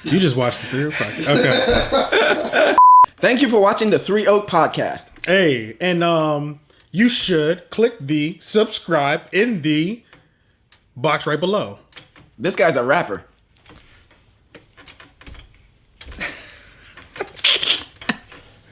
You just watched the Three Oak podcast. Okay. Thank you for watching the Three Oak podcast. Hey, and you should click the subscribe in the box right below. This guy's a rapper.